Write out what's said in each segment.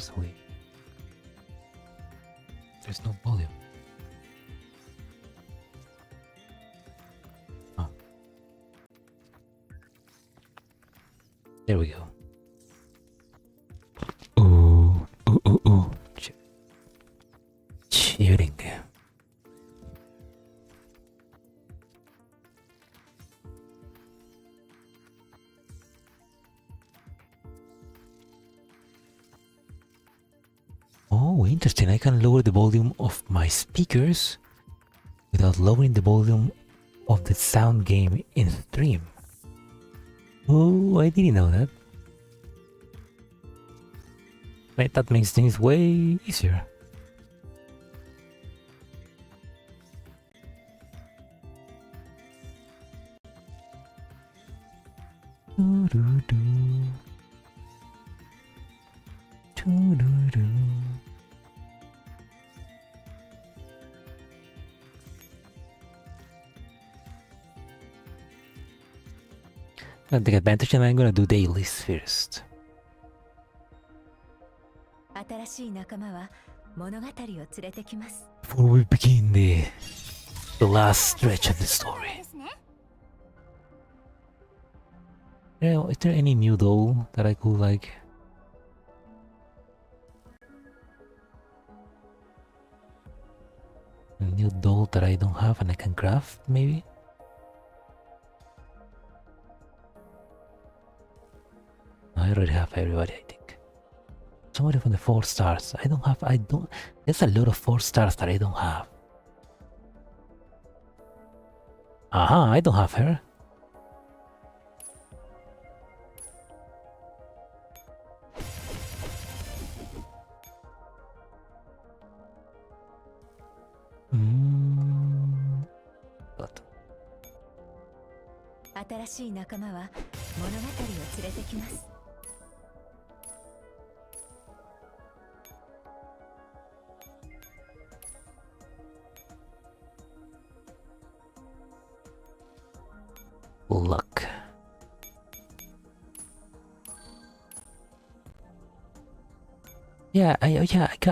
That's weird. There's no volume. Oh. There we go. Ooh, ooh, ooh, ooh. Cheering. Oh, interesting. I can lower the volume of my speakers without lowering the volume of the sound game in stream. Oh, I didn't know that. Right, that makes things way easier. I'll take advantage and I'm gonna do dailies first. Before we begin the last stretch of the story. Yeah, is there any new doll that I could like? A new doll that I don't have and I can craft, maybe? I already have everybody, I think. Somebody from the 4 stars. I don't. There's a lot of 4 stars that I don't have. Aha, I don't have her. What? Luck. Yeah, I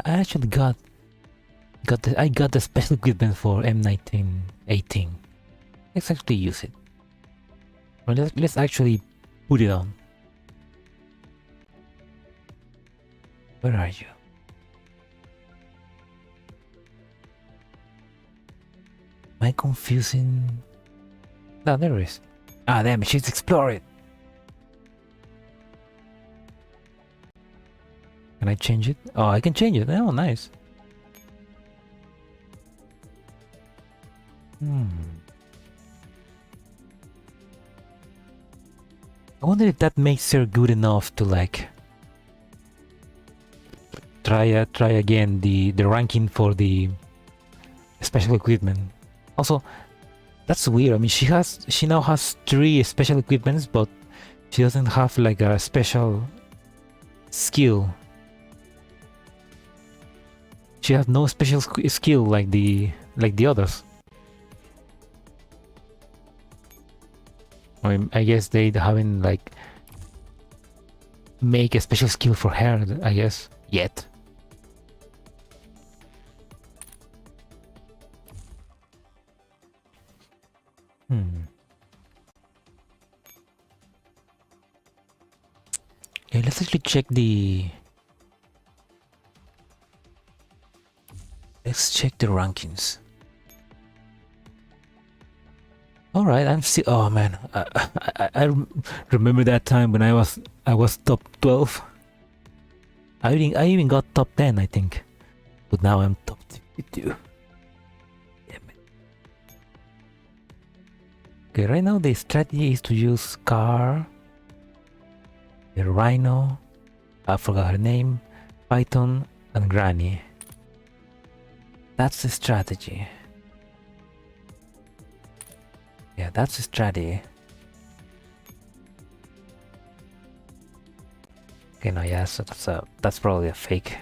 actually got the special equipment for M1918. Let's actually use it. Well, let's actually put it on. Where are you? Am I confusing? No, there it is. Ah, damn it, she's exploring. Can I change it? Oh, I can change it. Oh, nice. I wonder if that makes her good enough to like try again the ranking for the special equipment. Also, that's weird. I mean, she now has 3 special equipments, but she doesn't have like a special skill. She has no special skill like the others. I mean, I guess they haven't like make a special skill for her, I guess, yet. Okay, let's actually check the... Let's check the rankings. Alright, I'm still... Oh man, I remember that time when I was top 12. I even got top 10, I think. But now I'm top 52. Damn it. Okay, right now the strategy is to use Car, the Rhino, I forgot her name, Python, and Granny. That's the strategy. Yeah, that's the strategy. Okay, no, yeah, so that's probably a fake.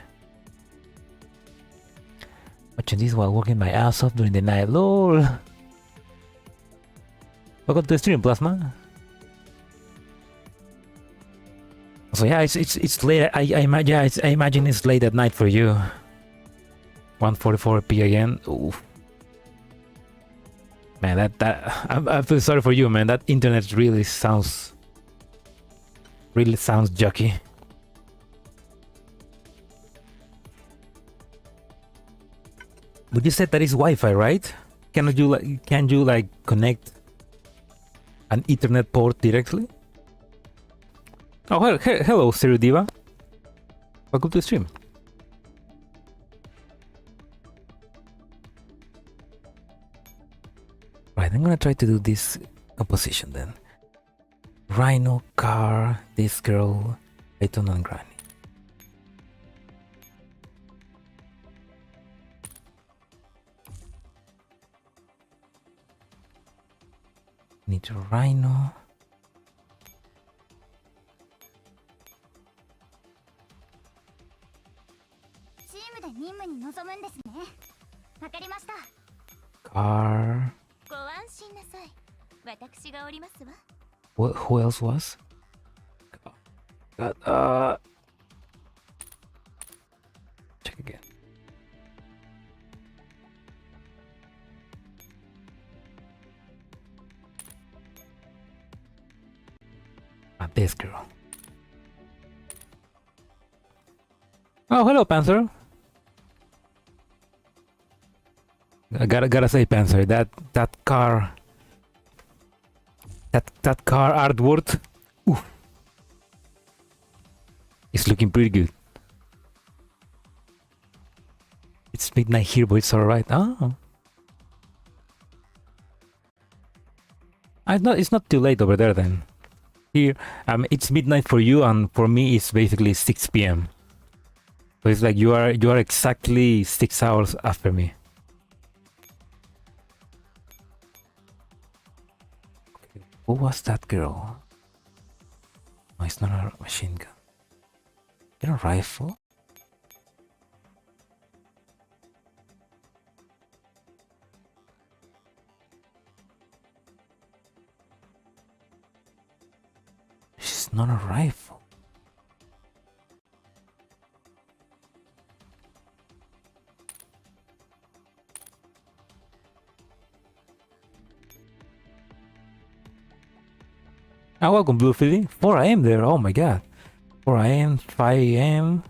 Watching this while working my ass off during the night. LOL. Welcome to the stream, Plasma. So yeah, it's late. I imagine it's late at night for you. 1:44 p.m. Oof. Man, I feel sorry for you, man. That internet really sounds jucky. But you said that is Wi-Fi, right? Can you like connect an Ethernet port directly? Oh, hello, Siri Diva. Welcome to the stream. Right, I'm gonna try to do this composition then. Rhino, car, this girl, Peyton and Granny. Need a rhino. Car. Who else was? God, check again. This girl. Oh, hello, Panther. I gotta say, Panther, that car artwork, ooh, it's looking pretty good. It's midnight here, but it's alright. Oh, it's not too late over there then. Here, it's midnight for you, and for me, it's basically 6 p.m. So it's like you are exactly 6 hours after me. Okay. Who was that girl? No, it's not a machine gun. Is it a rifle? It's not a rifle. Oh, welcome, Blue Philly. 4 a.m. there. Oh my god. 4 a.m., 5 a.m.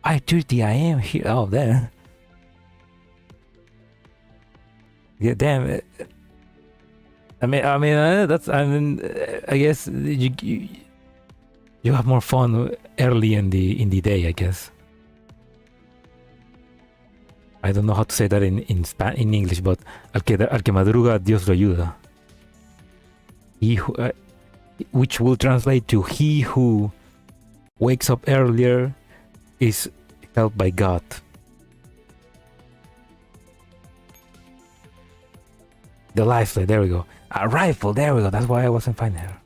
5:30 a.m. here. Oh, there. Yeah, damn. I mean, that's. I mean, I guess you have more fun early in the day, I guess. I don't know how to say that in English, but al que madruga, Dios lo ayuda. He who, which will translate to he who wakes up earlier is helped by God. The lifeline, there we go. A rifle, there we go. That's why I wasn't finding her.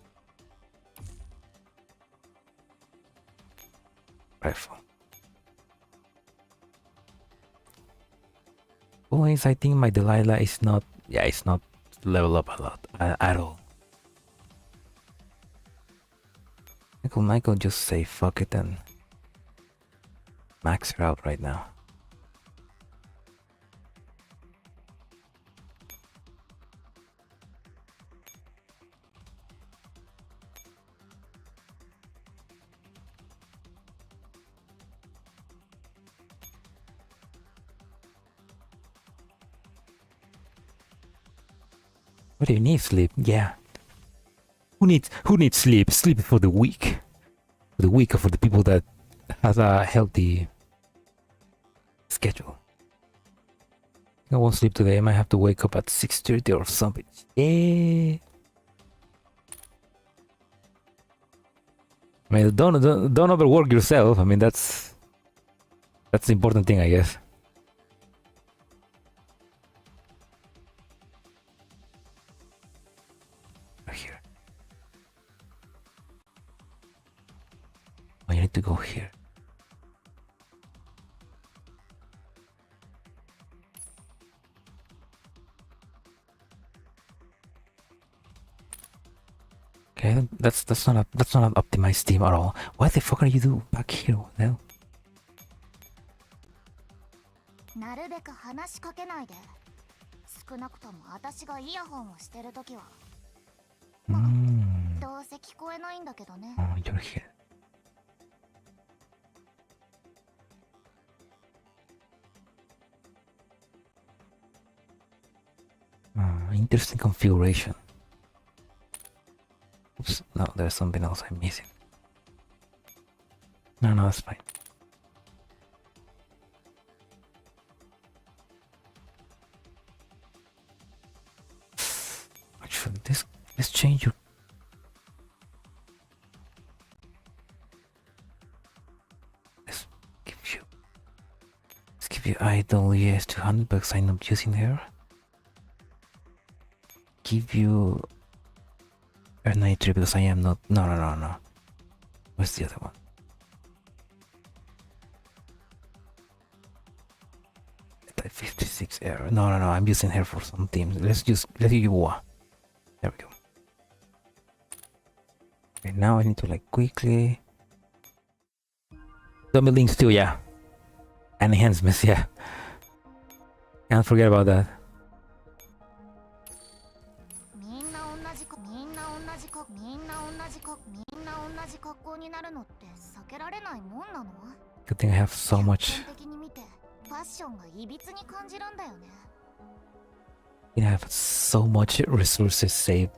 Rifle. Boys, I think my Delilah is not. Yeah, it's not level up a lot at all. Michael just say fuck it and max her out right now. What do you need? Sleep? Yeah. Who needs sleep? Sleep for the weak. For the weak, or for the people that has a healthy schedule. I won't sleep today. I might have to wake up at 6:30 or something. Yeah. I mean, don't overwork yourself. I mean, that's the important thing, I guess. Here. need to go here. Okay, that's not an optimized team at all. What the fuck are you doing back here? What the hell? なるべく話しかけないで。少なくとも私がイヤホンをしてるときは。どうせ聞こえないんだけどね。Oh, you're here. Interesting configuration. Oops, no, there's something else I'm missing. No, that's fine. Actually, let's change your... Let's give you idle ES 200 because I'm not using her. Give you R93 because I am not... No. Where's the other one? Type 56 error. No, I'm using her for some teams. Let's use one. There we go. Okay, now I need to like quickly... Dummy links too, yeah. And enhancements, yeah. Can't forget about that. Good thing I have so much. I have so much resources saved.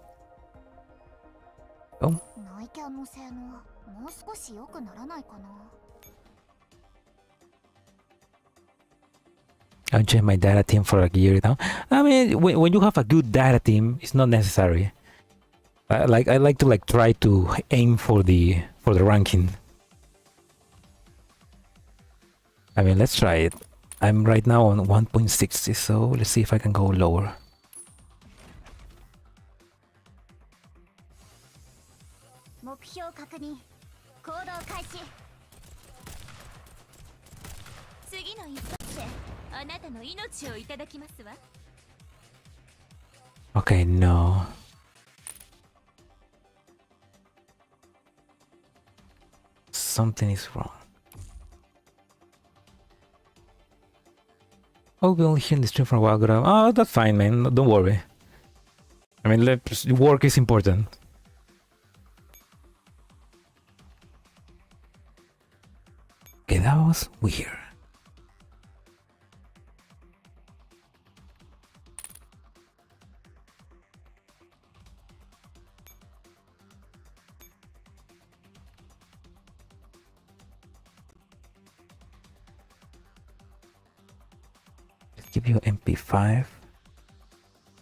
Oh. I'll check my data team for like a year now. I mean, when you have a good data team, it's not necessary. I like to like try to aim for the ranking. I mean, let's try it. I'm right now on 1.60, so let's see if I can go lower. Okay, no. Something is wrong. Oh, we only here in the stream for a while, Graham. Oh, that's fine, man. Don't worry. I mean, work is important. Okay, that was weird. Give you MP5.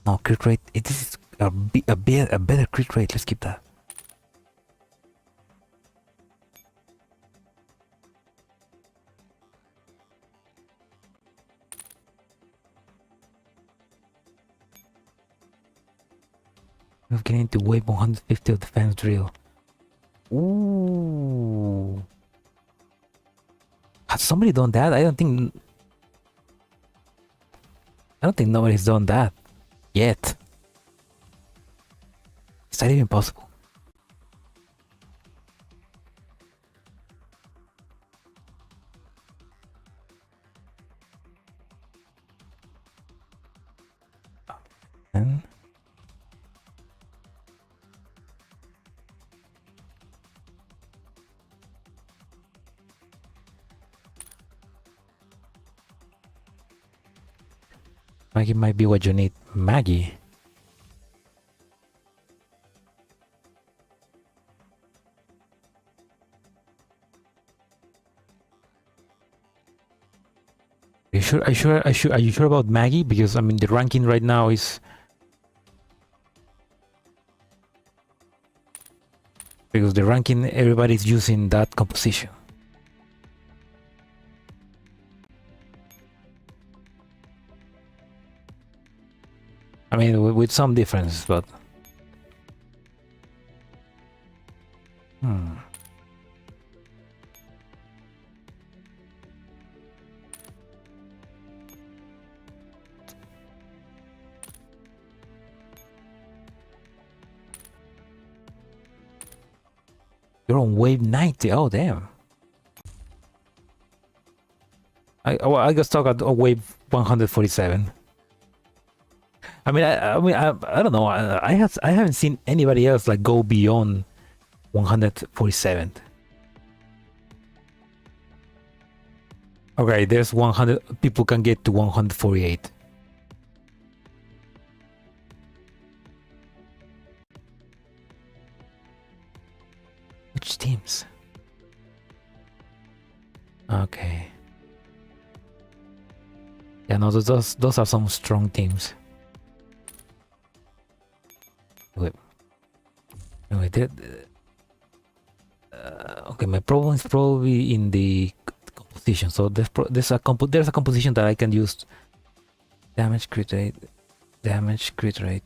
No, crit rate. It is a better crit rate. Let's keep that. We're getting to wave 150 of defense drill. Ooh. Has somebody done that? I don't think nobody's done that yet. Is that even possible? And Maggie might be what you need. Maggie. Are you sure about Maggie? Because I mean the ranking right now is everybody's using that composition. I mean, with some difference, but... You're on wave 90. Oh, damn. I got stuck at wave 147. I mean, I don't know. I haven't seen anybody else like go beyond 147. Okay, there's 100 people can get to 148. Which teams? Okay. Yeah, no, those are some strong teams. Wait. Anyway, okay, my problem is probably in the composition. So there's a composition that I can use. Damage, crit rate, damage, crit rate,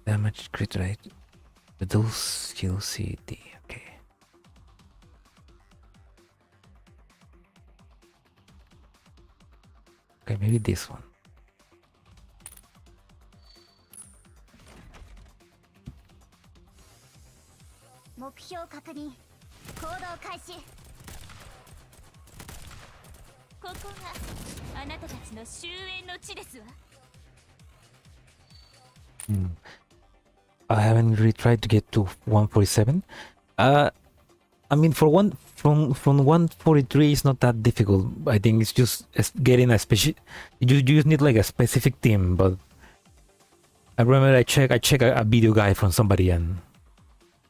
damage, crit rate. Reduce skill CD. Okay. Okay, maybe this one. I haven't really tried to get to 147. I mean, from 143 is not that difficult. I think it's just getting a special. You just need like a specific team. But I remember I checked a video guide from somebody and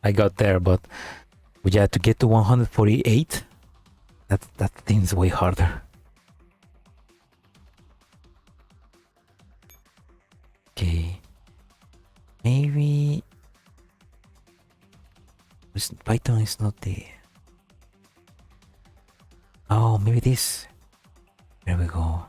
I got there. But yeah, to get to 148, that thing's way harder. Okay, maybe Python is not there. Oh, maybe this. There we go.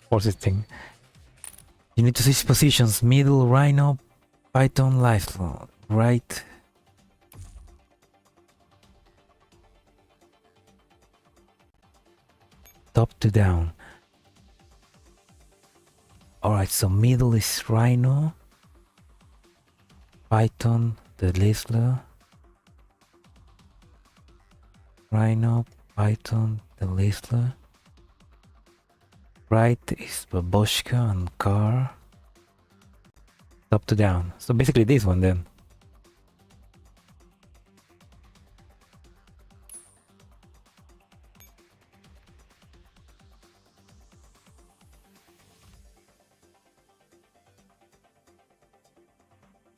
What's this thing? You need to switch positions. Middle, Rhino, Python, lifeline. Right. Top to down. Alright, so middle is Rhino, Python, the Listener, Rhino, Python, the Listener. Right is Babushka and Car. Top to down. So basically this one then.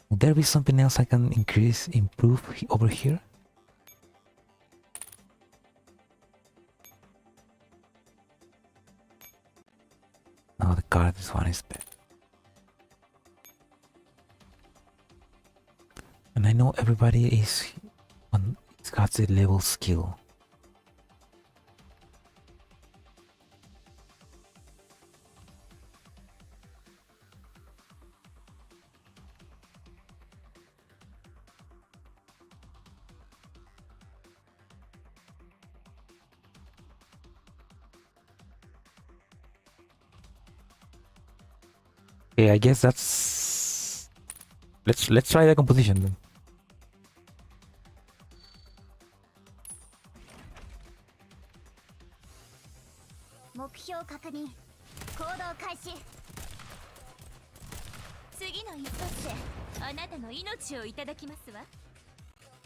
Would there be something else I can improve over here? No, the card, this one is better. And I know everybody is on, it's got the level skill. Okay, I guess that's let's try the composition then.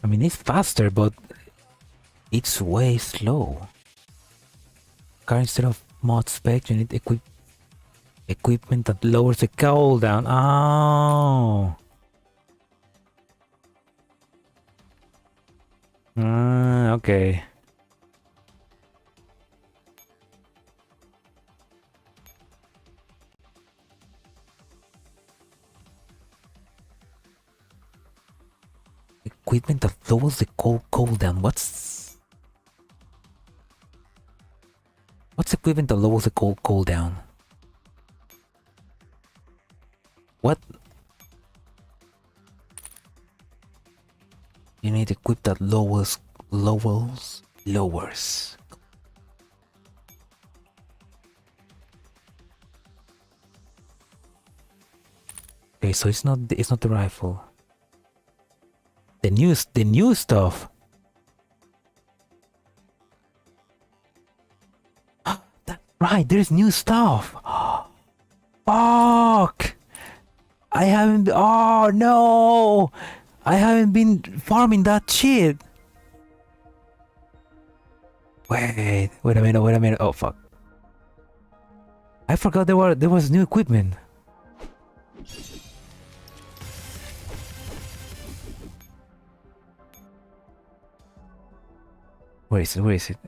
I mean, it's faster, but it's way slow. Car instead of mod spec, you need equipment that lowers the cooldown. Oh. Okay. Equipment that lowers the cooldown. What's equipment that lowers the cooldown? What? You need to equip that lowers. Okay, so it's not the rifle. The new stuff. That's right, there's new stuff. Fuck! I haven't. Oh no! I haven't been farming that shit. Wait a minute. Oh fuck! I forgot there was new equipment. Where is it?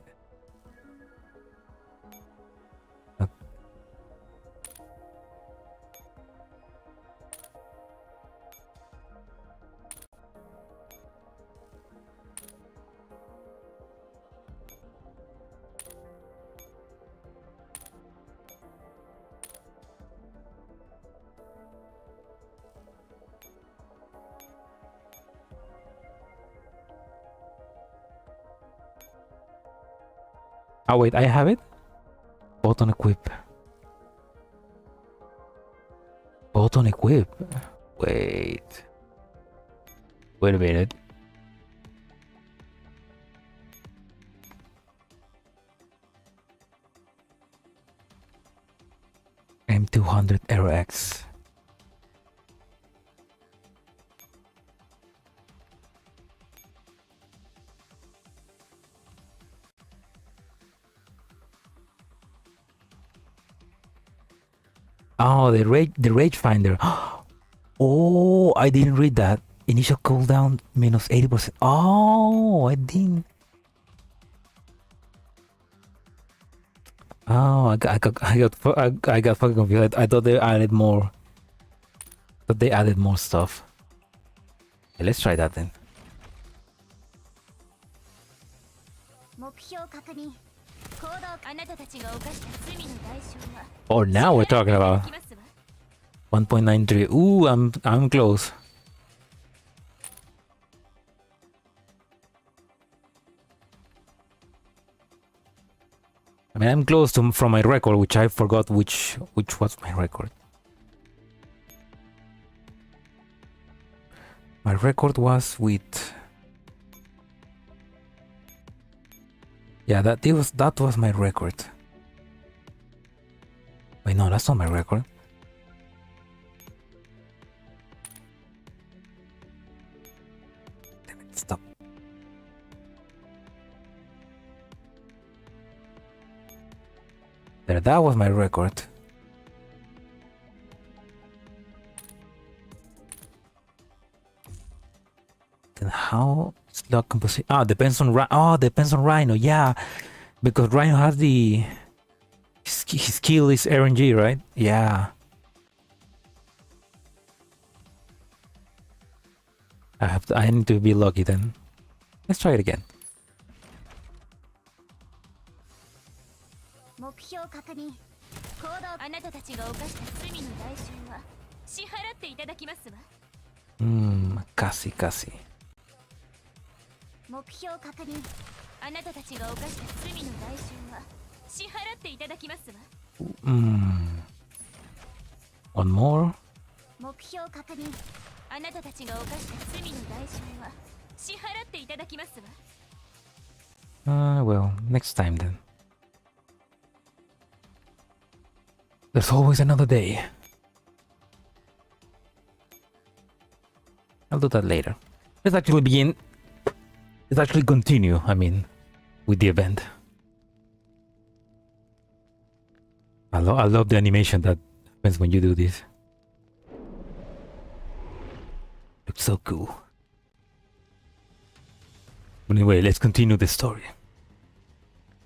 Oh wait, I have it? Button equip. Wait a minute. M200 RX. Oh, the rage finder. Oh, I didn't read that. Initial cooldown minus 80%. Oh, I didn't. Oh, I got fucking confused. I thought they added more. But they added more stuff. Okay, let's try that then. Oh, now we're talking about 1.93. Ooh, I'm close. I mean, I'm close to from my record, which I forgot which was my record. My record was with. Yeah, that was my record. Wait, no, that's not my record. Damn it, stop. There, that was my record. Then how slot composition? Ah, depends on Rhino. Yeah, because Rhino has his skill is RNG, right? Yeah. I need to be lucky then. Let's try it again. Casi. One more. Well, next time then. There's always another day. I'll do that later. Let's actually continue, I mean, with the event. I love the animation that happens when you do this. Looks so cool. But anyway, let's continue the story.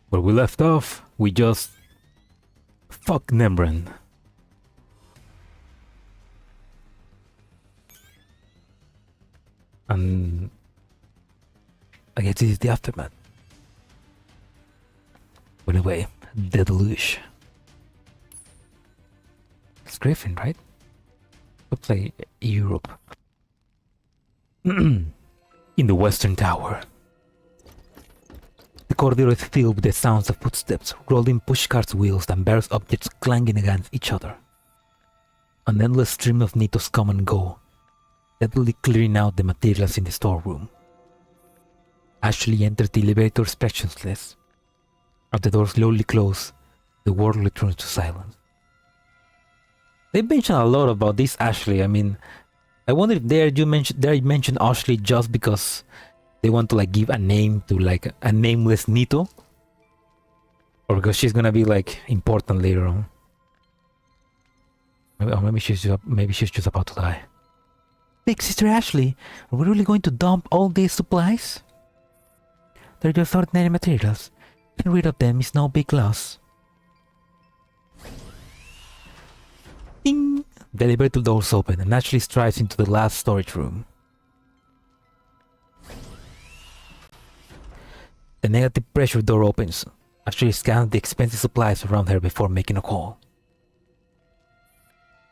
Where we left off, we just fuck Nembran. And I guess this is the aftermath. But anyway, the deletion. It's Griffin, right? Looks like Europe. In the Western Tower. The corridor is filled with the sounds of footsteps, rolling pushcarts' wheels and various objects clanging against each other. An endless stream of Nitos come and go, steadily clearing out the materials in the storeroom. Ashley enters the elevator speechless. As the door slowly closes, the world returns to silence. They mention a lot about this Ashley. I mean, I wonder if they mention Ashley just because they want to like give a name to like a nameless Nito, or because she's gonna be like important later on. Maybe she's just about to die. Big Sister Ashley, are we really going to dump all these supplies? They're just ordinary materials. Getting rid of them is no big loss. Ding! The elevator doors open and Ashley strides into the last storage room. The negative pressure door opens. Ashley scans the expensive supplies around her before making a call.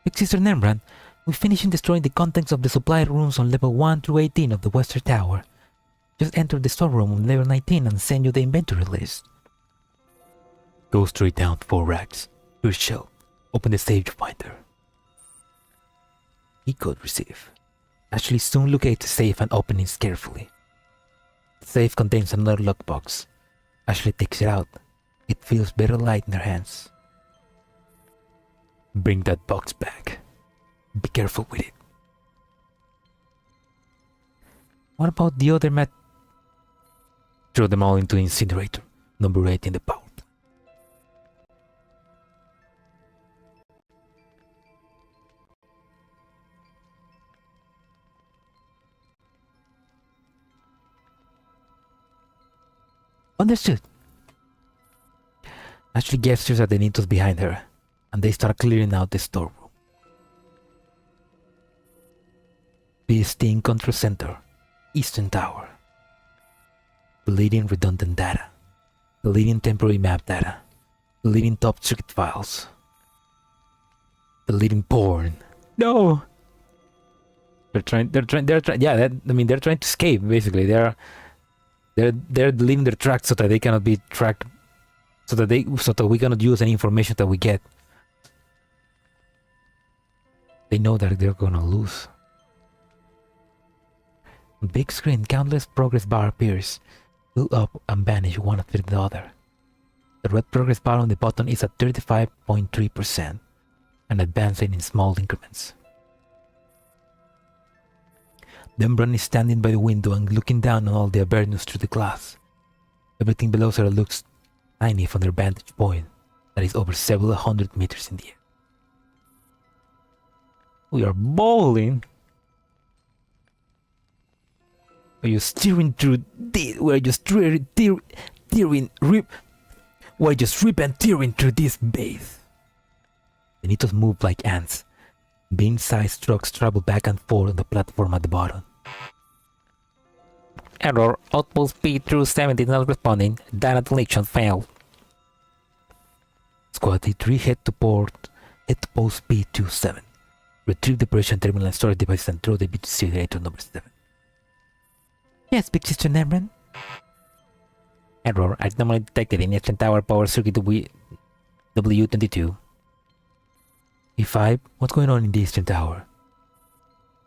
Big Sister Nembrand, we finished destroying the contents of the supply rooms on level 1 through 18 of the Western Tower. Just enter the storeroom on level 19 and send you the inventory list. Go straight down 4 racks. Your shelf. Open the safe to find her. Key code received. Ashley soon locates the safe and opens it carefully. The safe contains another lockbox. Ashley takes it out. It feels very light in her hands. Bring that box back. Be careful with it. What about the other mat? Throw them all into incinerator, number 8 in the power. Understood. Ashley gestures at the Nitos behind her, and they start clearing out the storeroom. BST Control Center, Eastern Tower. Deleting redundant data. Deleting temporary map data. Deleting top secret files. Deleting porn. No! They're trying, yeah, they're trying to escape, basically. They're deleting their tracks so that they cannot be tracked, so that we cannot use any information that we get. They know that they're gonna lose. On big screen, countless progress bar appears, fill up and vanish one after the other. The red progress bar on the bottom is at 35.3% and advancing in small increments. Nembrand is standing by the window and looking down on all the Avernus through the glass. Everything below her looks tiny from their vantage point that is over several hundred meters in the air. We are bowling. We're just tearing through this. We're just rip and tearing through this base. The Nitos move like ants. Bean-sized trucks travel back and forth on the platform at the bottom. Error. Outpost speed through 70 not responding. Data deletion failed. Squad D3 head to post P27. Retrieve the operation terminal and storage device and throw the bit to simulator number 7. Yes, Big Sister Nembrand. Error. Anomaly detected in Eastern Tower power circuit W22. E5, what's going on in the Eastern Tower?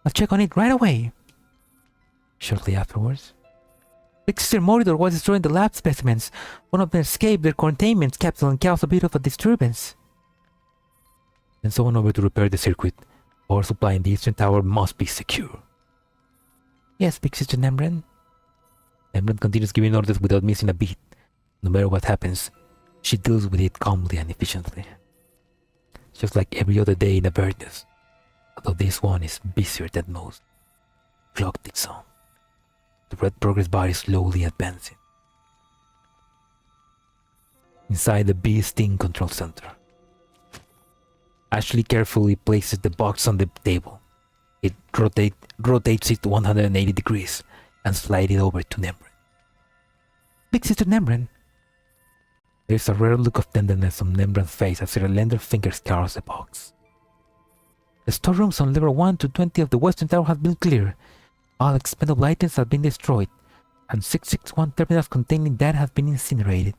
I'll check on it right away. Shortly afterwards, Big Sister Mordor was destroying the lab specimens. One of them escaped their containment capsule and caused a bit of a disturbance. Send someone over to repair the circuit. Power supply in the Eastern Tower must be secure. Yes, Big Sister Nembrand. Nembrand continues giving orders without missing a beat. No matter what happens, she deals with it calmly and efficiently. Just like every other day in Avernus, although this one is busier than most. Clock ticks on. The red progress bar is slowly advancing. Inside the BST Control Center, Ashley carefully places the box on the table. It rotates it 180 degrees and slides it over to Nembrand. Big Sister Nembrand. There's a rare look of tenderness on Nembrand's face as her slender fingers caress the box. The storerooms on level 1 to 20 of the western tower have been cleared. All expendable items have been destroyed, and 661 terminals containing data have been incinerated.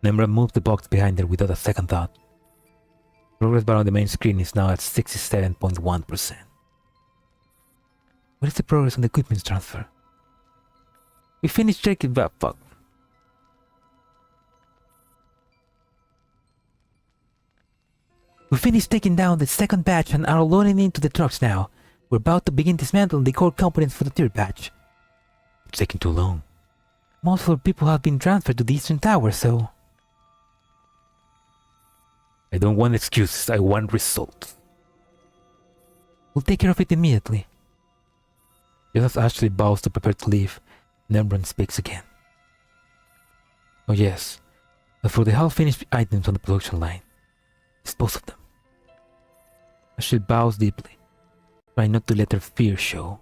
Nemra moved the box behind her without a second thought. Progress bar on the main screen is now at 67.1%. What is the progress on the equipment transfer? We finished checking that fuck. We finished taking down the second batch and are loading into the trucks now. We're about to begin dismantling the core components for the third batch. It's taking too long. Most of our people have been transferred to the eastern tower, so... I don't want excuses, I want results. We'll take care of it immediately. Just as Ashley bows to prepare to leave, Nembran speaks again. Oh yes, but for the half-finished items on the production line, dispose of them. Ashley bows deeply, trying not to let her fear show.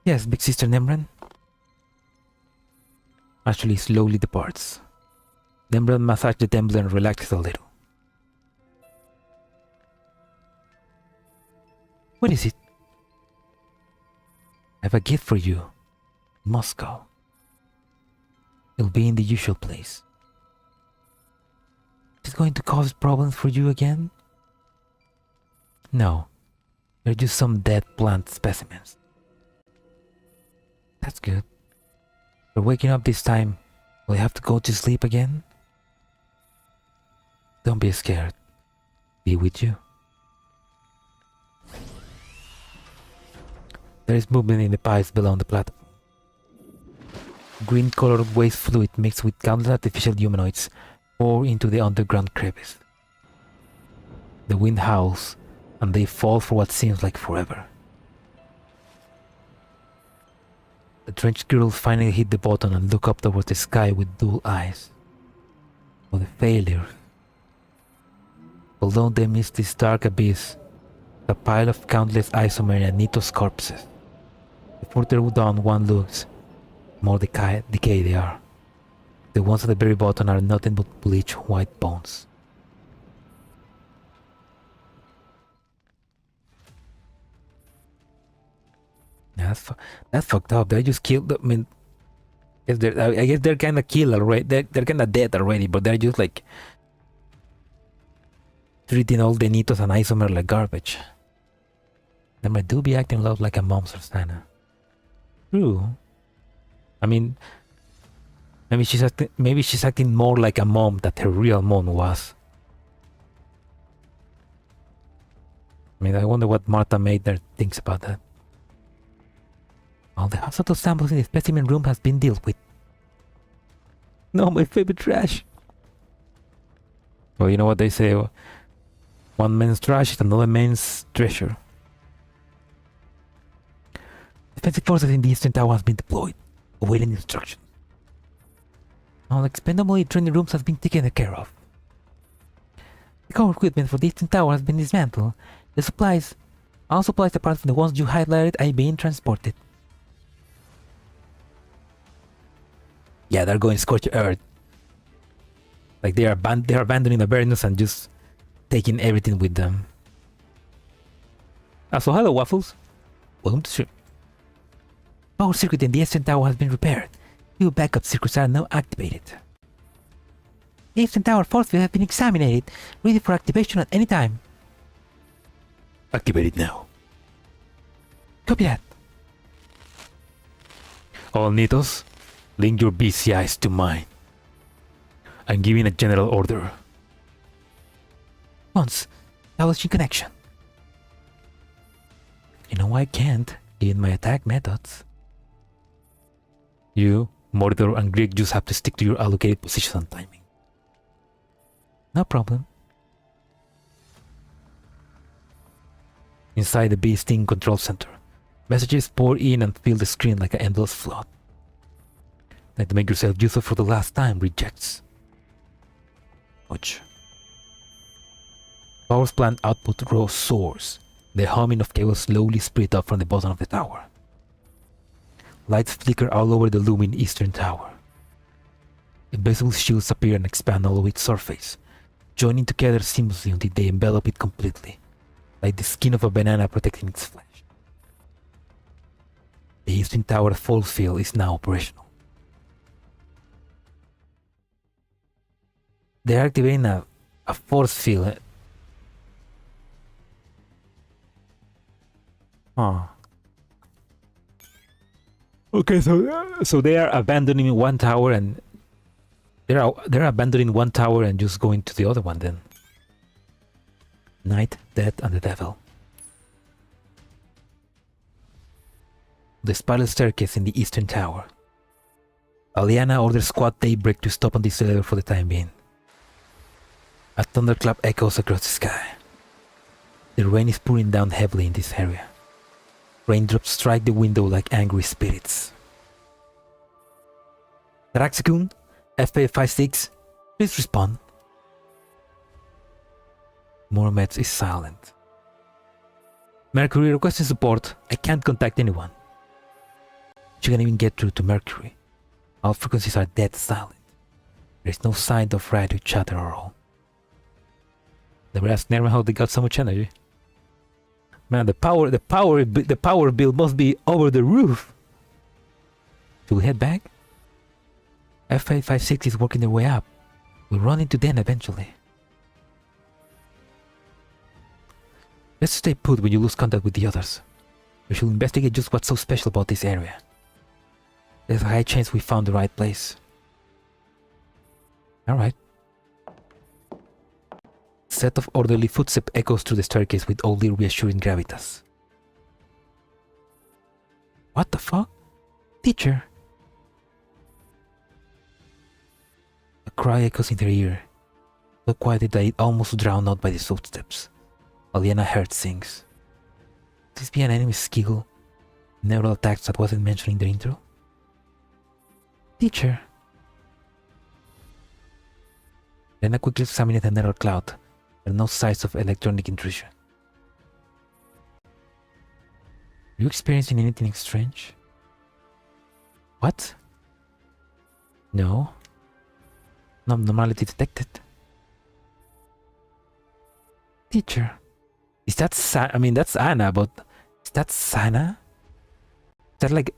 Yes, big sister Nembran. Ashley slowly departs. Nembran massages the temple and relaxes a little. What is it? I have a gift for you. Moscow. It'll be in the usual place. Is it going to cause problems for you again? No. They're just some dead plant specimens. That's good. We're waking up this time. Will I have to go to sleep again? Don't be scared. Be with you. There is movement in the pipes below the platform. Green-colored waste fluid mixed with countless artificial humanoids pour into the underground crevice. The wind howls, and they fall for what seems like forever. The drenched girls finally hit the button and look up towards the sky with dull eyes. For the failure. Although they miss this dark abyss, a pile of countless isomer and Nito's corpses. The further down one looks, the more decayed they are. The ones at the very bottom are nothing but bleached white bones. That's fucked up. They just killed. I mean, I guess they're kind of killed already. They're kind of dead already, but they're just like treating all the Nitos and Isomer like garbage. They might do be acting a lot like a mom, Sursana. True. I mean, maybe she's acting more like a mom that her real mom was. I mean, I wonder what Martha Maidner thinks about that. All the hospital samples in the specimen room has been dealt with. No, my favorite trash. Well, you know what they say, one man's trash is another man's treasure. Defensive forces in the eastern tower has been deployed, awaiting instructions. All expendable training rooms has been taken care of. The core equipment for the eastern tower has been dismantled. The supplies, all supplies apart from the ones you highlighted, are being transported. Yeah, they're going scorched earth. Like they're abandoning Avernus and just taking everything with them. So hello, Waffles. Welcome to stream. Power circuit in the eastern tower has been repaired. New backup circuits are now activated. The eastern tower force field has been examined, ready for activation at any time. Activate it now. Copy that. All Nitos, link your BCIs to mine. I'm giving a general order. Once, establishing connection. You know I can't, given my attack methods. You, Mordor, and Greek just have to stick to your allocated position and timing. No problem. Inside the Bee Sting control center, messages pour in and fill the screen like an endless flood. Like to make yourself useful for the last time, rejects. Ouch. Power plant output row soars. The humming of cables slowly spread up from the bottom of the tower. Lights flicker all over the looming eastern tower. Invisible shields appear and expand all over its surface, joining together seamlessly until they envelop it completely, like the skin of a banana protecting its flesh. The Eastern Tower force field is now operational. They're activating a force field. Huh. Okay, so they are abandoning one tower and they're abandoning one tower and just going to the other one then. Night, Death, and the Devil. The spiral staircase in the Eastern Tower. Aliana orders Squad Daybreak to stop on this elevator for the time being. A thunderclap echoes across the sky. The rain is pouring down heavily in this area. Raindrops strike the window like angry spirits. Taraxicun, FA56, please respond. Mormets is silent. Mercury requesting support. I can't contact anyone. She can't even get through to Mercury. All frequencies are dead silent. There is no sign of radio chatter at all. Never asked Nerman how they got so much energy. Man, the power bill must be over the roof. Should we head back? F856 is working their way up. We'll run into them eventually. Let's stay put when you lose contact with the others. We should investigate just what's so special about this area. There's a high chance we found the right place. Alright. Set of orderly footsteps echoes through the staircase with oddly reassuring gravitas. What the fuck? Teacher! A cry echoes in their ear, so quietly that it almost drowned out by the footsteps. Aliana's heart sinks. Could this be an enemy's skill? Neural attacks that wasn't mentioned in the intro? Teacher! Lena quickly examined the neural cloud. There are no signs of electronic intrusion. Are you experiencing anything strange? What? No. No abnormality detected. Teacher. Is that I mean, that's Anna, but is that Sana? Is that like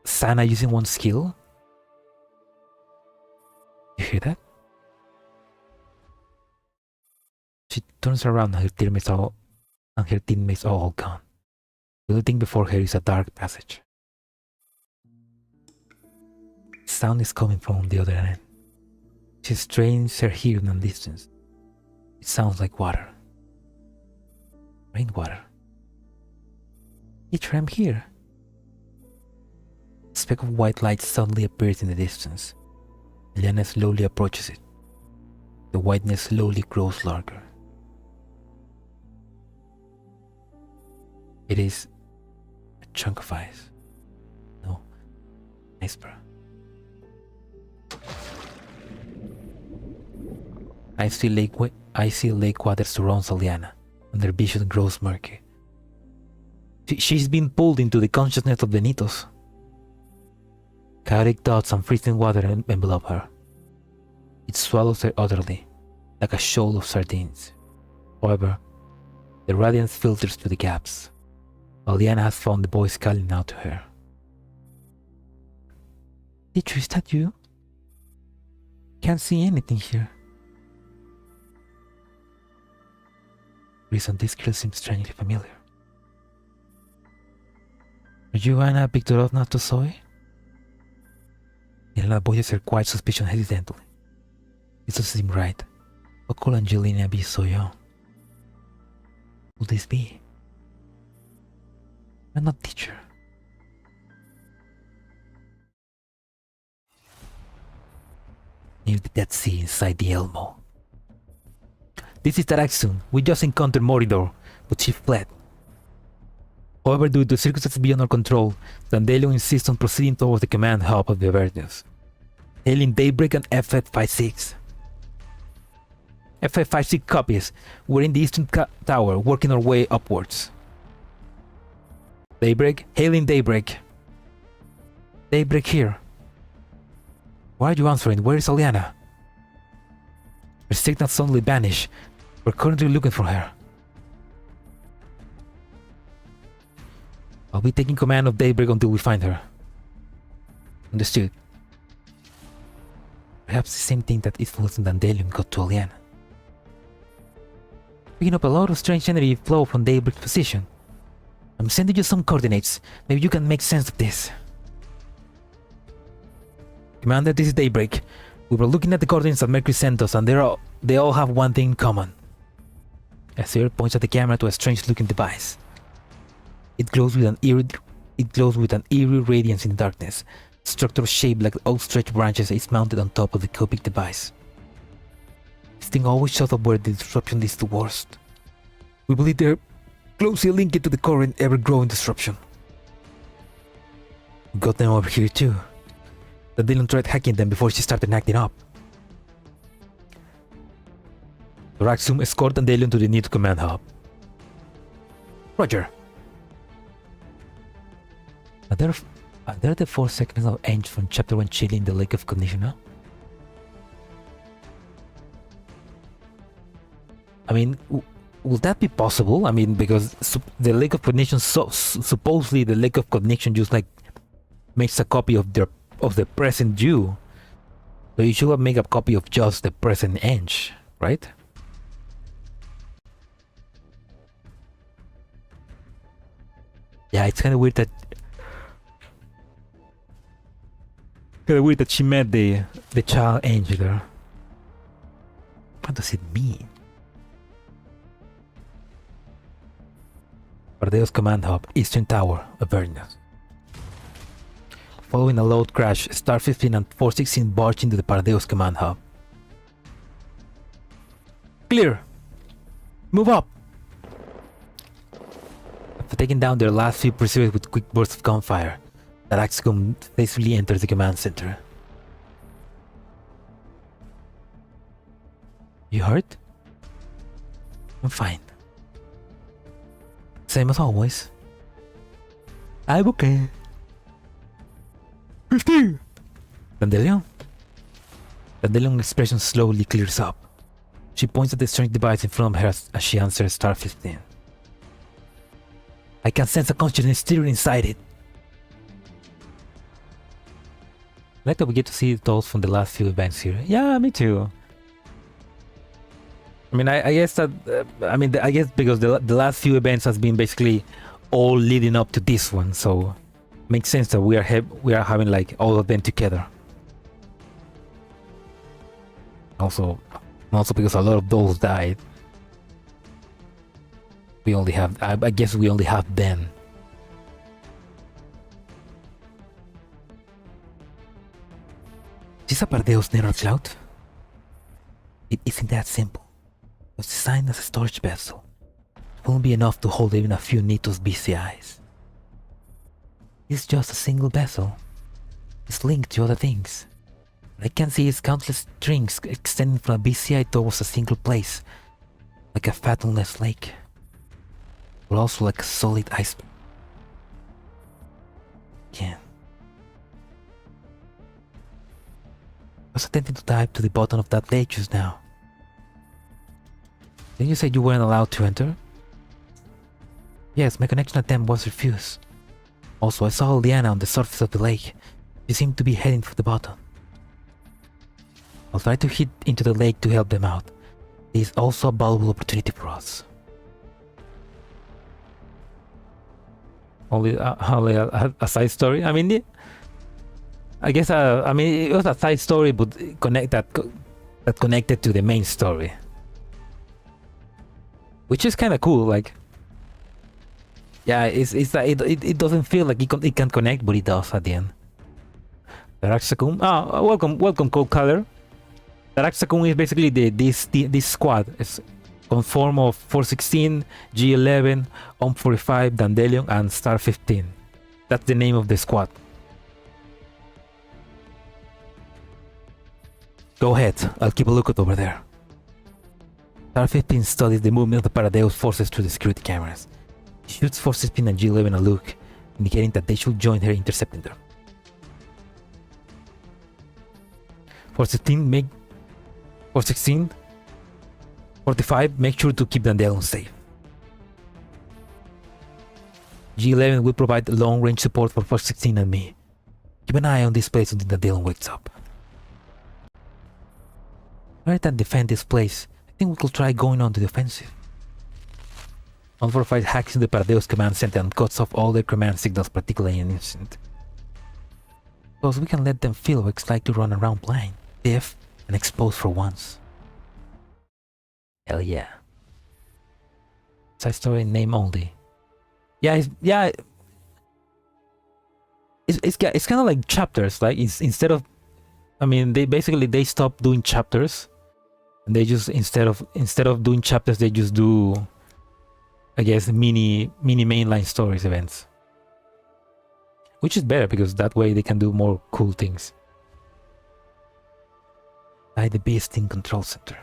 Sana using one skill? You hear that? She turns around and her teammates are all gone. The only thing before her is a dark passage. Sound is coming from the other end. She strains her hearing and listens. It sounds like water. Rainwater. Teacher, I'm here. A speck of white light suddenly appears in the distance. Eliana slowly approaches it. The whiteness slowly grows larger. It is a chunk of ice. No, iceberg. Icy lake water surrounds Aliana, and their vision grows murky. She's been pulled into the consciousness of the Nitos. Chaotic thoughts and freezing water envelop her. It swallows her utterly, like a shoal of sardines. However, the radiance filters through the gaps. Aliana has found the voice calling out to her. Teacher, is that you? Can't see anything here. Reason this girl seems strangely familiar. Are you Anna Viktorovna Tosoy? Elena voices her quiet suspicion hesitantly. This doesn't seem right. How could Angelina be so young? Who would this be? I'm not teacher. Near the Dead Sea inside the Elmo. This is Taraxun. We just encountered Moridor, but she fled. However, due to circumstances beyond our control, Dandelion insists on proceeding towards the command hub of the Paradeus. Hailing Daybreak and F856. F856 copies. We're in the Eastern Tower, working our way upwards. Daybreak? Hailing Daybreak. Daybreak here. Why are you answering? Where is Aliana? Her signal suddenly vanished. We're currently looking for her. I'll be taking command of Daybreak until we find her. Understood. Perhaps the same thing that influenced Dandelion got to Willian. Picking up a lot of strange energy flow from Daybreak's position. I'm sending you some coordinates. Maybe you can make sense of this. Commander, this is Daybreak. We were looking at the coordinates that Mercury sent us, and they all have one thing in common. Azir points at the camera to a strange-looking device. It glows with an eerie radiance in the darkness. Structure shaped like outstretched branches is mounted on top of the cubic device. This thing always shows up where the disruption is the worst. We believe they're closely linked to the current ever-growing disruption. We got them over here too. The Dylan tried hacking them before she started acting up. Raxum escort Dandelion to the nearest command hub. Roger. Are there the 4 seconds of Ange from Chapter 1 chilling in the Lake of Cognition now? I mean, will that be possible? I mean, because the Lake of Cognition, supposedly the Lake of Cognition just like makes a copy of the present you. So you should have made a copy of just the present Ange, right? Yeah, it's kind of weird that she met the child Ange there. What does it mean? Paradeus Command Hub, Eastern Tower, Avernus. Following a load crash, Star 15 and 416 barged into the Paradeus Command Hub. Clear! Move up! After taking down their last few pursuers with quick bursts of gunfire, Taraxacum faithfully enters the command center. You hurt? I'm fine. Same as always. I'm okay. 15! Dandelion? Dandelion's expression slowly clears up. She points at the strange device in front of her as she answers Star 15. I can sense a consciousness stirring inside it. I like that we get to see those from the last few events here. Yeah, me too. I mean, I guess that, I guess because the last few events has been basically all leading up to this one, so makes sense that we are having like all of them together. Also because a lot of those died. We only have, I guess we only have Ben. Is this a Paradeus Neural Cloud? It isn't that simple. It was designed as a storage vessel. It won't be enough to hold even a few Nitos BCIs. It's just a single vessel. It's linked to other things. What I can see is countless strings extending from a BCI towards a single place, like a fathomless lake, but also like a solid iceberg. Yeah. I was attempting to dive to the bottom of that lake just now. Didn't you say you weren't allowed to enter? Yes, my connection attempt was refused. Also, I saw Liana on the surface of the lake. She seemed to be heading for the bottom. I'll try to hit into the lake to help them out. It is also a valuable opportunity for us. Only a side story? I mean, I guess it was a side story, but that connected to the main story, which is kind of cool. Like, yeah, it doesn't feel like it can connect, but it does at the end. Taraxacum, welcome, Cold Color. Taraxacum is basically this squad. It's conform of 416, G11, 45, Dandelion, and Star 15. That's the name of the squad. Go ahead, I'll keep a lookout over there. Star 15 studies the movement of the Paradeus forces through the security cameras. She shoots 416 and G11 a look, indicating that they should join her intercepting them. 416 45, make sure to keep the Dandelon safe. G11 will provide long-range support for 16 and me. Keep an eye on this place until the Dandelon wakes up. Rather than defend this place, I think we could try going on the offensive. 145 hacks in the Paradeus command center and cuts off all their command signals, particularly in an instant. Because we can let them feel what it's like to run around blind, deaf, and exposed for once. Hell yeah. Side story name only. Yeah, it's kind of like chapters. Like instead of, I mean, they stop doing chapters, and they just instead of doing chapters, they just do, I guess, mini mainline stories events, which is better because that way they can do more cool things. Like the beast in control center.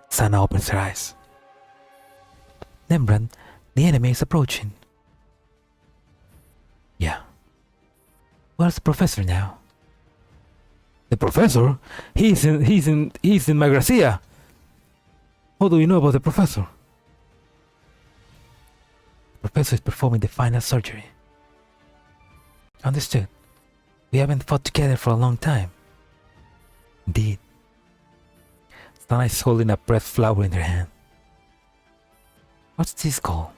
Sana opens her eyes. Nembran, the enemy is approaching. Yeah. Where's the professor now? The professor? He's in Magrasea. How do you know about the professor? The professor is performing the final surgery. Understood. We haven't fought together for a long time. Indeed. Sana is holding a pressed flower in her hand. What's this called?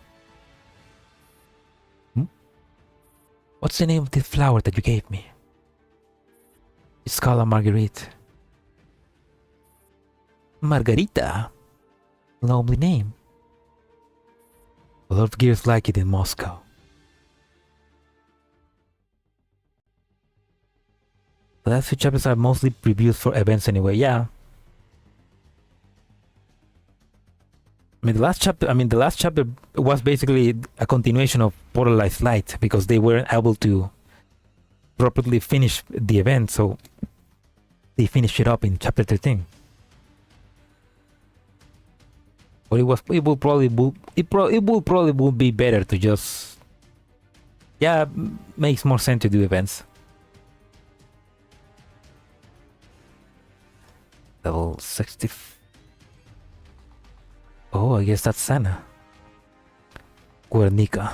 What's the name of this flower that you gave me? It's called a marguerite. Margarita? Lovely name. A lot of gears like it in Moscow. The last few chapters are mostly previews for events anyway, yeah. The last chapter was basically a continuation of Portalized Light because they weren't able to properly finish the event, so they finished it up in chapter 13. But it will probably be better to just, yeah, makes more sense to do events. Level 60. Oh, I guess that's Sana. Guernica.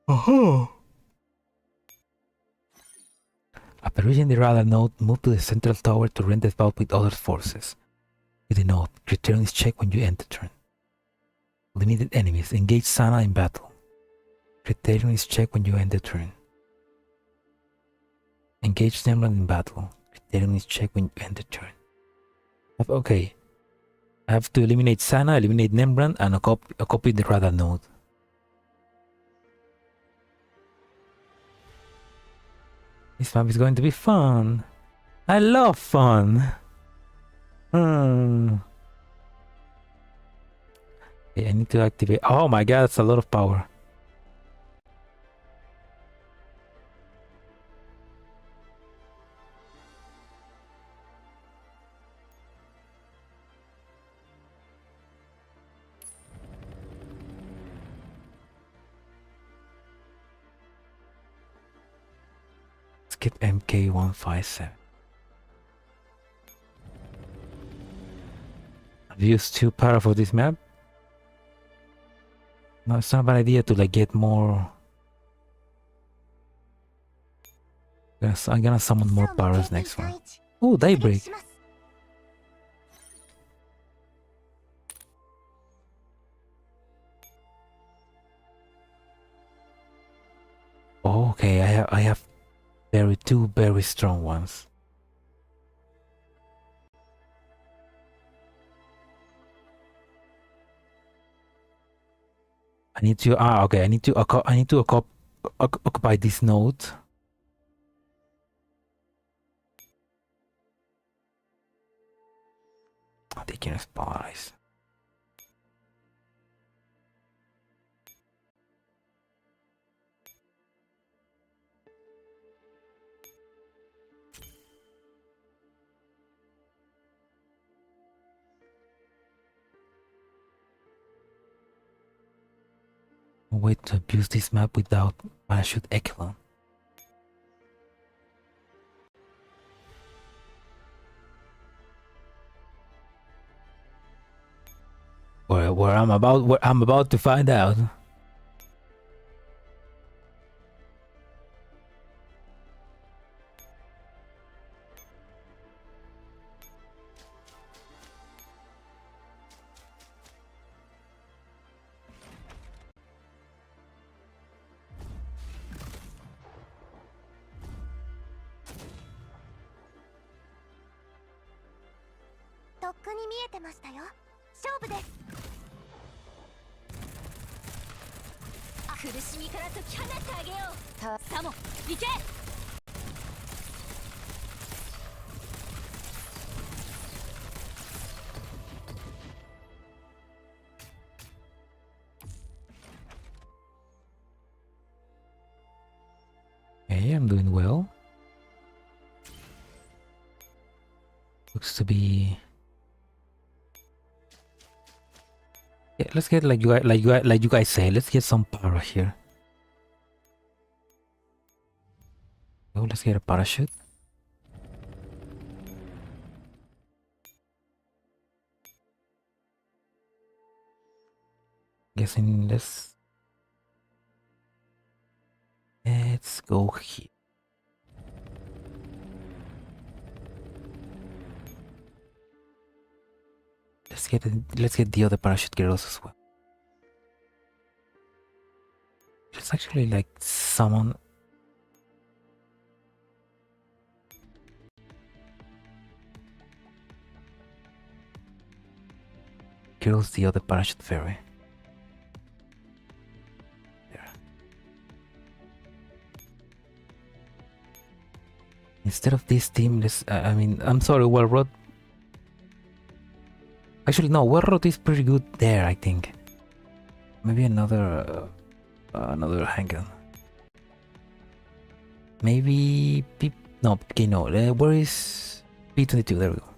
Oh. After reaching the radar node, move to the central tower to render the bout with other forces. With the node, return this check when you end the turn. Limited enemies. Engage Sana in battle. Return this check when you end the turn. Engage Nembran in battle. Return this check when you end the turn. Okay. I have to eliminate Sana, eliminate Nembran, and copy the radar node. This map is going to be fun. I love fun. Okay, I need to activate. Oh my god, that's a lot of power. Skip MK157. I've used 2 power for this map. No, it's not a bad idea to like get more. Yes, I'm gonna summon more powers next one. Oh, Daybreak. Oh, okay, I have two very strong ones. I need to okay, I need to occupy this node. They can spies. A way to abuse this map without parachute echelon. Where I'm about to find out. Okay, I'm doing well. Looks to be. Yeah, let's get like you guys say. Let's get some power here. Oh, let's get a parachute. Guessing let's go here. Let's get the other parachute girls as well. Let's actually like summon. Girls the other parachute fairy. There. Instead of this team, let's I mean I'm sorry, well Rod. Actually no, well Rod is pretty good there, I think. Maybe another handgun. Maybe no, okay, no. Where is P22? There we go.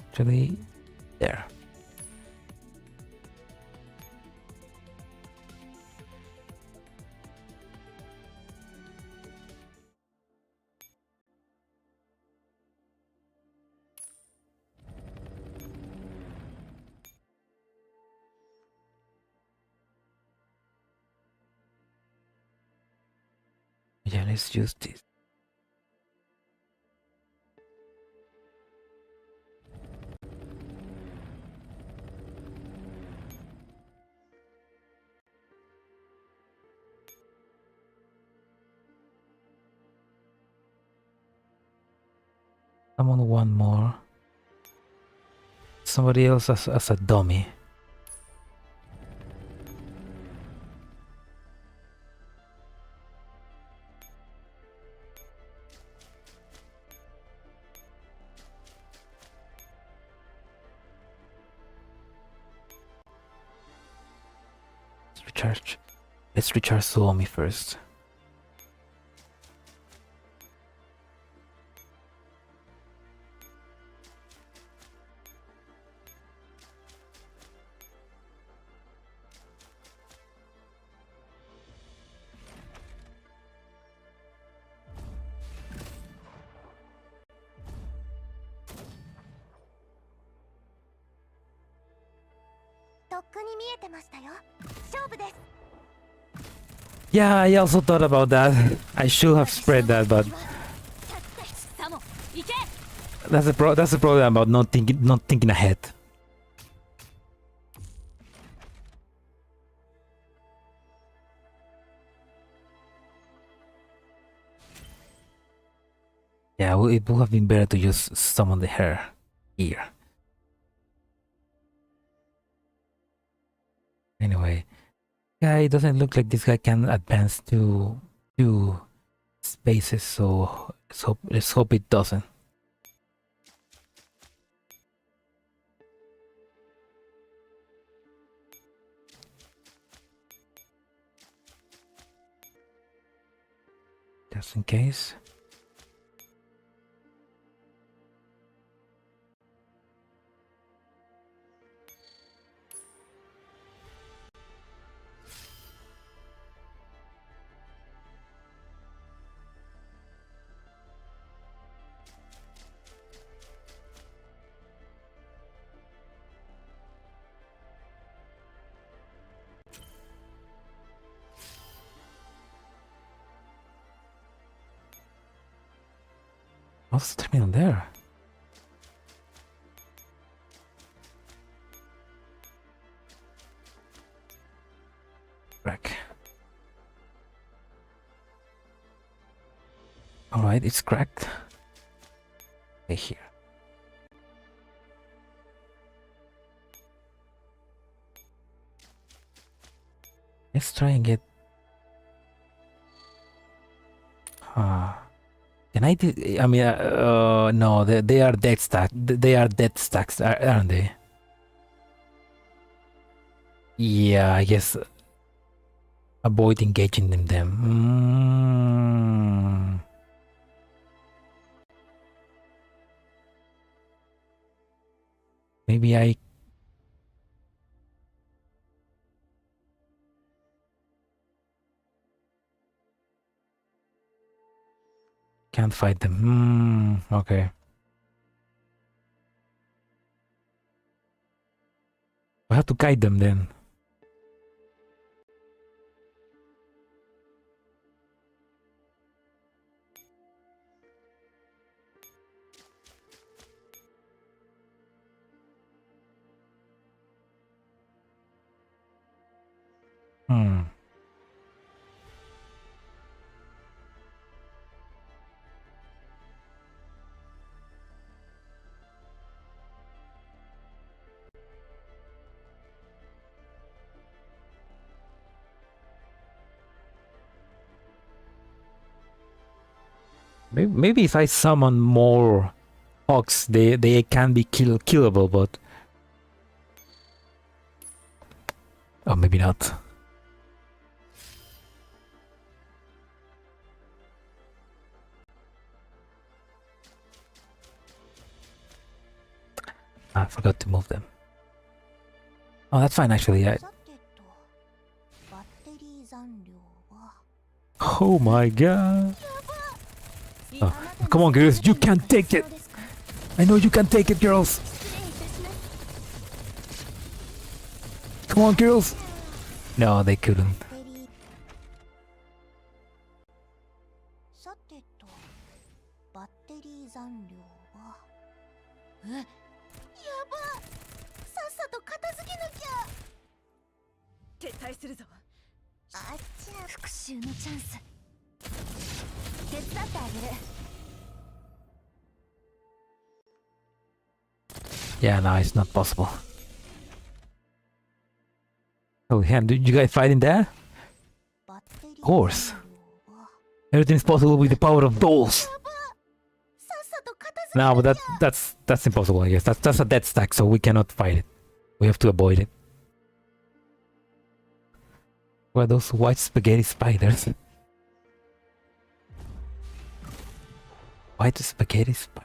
Actually, there. Yeah, let's use this. I'm on one more. Somebody else as a dummy. Let's recharge Suomi first. Yeah, I also thought about that. I should have spread that, but that's the problem about not thinking ahead. Yeah, it would have been better to just summon the hair here. Anyway, yeah, it doesn't look like this guy can advance to two spaces, so let's hope it doesn't. Just in case. What's the terminal there? Crack. Alright, it's cracked. Right here. Let's try and get... Can I do... I mean, no, they are dead stack. They are dead stacks, aren't they? Yeah, I guess... Avoid engaging in them. Maybe I... Can't fight them. Okay. I have to guide them then. Maybe if I summon more hawks, they can be killable, but... Oh, maybe not. I forgot to move them. Oh, that's fine actually. Oh my god. Oh, come on, girls, you can take it. I know you can take it, girls. Come on, girls. No, they couldn't. Yeah, no, it's not possible. Oh, hand, did you guys fight in there? Of course. Everything is possible with the power of dolls. No, but that's impossible, I guess. That's a dead stack, so we cannot fight it. We have to avoid it. What are those white spaghetti spiders? White spaghetti spiders.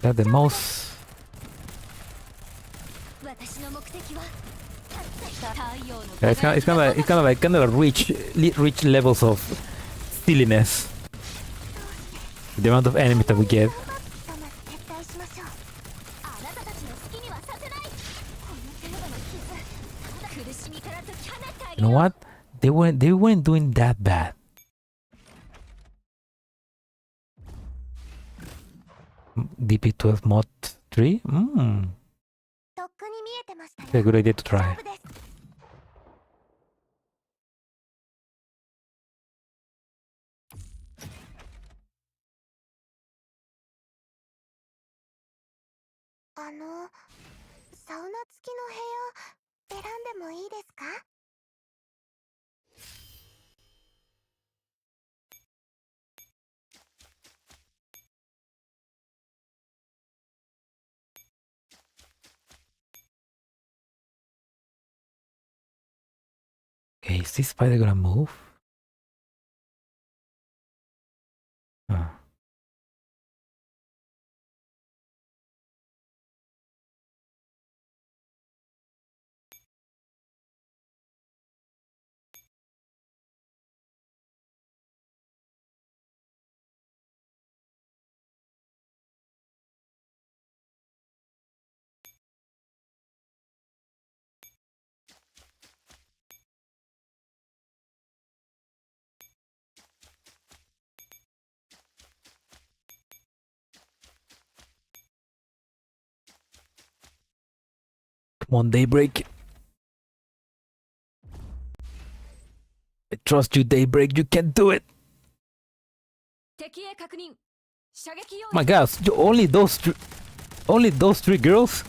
They're the most... Yeah, it's kind of reach levels of silliness. The amount of enemies that we get. You know what? They weren't doing that bad. DP12 mod 3? It's a good idea to try. Okay, is this spider gonna move? Come on, Daybreak. I trust you, Daybreak. You can do it. Oh my God, only those three girls?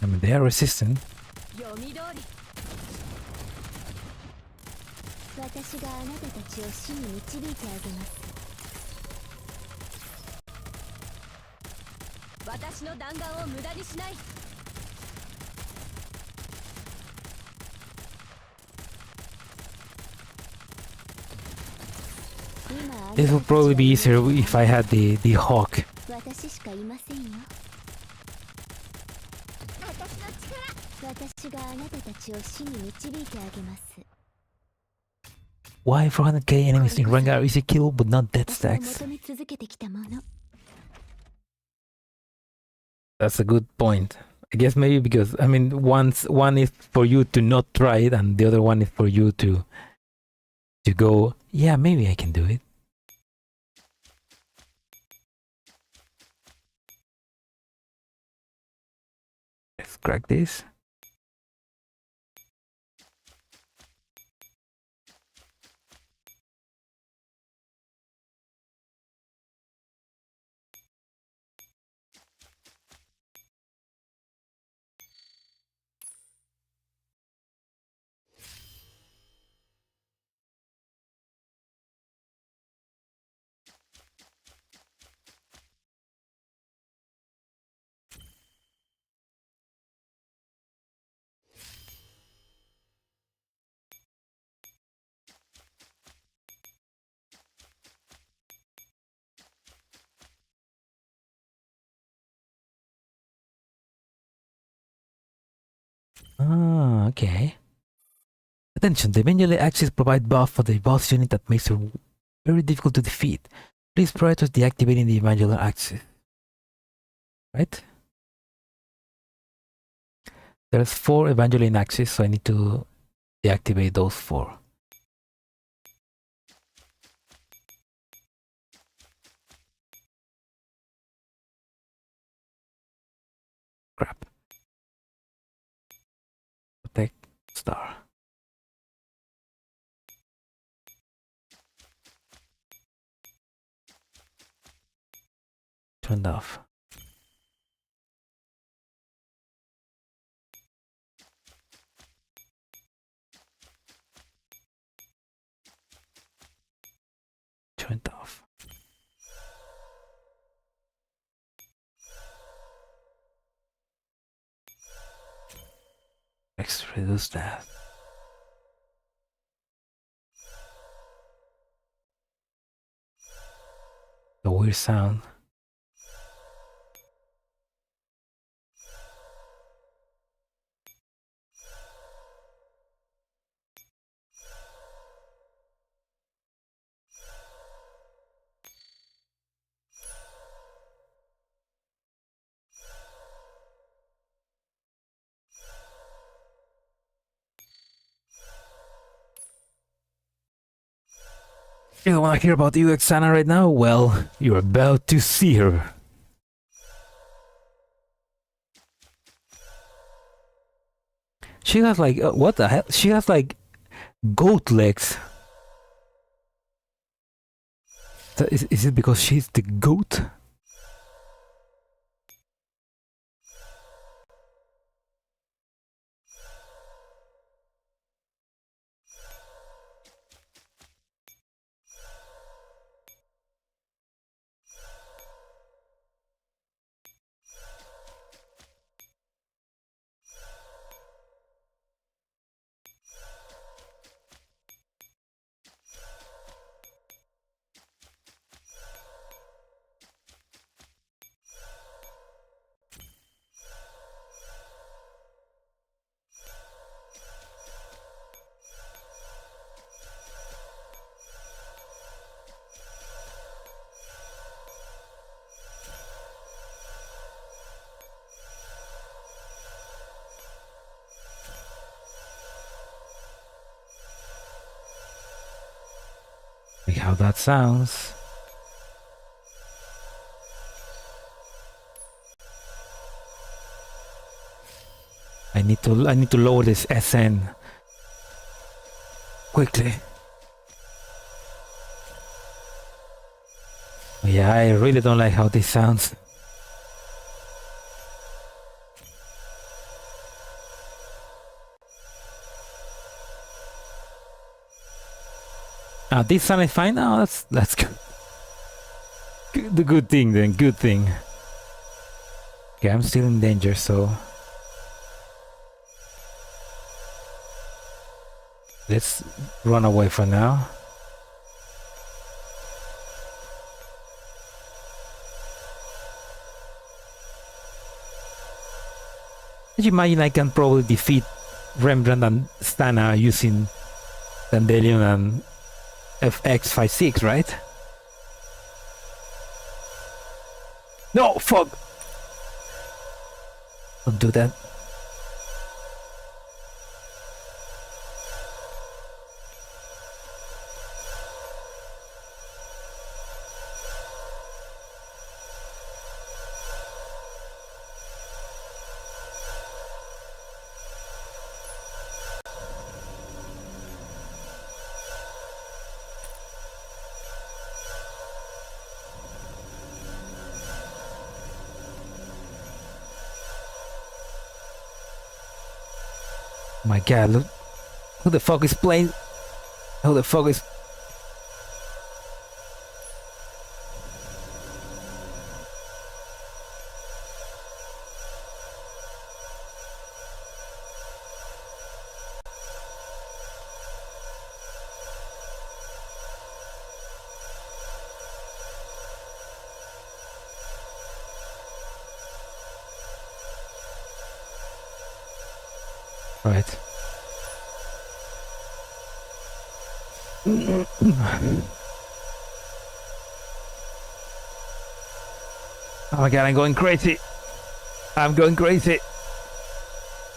I mean, they are resistant. This would probably be easier if I had the hawk. Why 400k enemies in rank are easy kill but not death stacks? That's a good point. I guess maybe because, I mean, one is for you to not try it and the other one is for you to go, yeah, maybe I can do it. Let's crack this. Ah, okay. Attention, the manual axis provide buff for the boss unit that makes it very difficult to defeat. Please prioritize deactivating the evangeline axis. Right? There's 4 evangeline axes, so I need to deactivate those 4. Crap. Protect star. Turned off. Turned off. Let's reduce that. The weird sound. You don't want to hear about Oksana right now? Well, you're about to see her. She has like, what the hell? She has like goat legs. Is it because she's the goat? Like how that sounds. I need to lower this SN quickly. Yeah, I really don't like how this sounds. This sound is fine. Oh, that's good. The good thing then. Good thing. Okay, I'm still in danger, so let's run away for now. Can you imagine I can probably defeat Rembrandt and Stana using Dandelion and FX56, right? No, fuck! Don't do that. My god, look. Who the fuck is playing? Who the fuck is... Right. Oh my god, I'm going crazy. I'm going crazy.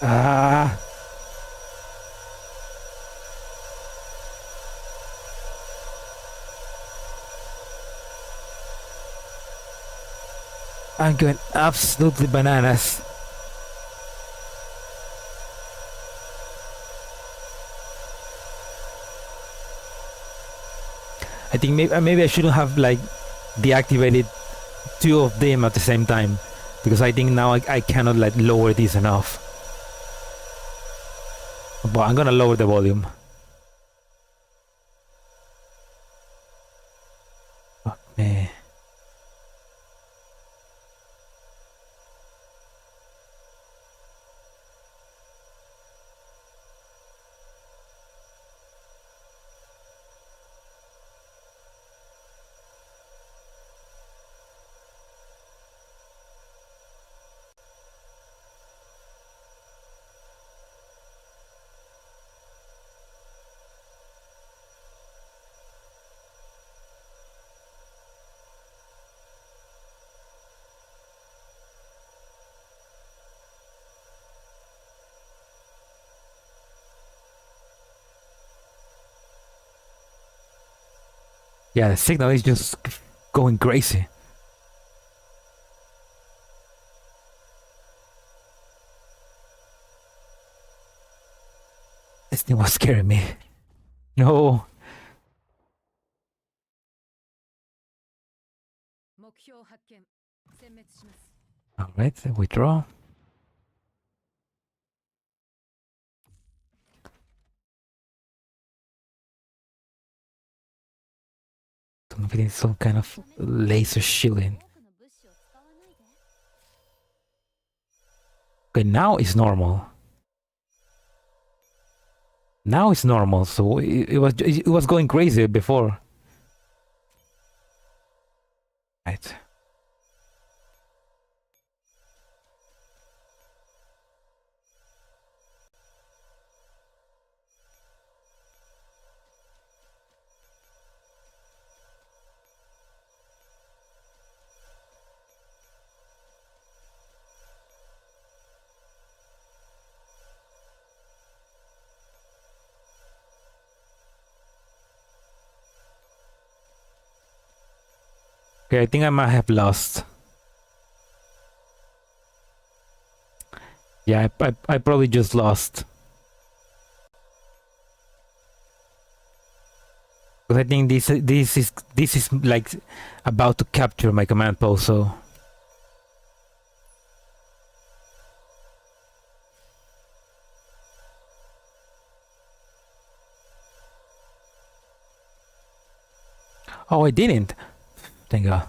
Ah. I'm going absolutely bananas. I think maybe I shouldn't have like deactivated two of them at the same time, because I think now I cannot like lower this enough. But I'm gonna lower the volume. Fuck me. Yeah, the signal is just going crazy. This thing was scaring me. No. Alright, withdraw. I'm getting some kind of laser shielding. Okay, now it's normal. Now it's normal, so it was going crazy before. Right. Okay, I think I might have lost. Yeah, I probably just lost. Because I think this is like about to capture my command post, so. Oh, I didn't. Thank God.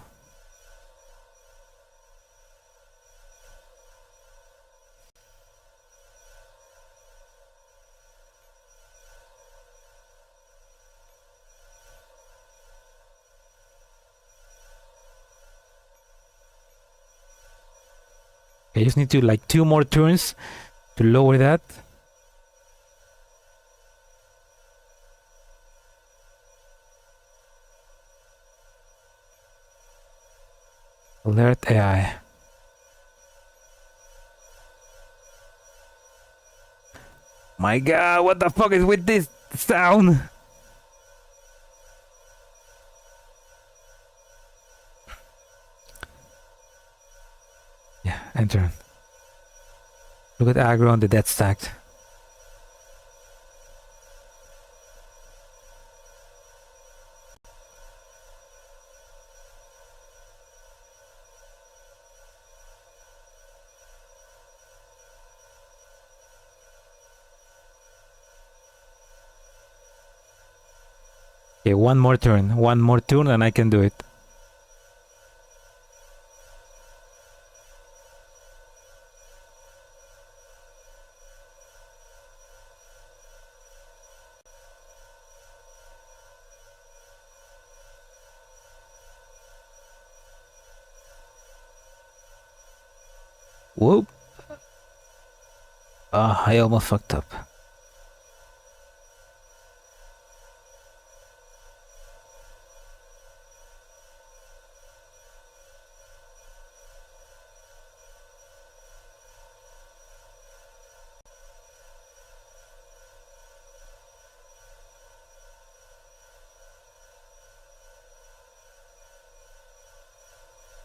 I just need to like 2 more turns to lower that. Alert AI. My God, what the fuck is with this sound? Yeah, enter. Look at aggro on the dead stacked. Okay, one more turn and I can do it. Whoop. Ah, I almost fucked up.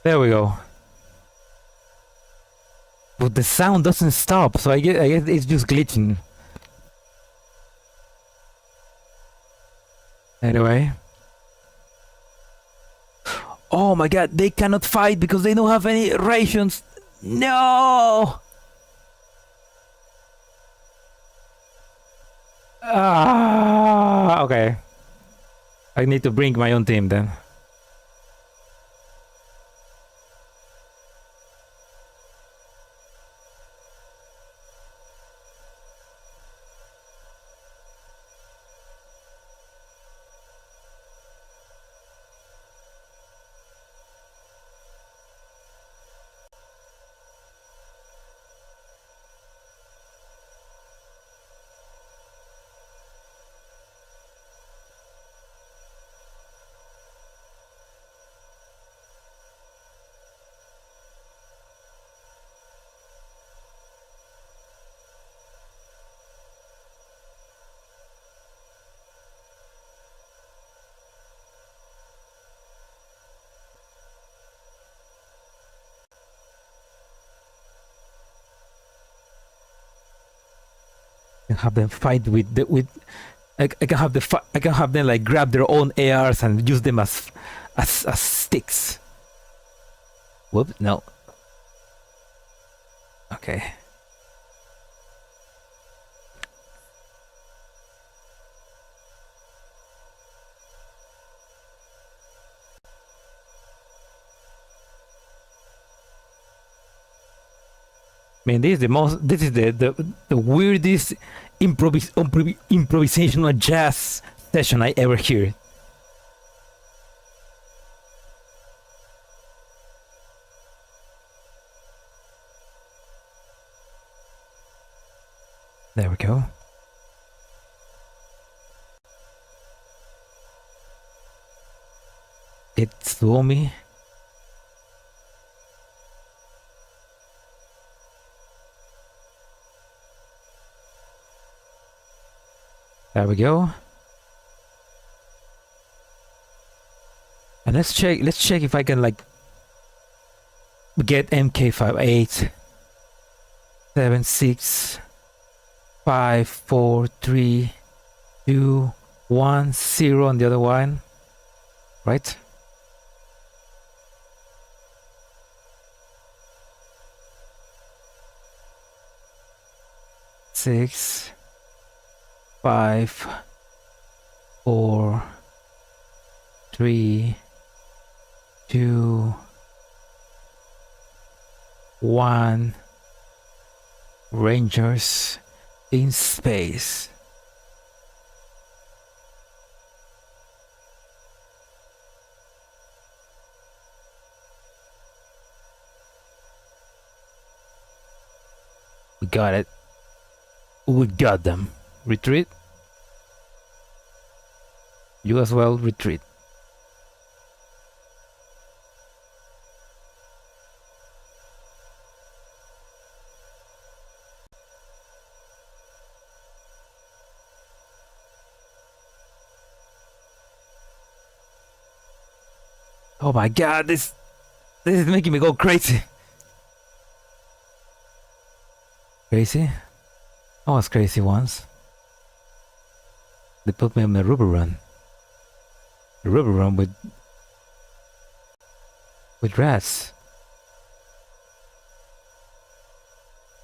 There we go. But the sound doesn't stop, so I guess it's just glitching. Anyway. Oh my God, they cannot fight because they don't have any rations. No! Ah, okay. I need to bring my own team then. I can have them fight with I can have I can have them like grab their own ARs and use them as sticks. Whoop, no. Okay. I mean, this is the weirdest improvisational jazz session I ever heard. There we go. It slow me. There we go. And let's check if I can like get MK5 8 7 6 5 4 3 2 1 0 on the other one, right? Six, 5 4 3 2 1. Rangers in space. We got it. We got them. Retreat. You as well, retreat. Oh my god, this is making me go crazy. Crazy? I was crazy once. They put me on the rubber run. The rubber run with rats.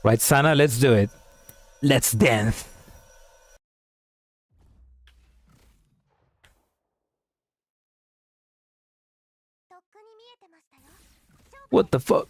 Right, Sana, let's do it. Let's dance. What the fuck?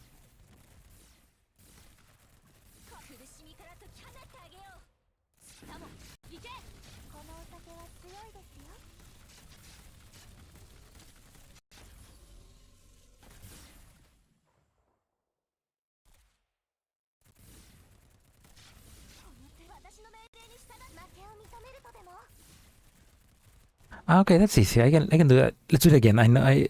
Okay, that's easy. I can do that. Let's do it again. I know I.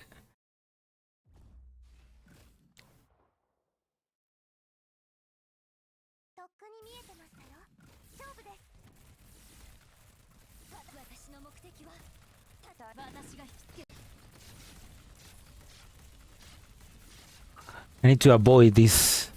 I need to avoid this.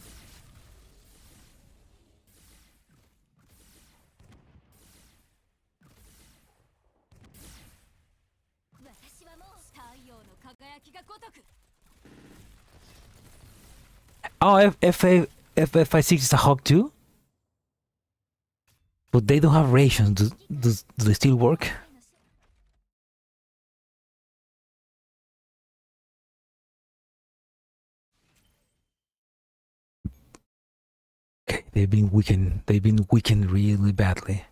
Oh, FF56 is a hog too? But they don't have rations. Do they still work? Okay, they've been weakened. They've been weakened really badly.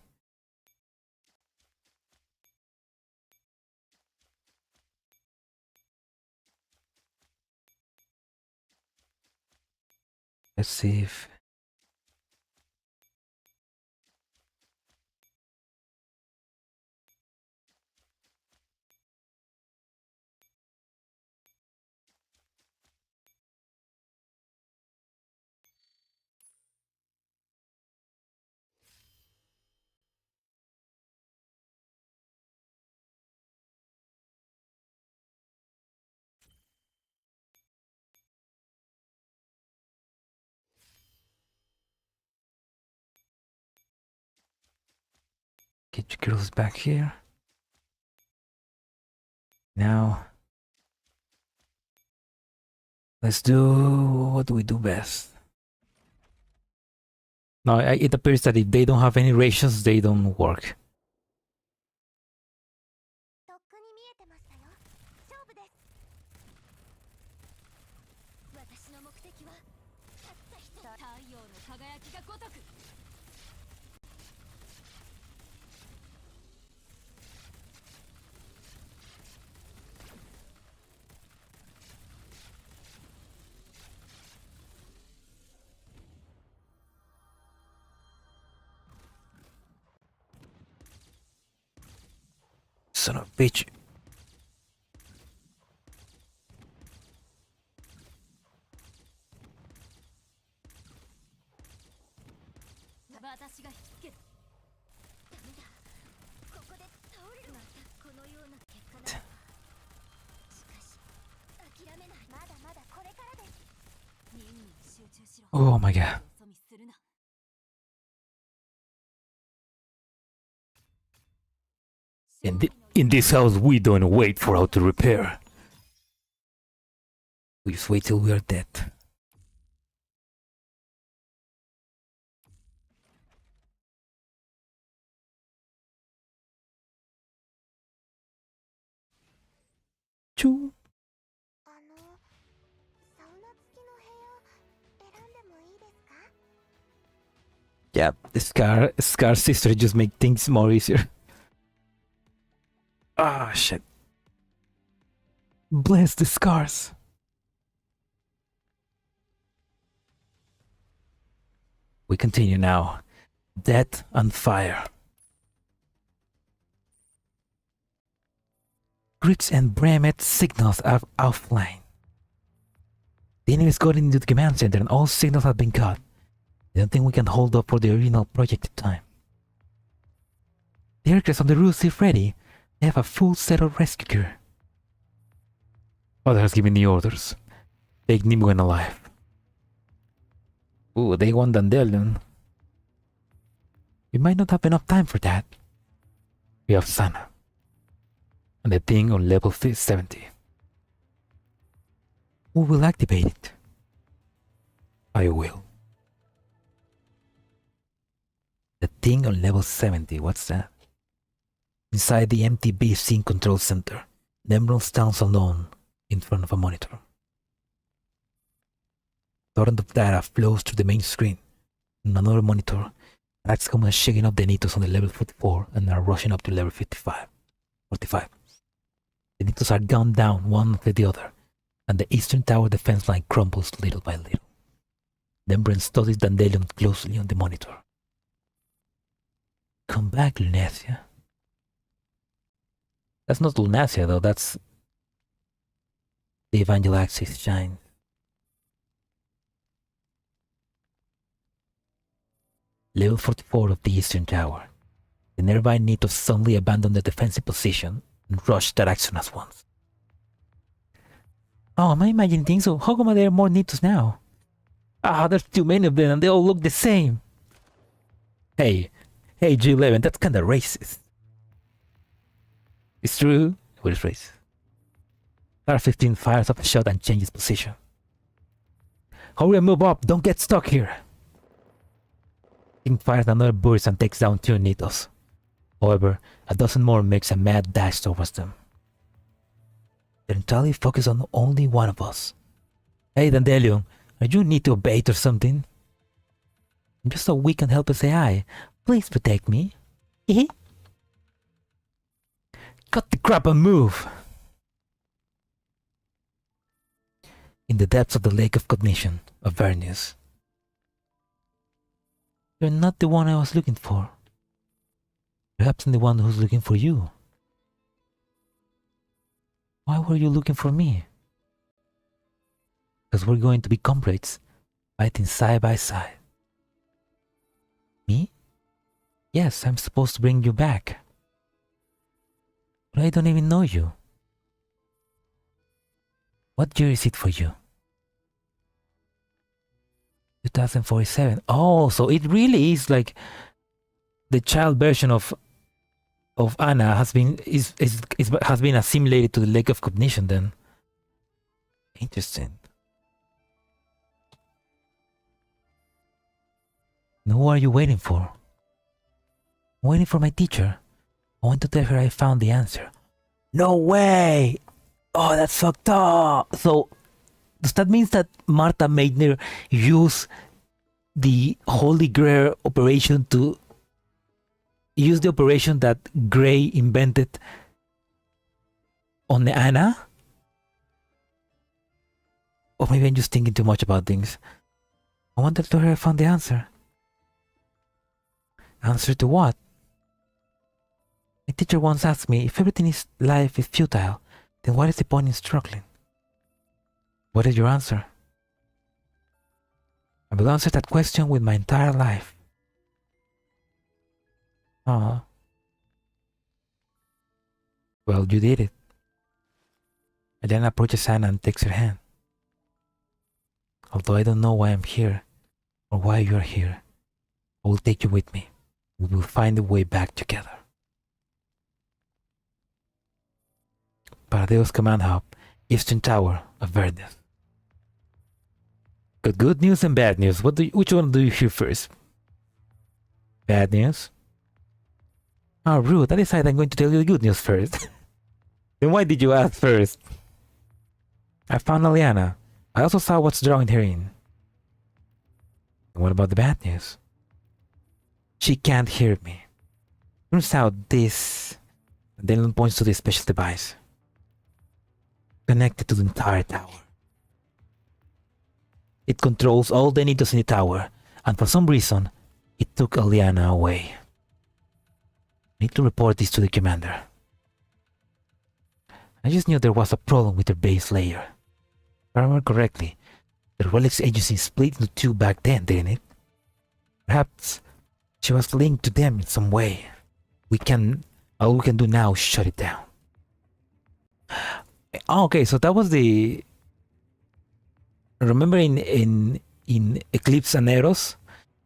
Let's see if. Get your girls back here. Now, let's do what do we do best. No, it appears that if they don't have any rations, they don't work. Son of a bitch. Oh my god. In this house, we don't wait for auto repair. We just wait till we are dead. Choo. Yeah, the Scar sister just make things more easier. Ah, shit. Bless the scars. We continue now. Death and fire. Griggs and Bremet's signals are offline. The enemy's got into the command center and all signals have been cut. I don't think we can hold up for the original projected time. The aircraft on the roof is ready. They have a full set of rescue gear. Father has given the orders. Take Nimue alive. Ooh, they want Dandelion. We might not have enough time for that. We have Sana. And the thing on level 70. Who will activate it? I will. The thing on level 70, what's that? Inside the empty BC control center, the Emerald stands alone in front of a monitor. Torrent of data flows through the main screen. On another monitor, Axcom is shaking up the Nitos on the level 44 and are rushing up to level 45. The Nitos are gunned down one after the other, and the eastern tower defense line crumbles little by little. Dembren studies Dandelion closely on the monitor. Come back, Lunacia. That's not Lunacia though, that's the Evangel Axis shine. Level 44 of the eastern tower. The nearby Nitos suddenly abandon the defensive position and rush that action at once. Oh, am I imagining things? So how come there are more Nitos now? Ah, there's too many of them and they all look the same. Hey, G11, that's kinda racist. It's true. What is racist? R15 fires up a shot and changes position. Hurry and move up, don't get stuck here. King fires another burst and takes down 2 Nitos. However, a dozen more makes a mad dash towards them. They're entirely focused on only one of us. Hey Dandelion, are you need to bait or something? I'm just a weak and helpless AI. Please protect me. Cut the crap and move! In the depths of the Lake of Cognition of Vernius. You're not the one I was looking for. Perhaps I'm the one who's looking for you. Why were you looking for me? Because we're going to be comrades, fighting side by side. Me? Yes, I'm supposed to bring you back. But I don't even know you. What year is it for you? 2047. Oh, so it really is like the child version of Anna has been has been assimilated to the Lake of Cognition then. Interesting. And who are you waiting for? I'm waiting for my teacher. I want to tell her I found the answer. No way! Oh, that's fucked up! So, does that mean that Martha Meitner used the Holy Grail operation to use the operation that Gray invented on the Anna? Or maybe I'm just thinking too much about things. I want to tell her I found the answer. Answer to what? My teacher once asked me, if everything in life is futile, then what is the point in struggling? What is your answer? I will answer that question with my entire life. Well, you did it. And then approaches Anna and takes her hand. Although I don't know why I'm here, or why you are here. I will take you with me. We will find a way back together. Paradeus Command Hub, Eastern Tower of Paradeus. Got good news and bad news. Which one do you hear first? Bad news? Oh, rude. I decided I'm going to tell you the good news first. Then why did you ask first? I found Aliana. I also saw what's drawing her in. And what about the bad news? She can't hear me. Turns out this... Then points to the special device. Connected to the entire tower. It controls all the needles in the tower, and for some reason, it took Aliana away. I need to report this to the commander. I just knew there was a problem with her base layer. If I remember correctly, the relics agency split into two back then, didn't it? Perhaps she was linked to them in some way. All we can do now is shut it down. Oh, okay, so that was the... Remember in Eclipse and Eros,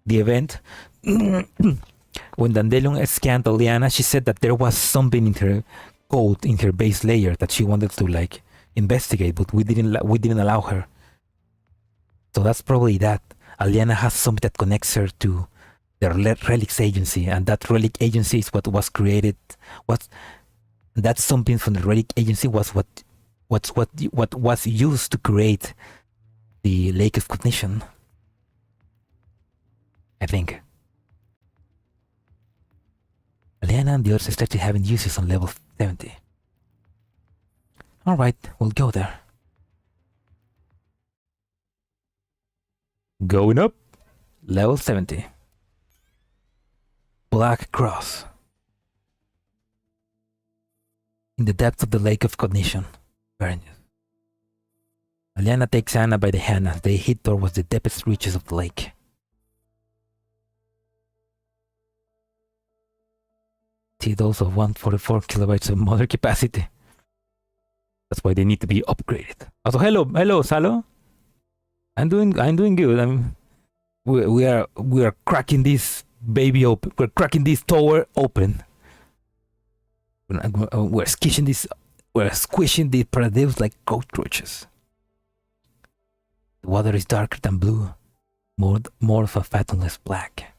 the event, when Dandelion scanned Aliana, she said that there was something in her code, in her base layer, that she wanted to like investigate, but we didn't allow her. So that's probably that. Aliana has something that connects her to the relics agency, and that relic agency is what was created. That something from the relic agency was what was used to create the Lake of Cognition, I think. Aliana and the others started having uses on level 70. Alright, we'll go there. Going up. Level 70. Black Cross. In the depths of the Lake of Cognition. Paradeus. Aliana takes Anna by the hand as they head towards the deepest reaches of the lake. See those of 144 kilobytes of motor capacity. That's why they need to be upgraded. Also, hello, Salo. I'm doing good. We are cracking this baby open. We're cracking this tower open. We're squishing the Paradeus like cockroaches. The water is darker than blue, more of a fathomless black.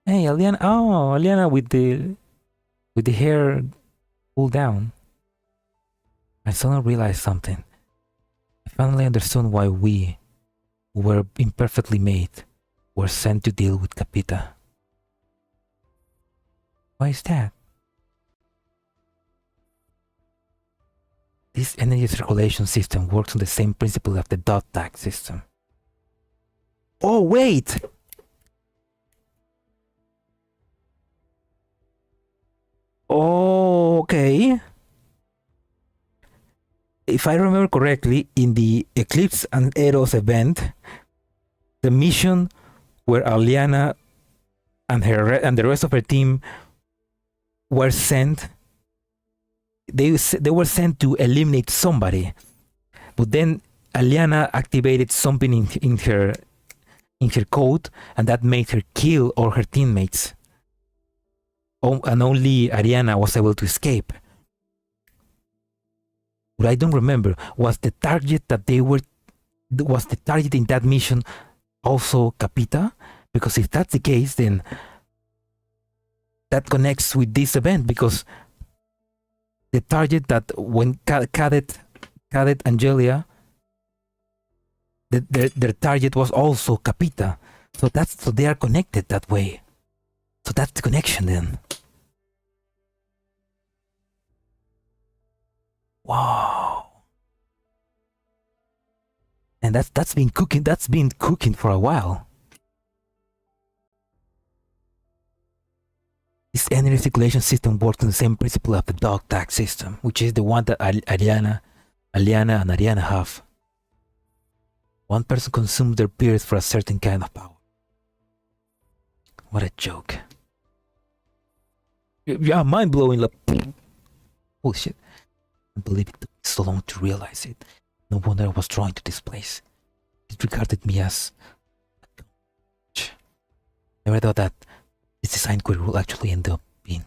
Hey, Aliana! Oh, Aliana with the hair pulled down. I suddenly realized something. I finally understood why we, who were imperfectly made, were sent to deal with Capita. Why is that? This energy circulation system works on the same principle as the dot tag system. Oh, wait! Oh, okay. If I remember correctly, in the Eclipse and Eros event, the mission where Aliana and the rest of her team were sent, they were sent to eliminate somebody, but then Aliana activated something in her code, and that made her kill all her teammates. And only Ariana was able to escape. What I don't remember was the target in that mission also Capita? Because if that's the case, then that connects with this event, because the target that when Cadet Angelia, their target was also Capita. So they are connected that way. So that's the connection then. Wow. And that's been cooking for a while. This energy circulation system works on the same principle of the dog tag system, which is the one that Aliana and Ariana have. One person consumes their peers for a certain kind of power. What a joke. Yeah, mind-blowing. Like, bullshit. I believe it took me so long to realize it. No wonder I was drawn to this place. It regarded me as Never thought that this design query will actually end up being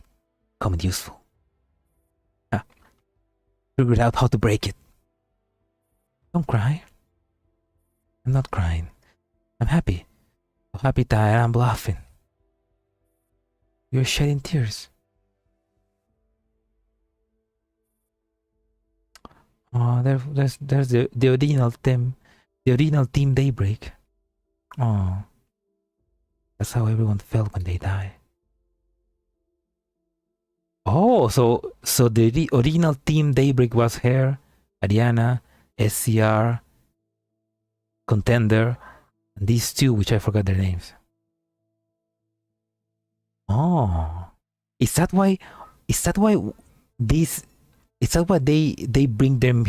becoming useful. Ah, figured out how to break it. Don't cry. I'm not crying. I'm happy. So happy that I'm laughing. You're shedding tears. Oh, there's the original team Daybreak. Oh, that's how everyone felt when they die. Oh, so the original team Daybreak was her, Ariana, SCR, Contender, and these two, which I forgot their names. Oh, is that why? Is that why these? Is that why they bring them?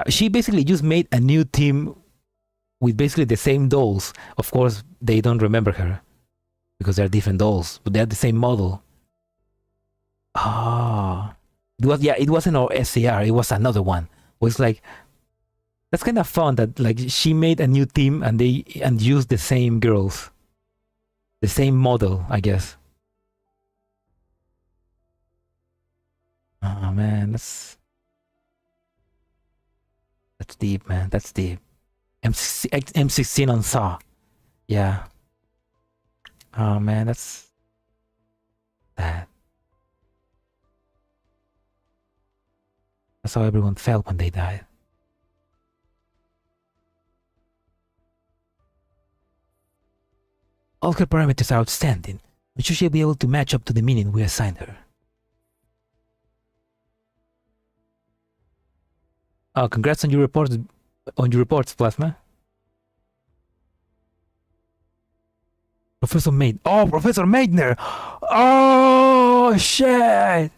She basically just made a new team with basically the same dolls. Of course, they don't remember her because they're different dolls, but they're the same model. Ah, it wasn't our SCR. It was another one. It was like that's kind of fun that like she made a new team and they used the same girls, the same model, I guess. Oh man, that's deep, man. That's deep. M16 on Saw. Yeah. Oh man, that's sad. That's how everyone felt when they died. All her parameters are outstanding, but she should be able to match up to the meaning we assigned her. Oh, congrats on your reports, Plasma. Professor Maid. Oh, Professor Maidner! Oh, shit!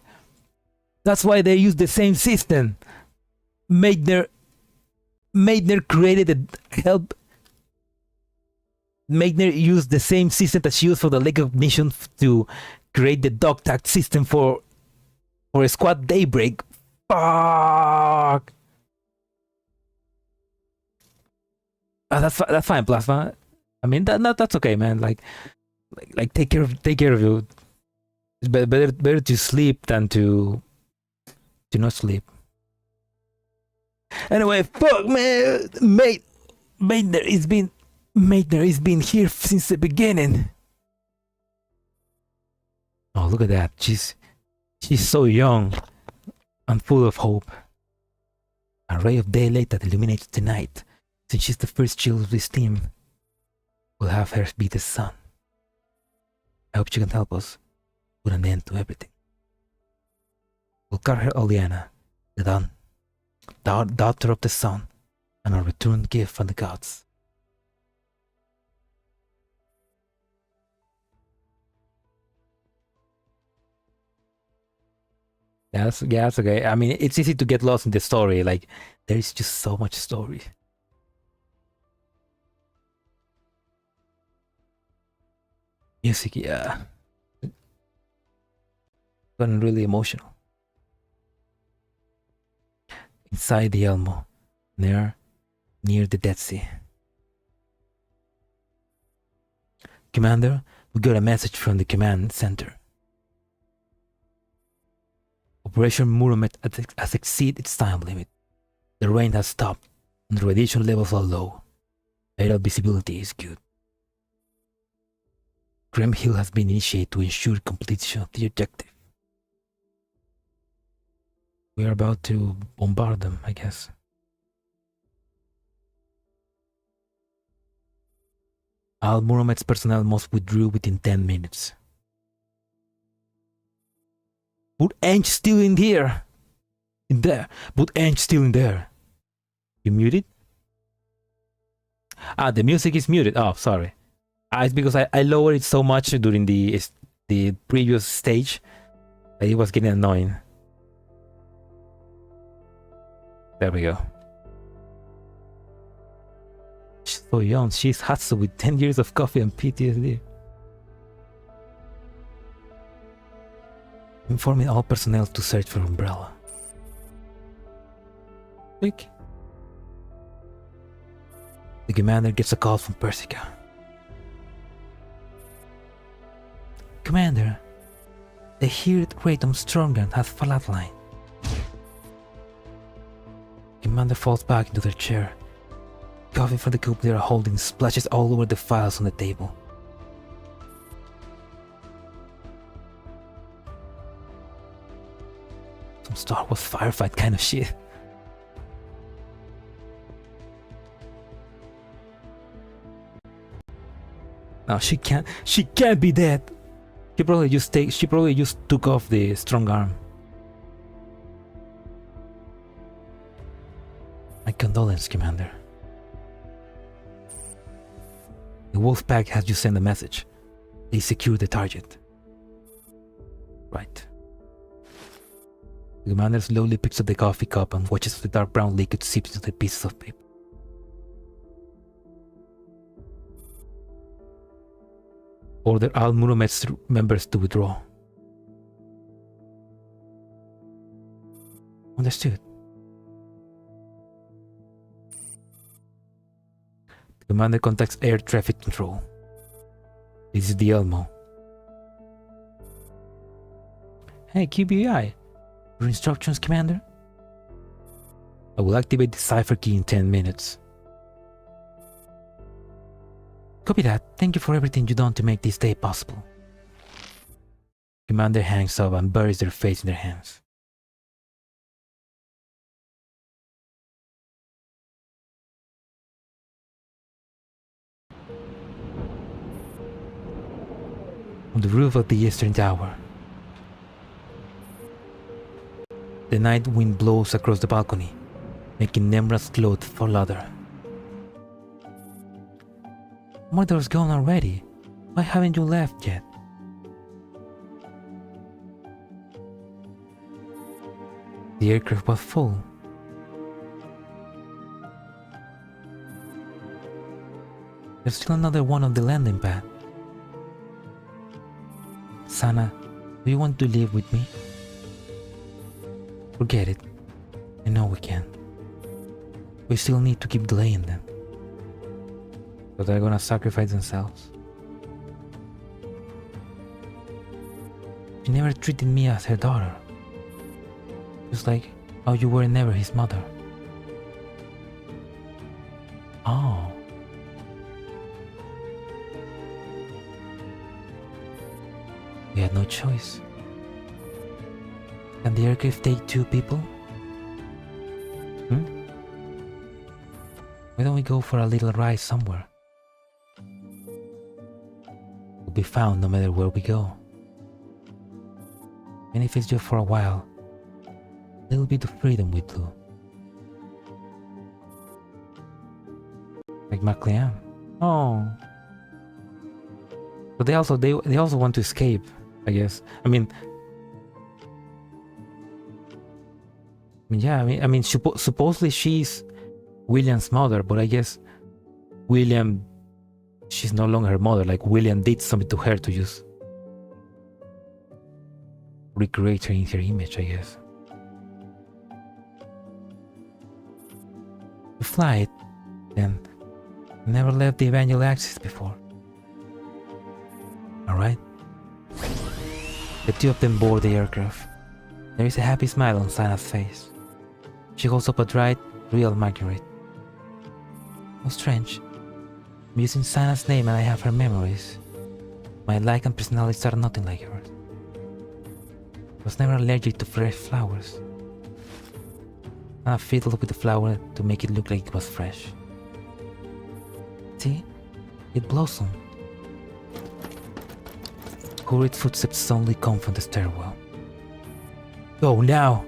That's why they use the same system. Maidner created a help. Maidner used the same system that she used for the leg ignition to create the dog tag system for a squad Daybreak. Fuck! That's fine, Plasma. I mean that's okay, man. Like take care of you. It's better to sleep than to not sleep. Anyway, fuck, man. Maidner has been here since the beginning. Oh, look at that. She's so young and full of hope. A ray of daylight that illuminates the night. Since she's the first child of this team, we'll have her be the sun. I hope she can help us put an end to everything. We'll call her Oliana, the dawn, daughter of the sun, and our returned gift from the gods. Yeah, that's okay. I mean, it's easy to get lost in the story. Like, there is just so much story. Music, yeah. Gotten really emotional. Inside the Elmo, near the Dead Sea. Commander, we got a message from the command center. Operation Muromet has exceeded its time limit. The rain has stopped and the radiation levels are low. Aerial visibility is good. Grim Hill has been initiated to ensure completion of the objective. We are about to bombard them, I guess. All Muromet's personnel must withdraw within 10 minutes. Put Ange still in there. Put Ange still in there. You muted? Ah, the music is muted. Oh, sorry. It's because I lowered it so much during the previous stage that it was getting annoying. There we go. She's so young. She's Hatsu with 10 years of coffee and PTSD. Informing all personnel to search for Umbrella. Quick. The commander gets a call from Persica. Commander, the here Kratom Stormgun has flatlined. Commander falls back into their chair. Coffee from the cup they are holding splashes all over the files on the table. Some Star Wars firefight kind of shit. No, she can't be dead. She probably just took off the strong arm. My condolences, Commander. The wolf pack has just sent a message. They secured the target. Right. The commander slowly picks up the coffee cup and watches as the dark brown liquid seeps into the pieces of paper. Order all Muromet's members to withdraw. Understood. The commander contacts air traffic control. This is the Elmo. Hey, QBI. Your instructions, Commander? I will activate the cipher key in 10 minutes. Copy that. Thank you for everything you've done to make this day possible. Commander hangs up and buries their face in their hands. On the roof of the eastern tower, the night wind blows across the balcony, making Nemra's clothes fall louder. Mother's gone already. Why haven't you left yet? The aircraft was full. There's still another one on the landing pad. Sana, do you want to live with me? Forget it. I know we can. We still need to keep delaying them. So they're gonna sacrifice themselves. She never treated me as her daughter. Just like how you were never his mother. Oh. We had no choice. Can the aircraft take 2 people? Why don't we go for a little ride somewhere? We'll be found no matter where we go. And if it's just for a while, a little bit of freedom with Blue. Like Magrasea. Oh. But they also want to escape, I guess. I mean, supposedly she's William's mother, but I guess William, she's no longer her mother. Like William did something to her to just recreate her in her image, I guess. To fly it, then never left the Evangel axis before. Alright. The 2 of them board the aircraft. There is a happy smile on Sana's face. She holds up a dried, real Marguerite. How strange. I'm using Sana's name and I have her memories. My like and personalities are nothing like hers. I was never allergic to fresh flowers. Sana fiddled with the flower to make it look like it was fresh. See? It blossomed. Hurried footsteps suddenly come from the stairwell. Go now!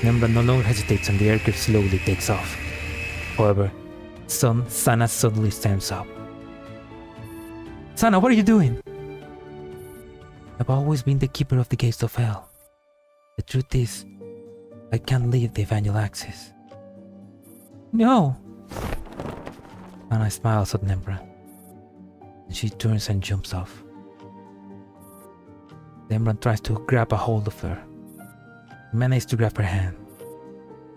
Nemra no longer hesitates and the aircraft slowly takes off. However, Sana suddenly stands up. Sana, what are you doing? I've always been the keeper of the gates of hell. The truth is, I can't leave the Evangel axis. No! Sana smiles at Nemra. And she turns and jumps off. Nemra tries to grab a hold of her. He manages to grab her hand.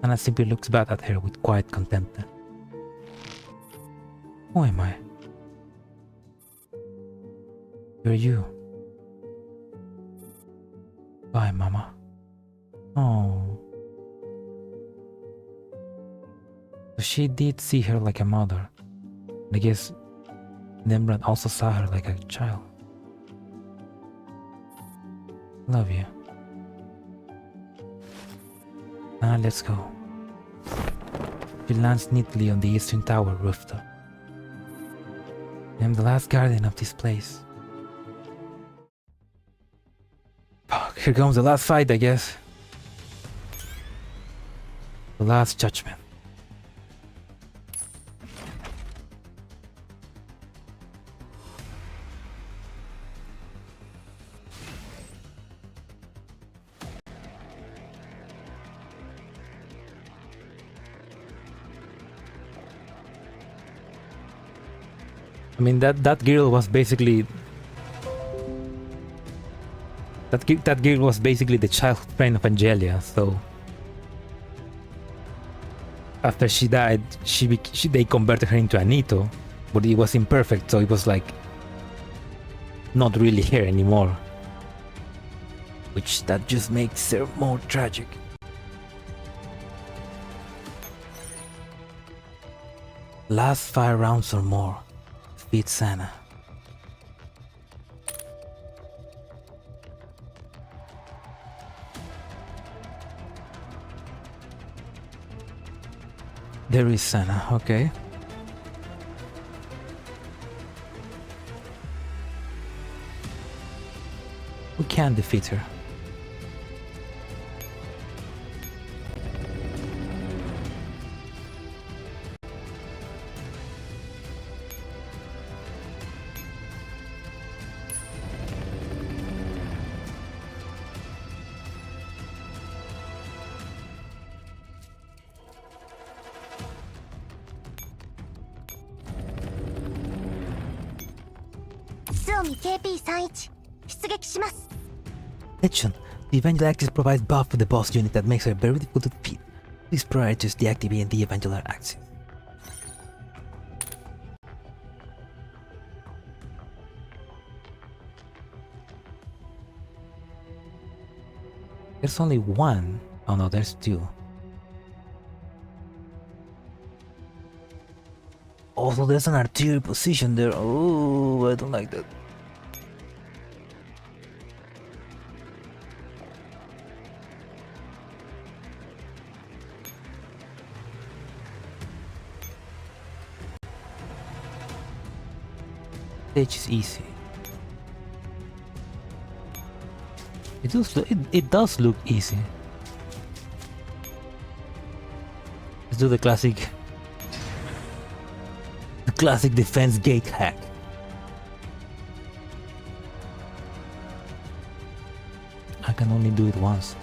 Sana simply looks back at her with quiet contentment. Who am I? You're you. Bye, Mama. Oh. So she did see her like a mother. I guess Nemrod also saw her like a child. Love you. Now let's go. She lands neatly on the eastern tower rooftop. I am the last guardian of this place. Fuck, here comes the last fight, I guess. The last judgment. I mean that girl was basically that girl was basically the childhood friend of Angelia. So after she died, they converted her into Anito, but it was imperfect, so it was like not really her anymore, which that just makes her more tragic. Last 5 rounds or more. Beat Sana. There is Sana, okay. We can defeat her. Deletion. The Evangelar Axis provides buff for the boss unit that makes her very difficult to defeat. Please prioritize deactivating the Evangelar Axis. There's only one. Oh no, there's 2. Also, there's an artillery position there. Oh, I don't like that. Stage is easy. It does look easy. Let's do the classic defense gate hack. I can only do it once.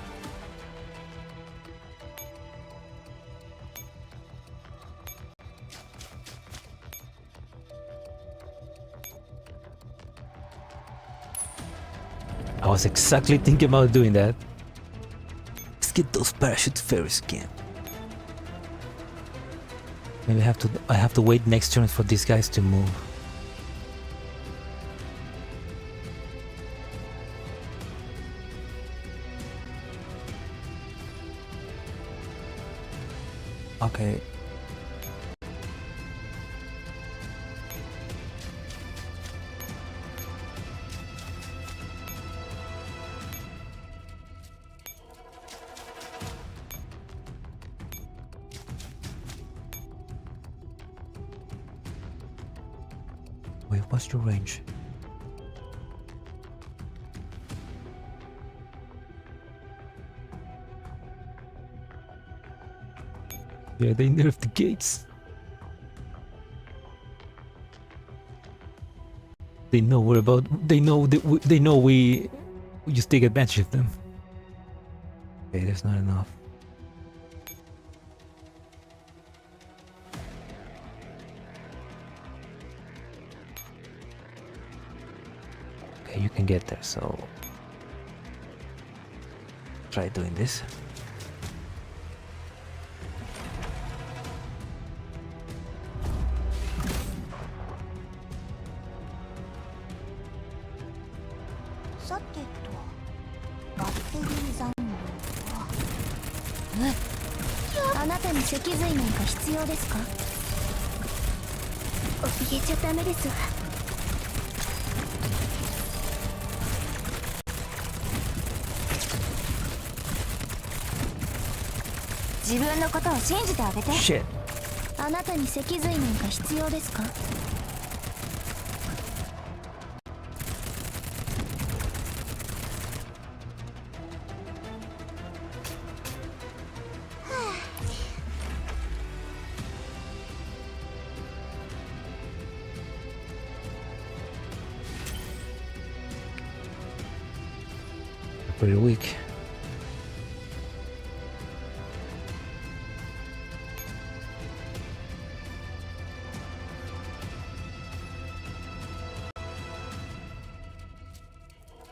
I was exactly thinking about doing that. Let's get those parachute fairies again. Maybe I have to wait next turn for these guys to move. Okay. Wait, what's the range? Yeah, they nerfed the gates. They know we're about. They know that they know we just take advantage of them. Okay, that's not enough. Okay, you can get there, so try doing this. さてとバッテリー残量はあなたに脊髄なんか必要ですか？怯えちゃダメですわ。自分のことを信じてあげて。 Shit. あなたに脊髄なんか必要ですか？Pretty weak.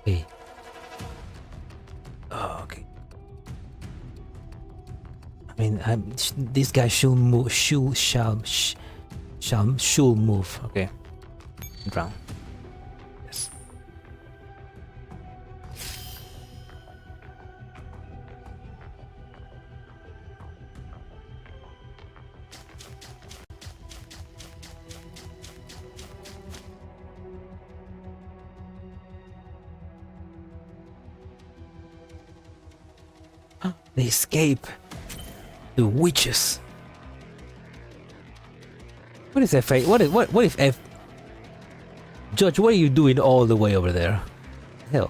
Okay. Oh, okay. I mean, this guy should move. Should move. Okay. Drown. Yes. They escape. The witches. What is F8? What if F? Judge, what are you doing all the way over there? Hell.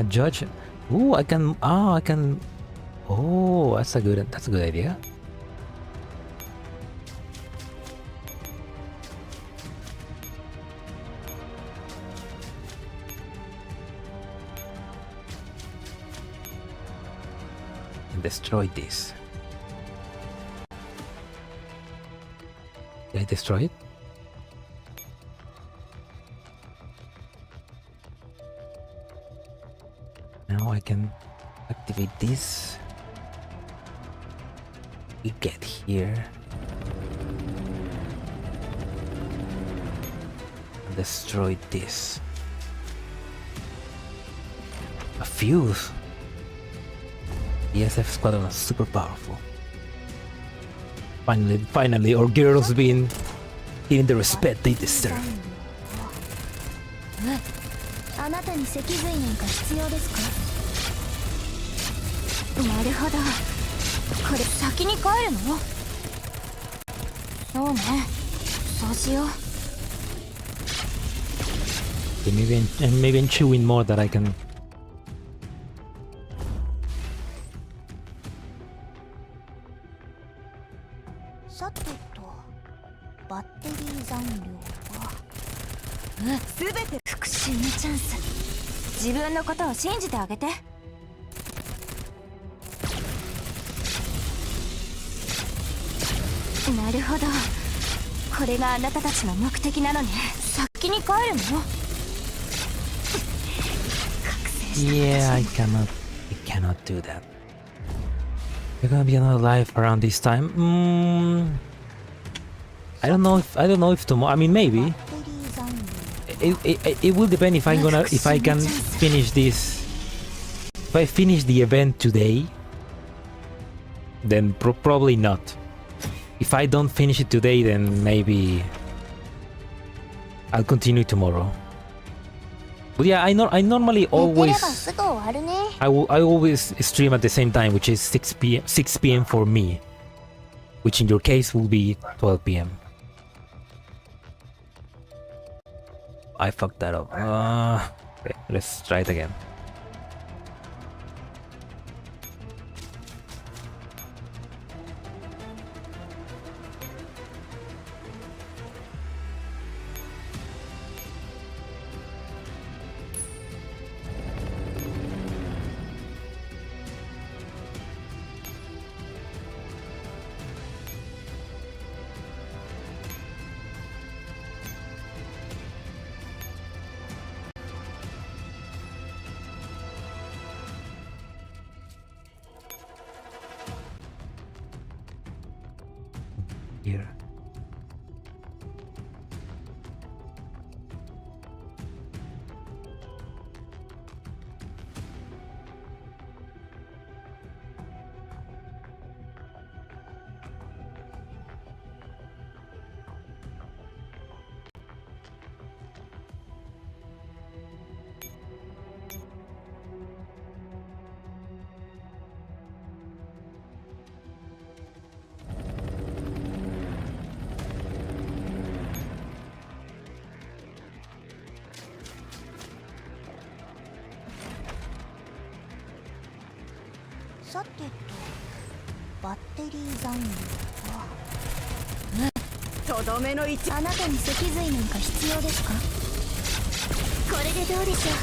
Judge. Ooh, I can. I can. Oh, that's a good idea. Destroy this. Did I destroy it? Now I can activate this. We get here. Destroy this. A fuse. ESF squadron is super powerful. Finally, our girls been getting the respect they deserve. あなたに脊髄なんか必要ですか？なるほど。これ先に帰るの？そうね。そうしよう。 Okay, maybe I'm chewing more that I can. さてとバッテリー残量はすべて復讐のチャンス。自分のことを信じてあげて。なるほど。これがあなたたちの目的なのね。先に帰るの？ Yeah, I cannot do that. There's gonna be another life around this time. I don't know if tomorrow. I mean, maybe. It will depend if I can finish this. If I finish the event today, then probably not. If I don't finish it today, then maybe I'll continue tomorrow. But yeah, I normally always I always stream at the same time, which is 6 p.m. for me, which in your case will be 12 p.m. I fucked that up. Okay, let's try it again. さてとバッテリー残量はとどめの位置。あなたに脊髄なんか必要ですか？これでどうでしょう。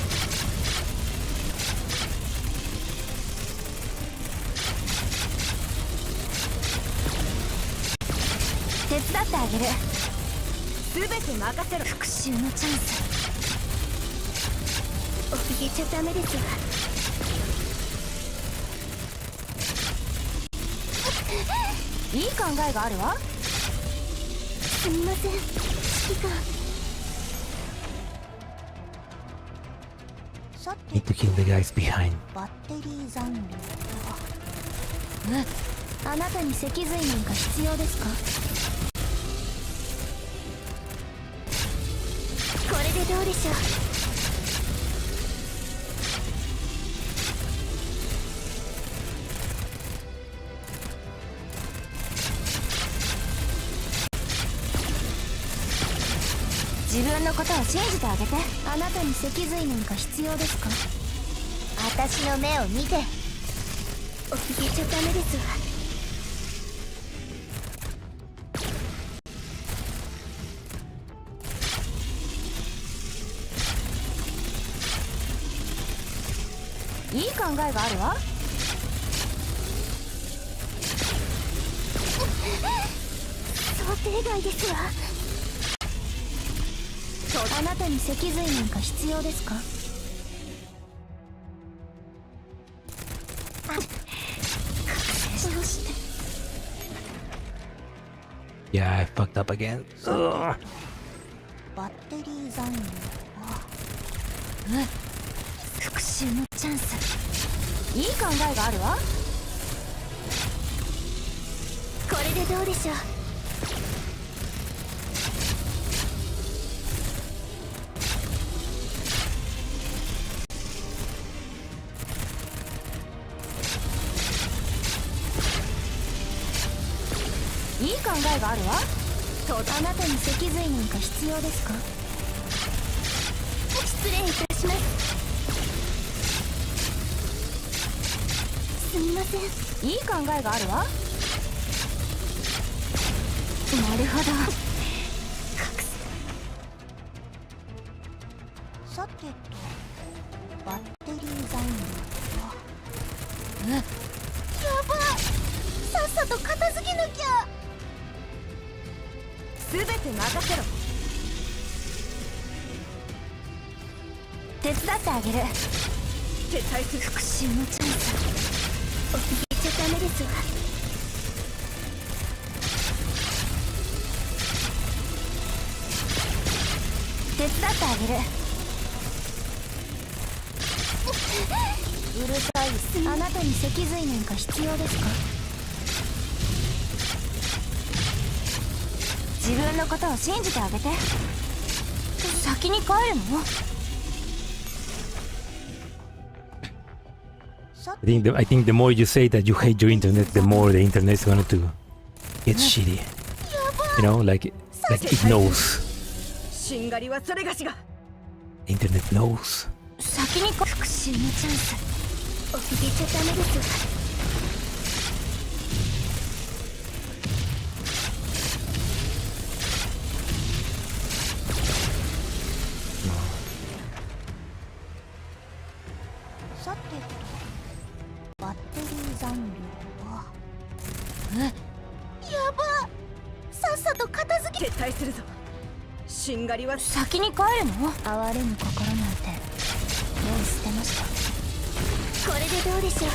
手伝ってあげる。全て任せろ。復讐のチャンス。怯えちゃダメですわ。いい考えがあるわ。すみません、指揮官。さて Need to kill the guys behind. バッテリー残量はあなたに脊髄なんか必要ですか？これでどうでしょう。自分のことを信じてあげて。あなたに脊髄なんか必要ですか？私の目を見て。怯えちゃダメですわ。いい考えがあるわ。想定外ですわ。あなたに脊髄なんか必要ですか？どうして。 Yeah, I fucked up again. Ugh. バッテリー残量は復讐のチャンス。いい考えがあるわ。これでどうでしょう。いい考えがあるわ。あなたに脊髄なんか必要ですか？失礼いたします。すみません。いい考えがあるわ。なるほど。隠す。さてとバッテリー残量はやばい。さっさと片付けなきゃ。全て任せろ。手伝ってあげる。撤退する。復讐のチャンス。怯えちゃダメですわ。手伝ってあげる。うるさい。あなたに脊髄なんか必要ですか？自分のことを信じてあげて。先に帰るの？ I think the more you say that you hate your internet, the more the internet is going to get shitty. You know, like it knows. The internet knows. 先に復讐のチャンス。怯えちゃダメですわ。さてとバッテリー残量はやば。さっさと片付け。撤退するぞ。しんがりは先に帰るの？哀れむ心なんてもう捨てました。これでどうでしょう。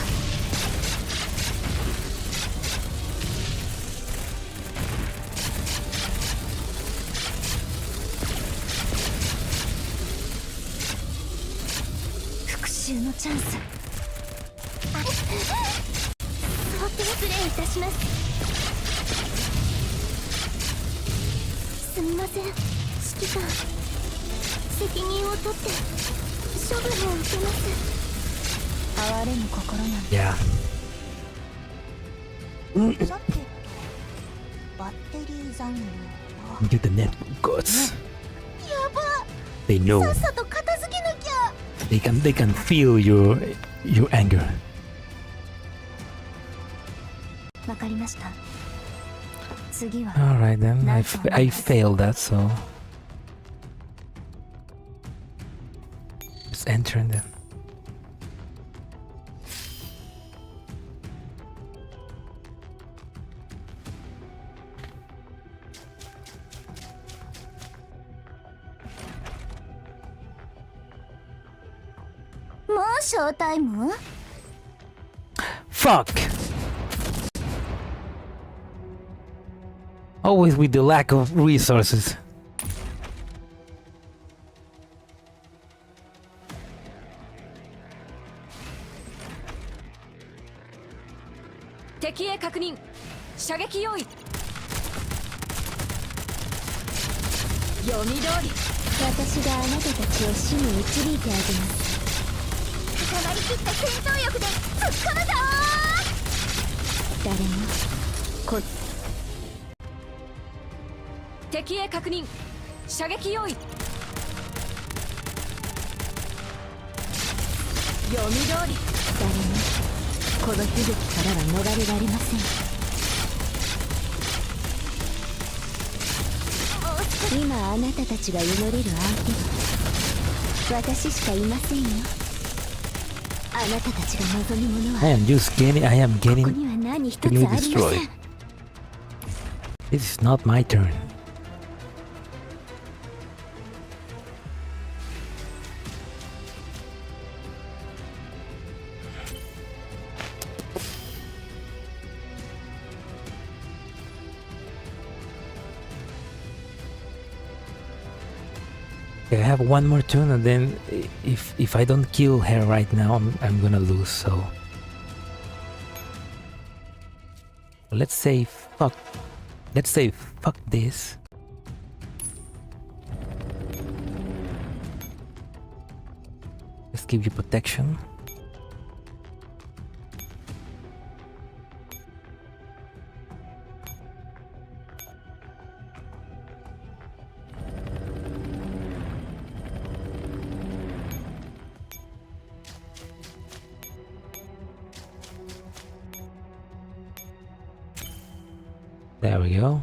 復讐のチャンス。失礼いたします。すみません、指揮官。責任を取って処分を受けます。哀れむ心なんて。Yeah. さてバッテリー残量は Get the net gods. やば。 They know. さっさと片付けなきゃ。They can feel your anger. わかりました。次は Alright then, I failed that, so let's enter in then. More showtime? Fuck! Always with the lack of resources. Tekiへ確認。射撃用意。読み通り。私があなたたちを死に導いてあげます。下がりきった戦闘力で突っ込むぞー。誰もこ敵へ確認。射撃用意。読み通り。誰もこの吹雪からは逃れられません。今あなたたちが祈れる相手は私しかいませんよ。あなたたちが望むものは I am getting ここには何一つあり really ません。 destroyed. This is not my turn. Okay, I have one more turn, and then if I don't kill her right now, I'm gonna lose. So let's say fuck. Let's say fuck this. Let's give you protection. There we go.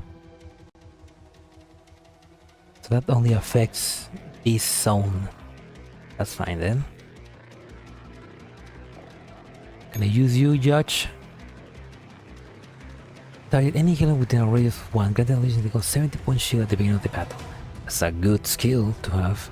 So that only affects this zone. That's fine then. Can I use you, Judge? Target any healer within a radius of 1. Grant deletion equals 70 point shield at the beginning of the battle. That's a good skill to have.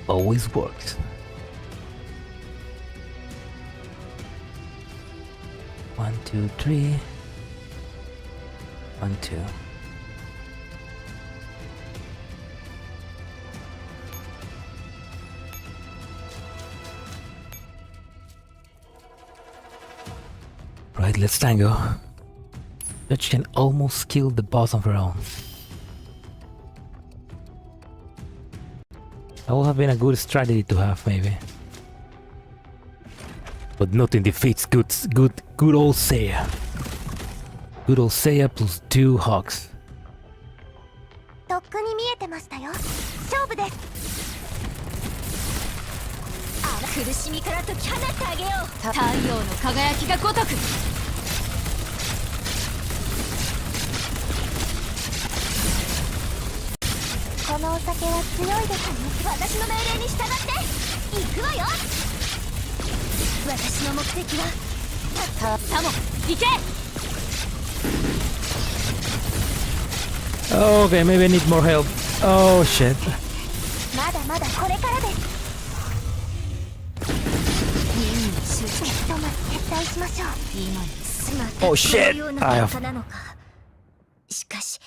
Always works. 1, 2, 3. 1, 2. Right, let's tango. Judge can almost kill the boss on her own. That would have been a good strategy to have, maybe. But nothing defeats good old Seiya. Good old Seiya plus 2 hogs. とっくに見えてましたよ。勝負です。苦しみから解き放ってあげよう。太陽の輝きが如く。このお酒は強いですね。私の命令に従って行くわよ。私の目的はサモ行け。 Okay, maybe I need more help. Oh shit. まだまだこれからです。任務終了。ひとまず撤退しましょう。今に Oh shit! I have... しかし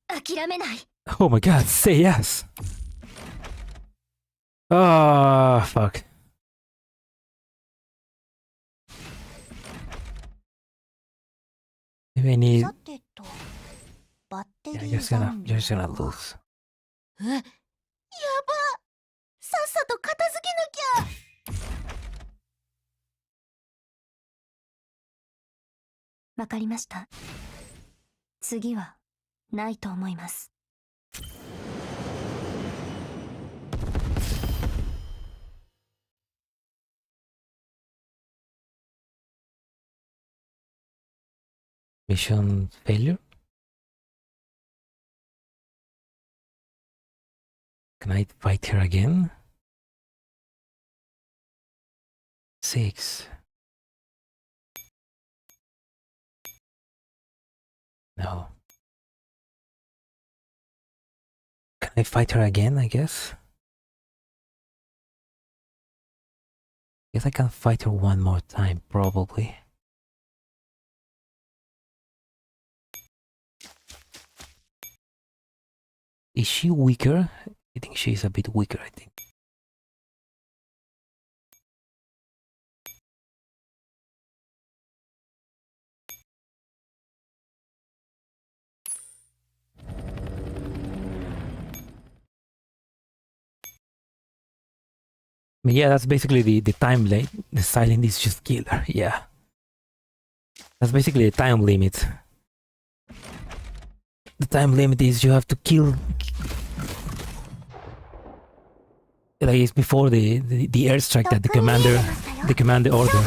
諦めない。 Oh my god, say yes! Ah, fuck. Maybe I need... さてとバッテリ Yeah, ー you're just gonna lose. やば、さっさと片付けなきゃ。わかりました。次はないと思います。Mission failure? Can I fight her again? 6. No. Can I fight her again, I guess? Guess I can fight her one more time, probably. Is she weaker? I think she's a bit weaker, I think. But yeah, that's basically the time limit. The silent is just killer, yeah. That's basically the time limit. The time limit is you have to kill... Like it's before the airstrike that the commander order.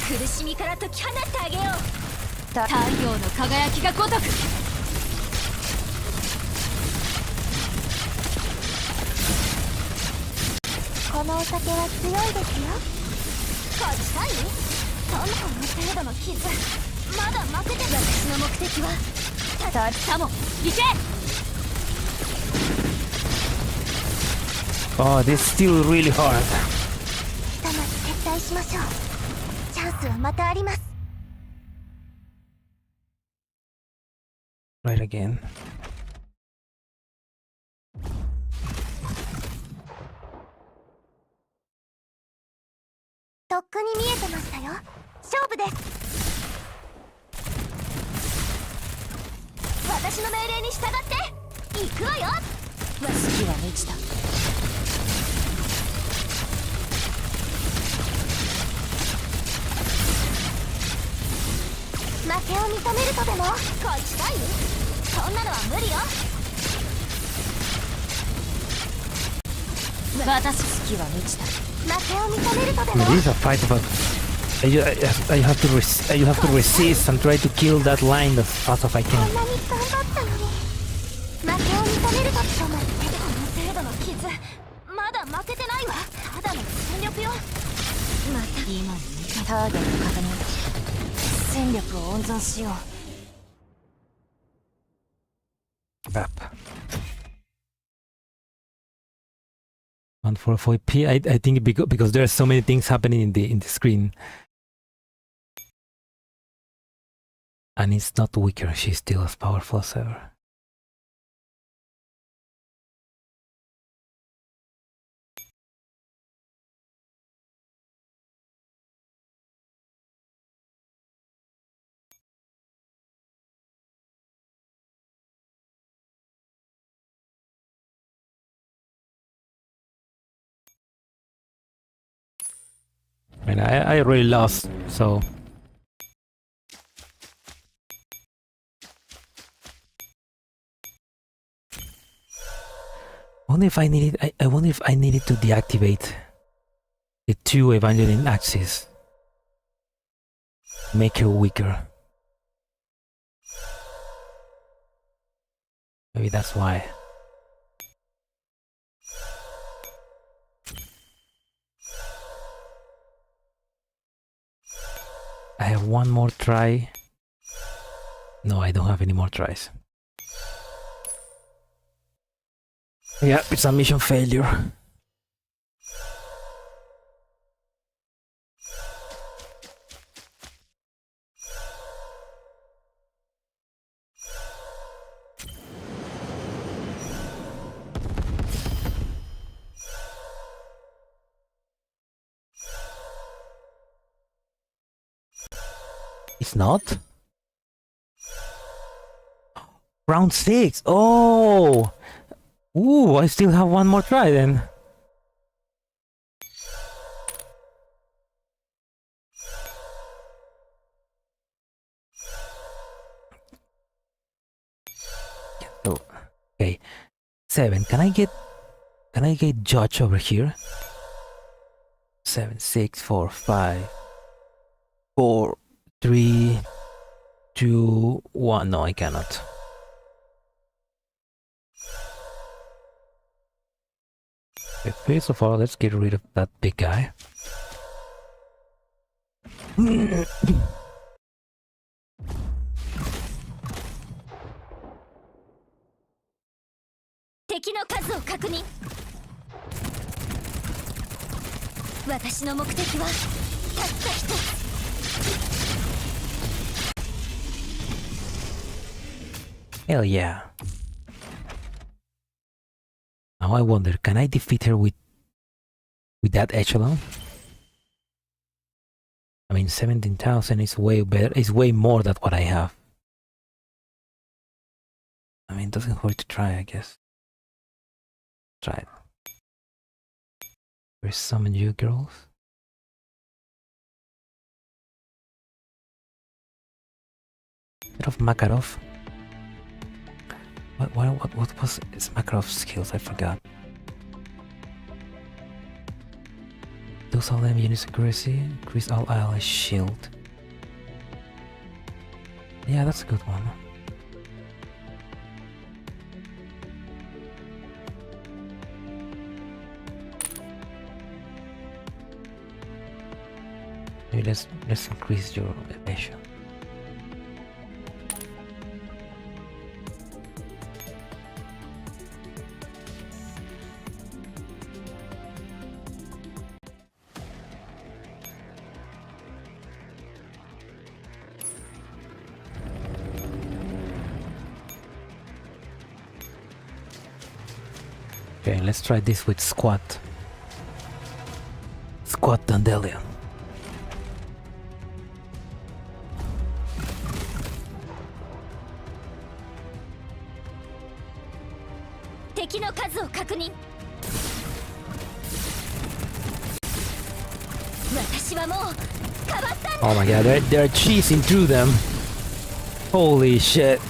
苦しみから解き放ってあげよう。太陽の輝きがごとく。このお酒は強いですよ。勝ちたい？そんな程度の傷、まだ負けてる。私の目的はたださも行け。 Oh, this is still really hard. ひとまず撤退しましょう。チャンスはまたあります。 Right again. とっくに見えてましたよ。勝負です。私の命令に従って行くわよ。好きは満ちた。負けを認めるとでも勝ちたい？そんなのは無理よ。私好きは満ちた。負けを認めるとでも。 This is a fight, but you have to resist and try to kill that line as fast as I can. こんなに頑張ったのに負けを認めるととまって。この程度の傷、まだ負けてないわ。ただの戦力よ。また今にターゲット確認。 戦力を温存しよう。 Crap. 144p. I think because there are so many things happening in the screen, and it's not weaker. She's still as powerful as ever. And I really lost, so I wonder if I needed to deactivate the 2 Evangelion axes, make her weaker. Maybe that's why. I have one more try. No, I don't have any more tries. Yeah, it's a mission failure. It's not? Round 6! Oh! Ooh, I still have one more try then. Oh, okay. 7. Can I get judge over here? 7, 6, 4, 5, 4, 3, 2, 1. No, I cannot. Okay, first of all, let's get rid of that big guy. 敵の数を確認。私の目的はたった一つ。Hell yeah. Now I wonder, can I defeat her with that echelon? I mean, 17,000 is way better, is way more than what I have. I mean, it doesn't hurt to try, I guess. Try it. Where's summon you, girls? Bit of Makarov. What was Makarov's skills? I forgot. Those all them units accuracy, increase all ally shield. Yeah, that's a good one. Maybe let's increase your evasion. Okay, let's try this with squat. Squat Dandelion. Oh my god, they're cheesing through them. Holy shit.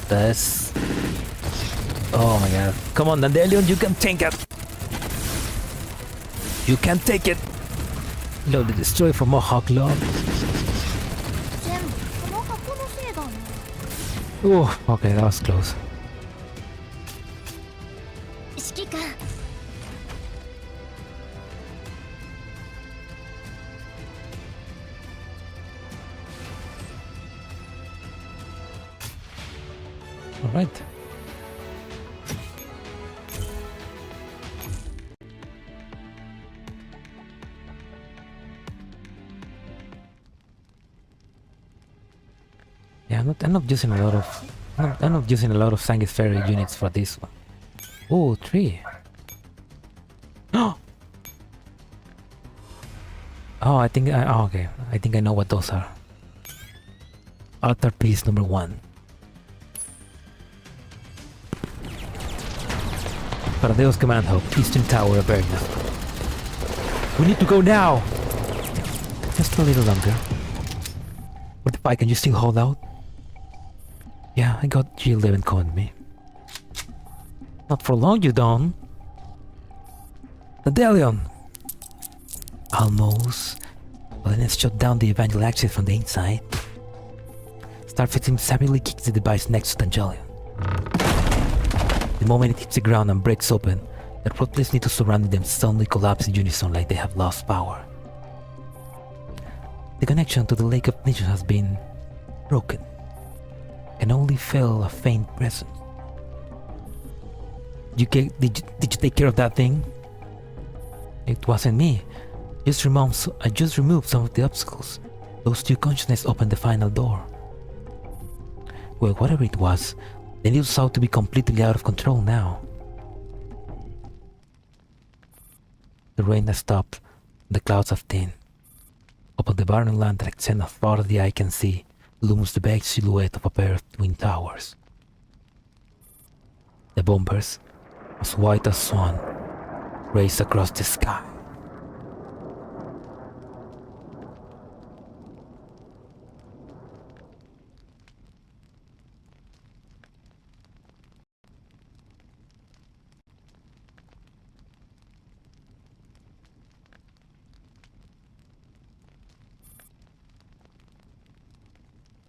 That's... Oh my god. Come on, Dandelion, you can take it. You can take it. Load the destroy for more Hawk Love. Oh, okay, that was close. All right. Yeah, I'm not using a lot of I'm not using a lot of Sanctifier units for this one. Oh, 3. Oh, I think okay. I think I know what those are. Altar piece number 1. Paradeus command hub, Eastern Tower of Bergna. We need to go now! Just a little longer. What if I can you still hold out? Yeah, I got G11 calling me. Not for long, you don't. The Deletion! Almost. But then it's shut down the Evangel access from the inside. Starfixing savagely kicks the device next to Angelion. The moment it hits the ground and breaks open, the ruthless need to surround them suddenly collapse in unison like they have lost power. The connection to the Lake of Nature has been broken. Can only feel a faint presence. Did you take care of that thing? It wasn't me. I just removed some of the obstacles. Those two consciousness opened the final door. Well, whatever it was, the news sought to be completely out of control now. The rain has stopped, the clouds have thinned. Upon the barren land that extends as far as the eye can see, looms the vague silhouette of a pair of twin towers. The bombers, as white as swan, race across the sky.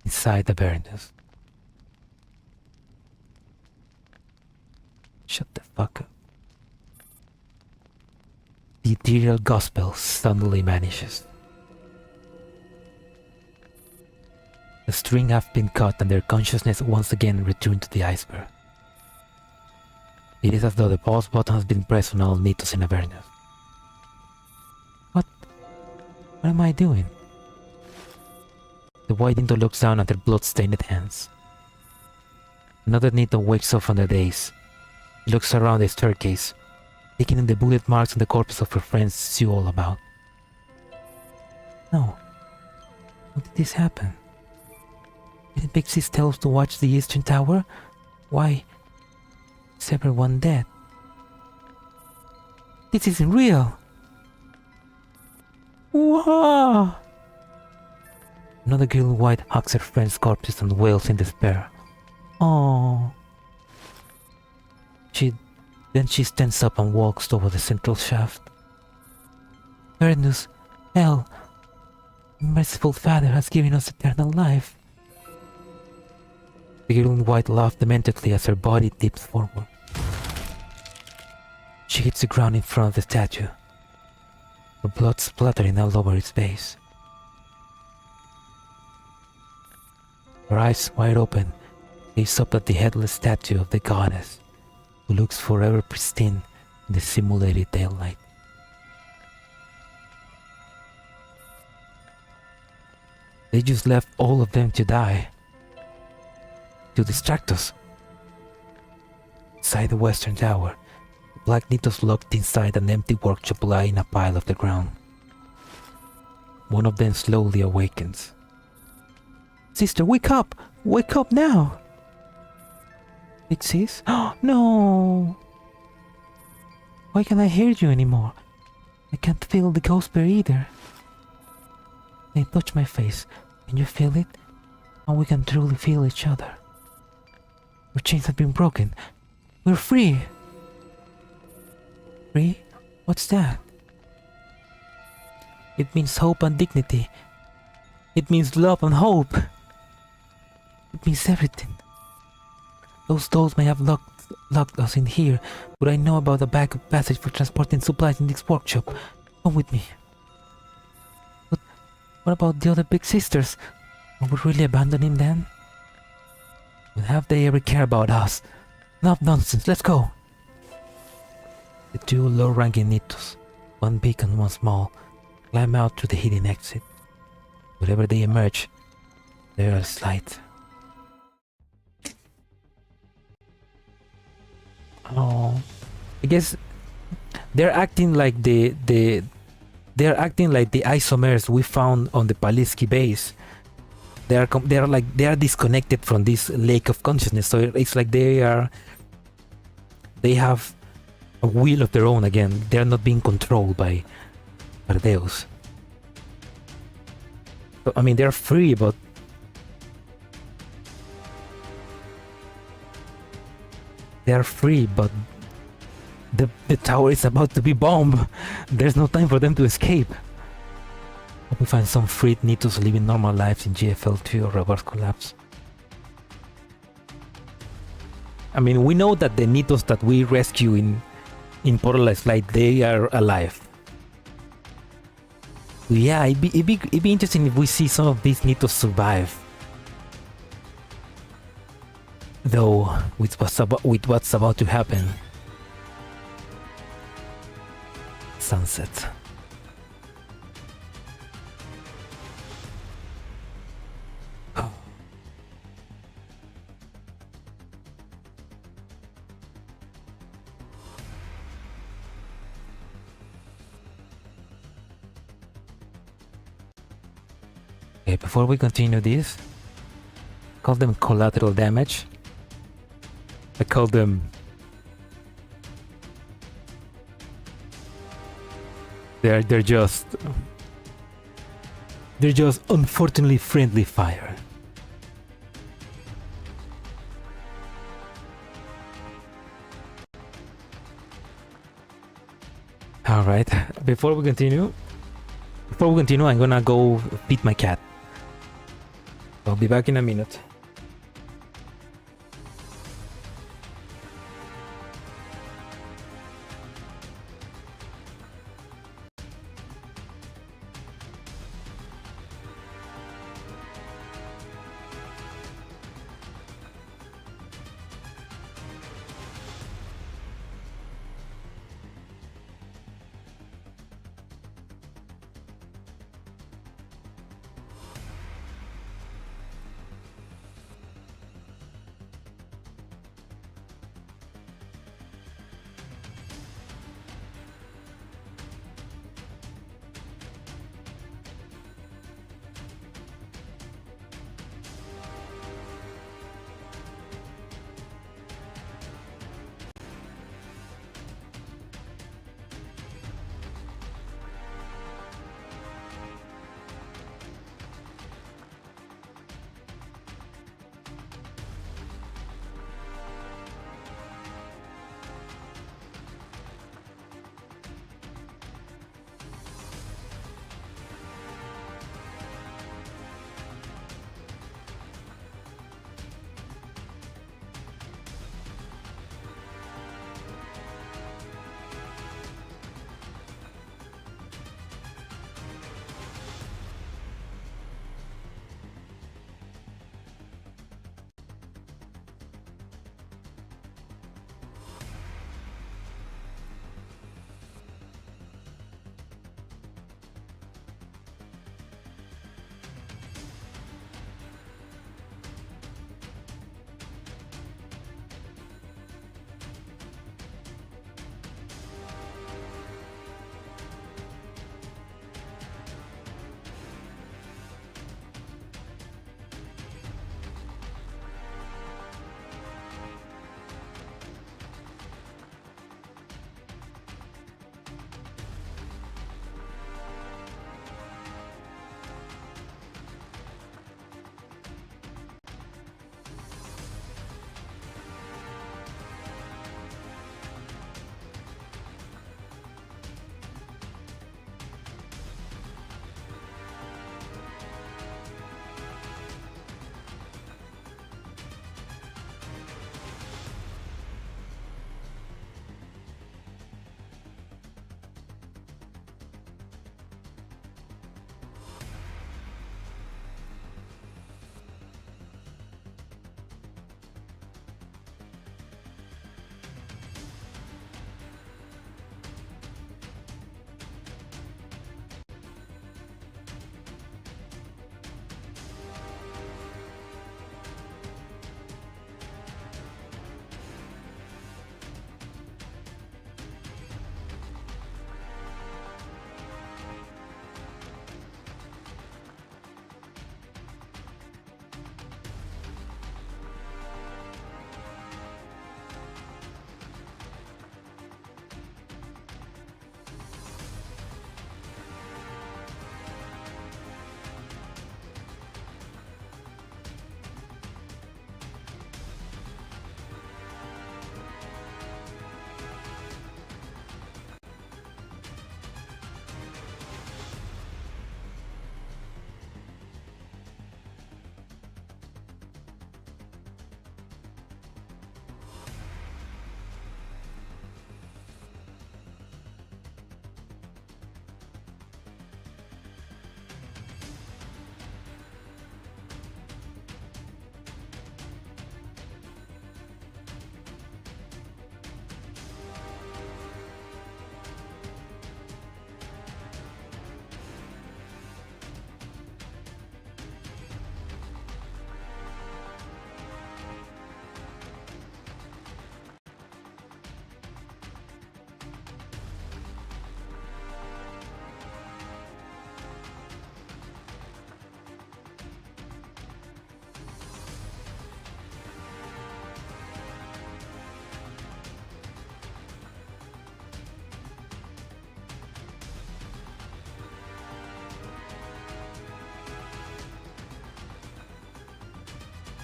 Inside the Paradeus. Shut the fuck up. The ethereal gospel suddenly vanishes. The string have been cut and their consciousness once again returned to the iceberg. It is as though the pause button has been pressed on all Nitos in Avernus. What am I doing? The white Nito looks down at their blood-stained hands. Another Nito wakes up from the daze. He looks around the staircase, taking in the bullet marks on the corpses of her friends she all about. No. How did this happen? Didn't Big Sis tell us to watch the Eastern Tower? Why is everyone dead? This isn't real! Whoa! Another girl in white hugs her friend's corpses and wails in despair. Oh. Then she stands up and walks toward the central shaft. Avernus, hell, merciful Father has given us eternal life. The girl in white laughs dementedly as her body dips forward. She hits the ground in front of the statue, her blood splattering all over its base. Her eyes wide open gaze up at the headless statue of the goddess, who looks forever pristine in the simulated daylight. They just left all of them to die, to distract us. Inside the Western Tower, the black Nitos locked inside an empty workshop lying in a pile of the ground. One of them slowly awakens. Sister, wake up! Wake up now! Big Sis? Oh, no! Why can't I hear you anymore? I can't feel the ghost bear either. They touch my face. Can you feel it? And we can truly feel each other. Our chains have been broken. We're free! Free? What's that? It means hope and dignity. It means love and hope. It means everything. Those dolls may have locked us in here, but I know about a backup passage for transporting supplies in this workshop. Come with me. But what about the other big sisters? Will we really abandon him then? Will have they ever care about us? Enough nonsense, let's go! The two low-ranking Nitos, one big and one small, climb out through the hidden exit. Wherever they emerge, they are slight. Oh, I guess they're acting like they're acting like the isomers we found on the Palisky base. They are disconnected from this lake of consciousness. So it's like they have a will of their own again. They are not being controlled by Paradeus. So, I mean, they're free, but the tower is about to be bombed. There's no time for them to escape. Hope we find some freed Nitos living normal lives in GFL2 or Reverse Collapse. I mean, we know that the Nitos that we rescue in Portalized Light, they are alive. Yeah, it'd be interesting if we see some of these Nitos survive. Though, with what's about to happen. Sunset. Okay, before we continue this, call them collateral damage. I call them they're just unfortunately friendly fire. All right, before we continue, I'm gonna go feed my cat. I'll be back in a minute.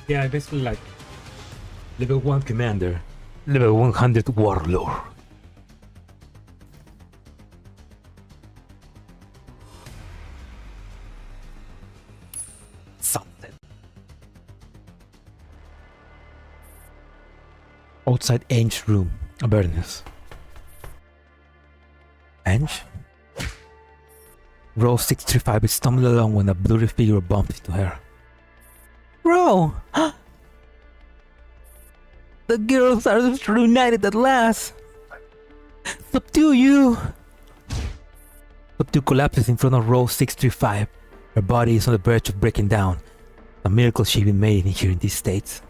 Yeah, basically like level 1 commander, level 100 warlord. Something. Outside Ange's room, Paradeus. Ange? Row 635 is stumbling along when a blurry figure bumps into her. Bro! The girls are reunited at last! Subdue you! Subdue collapses in front of row 635. Her body is on the verge of breaking down. A miracle she even made it here in these states.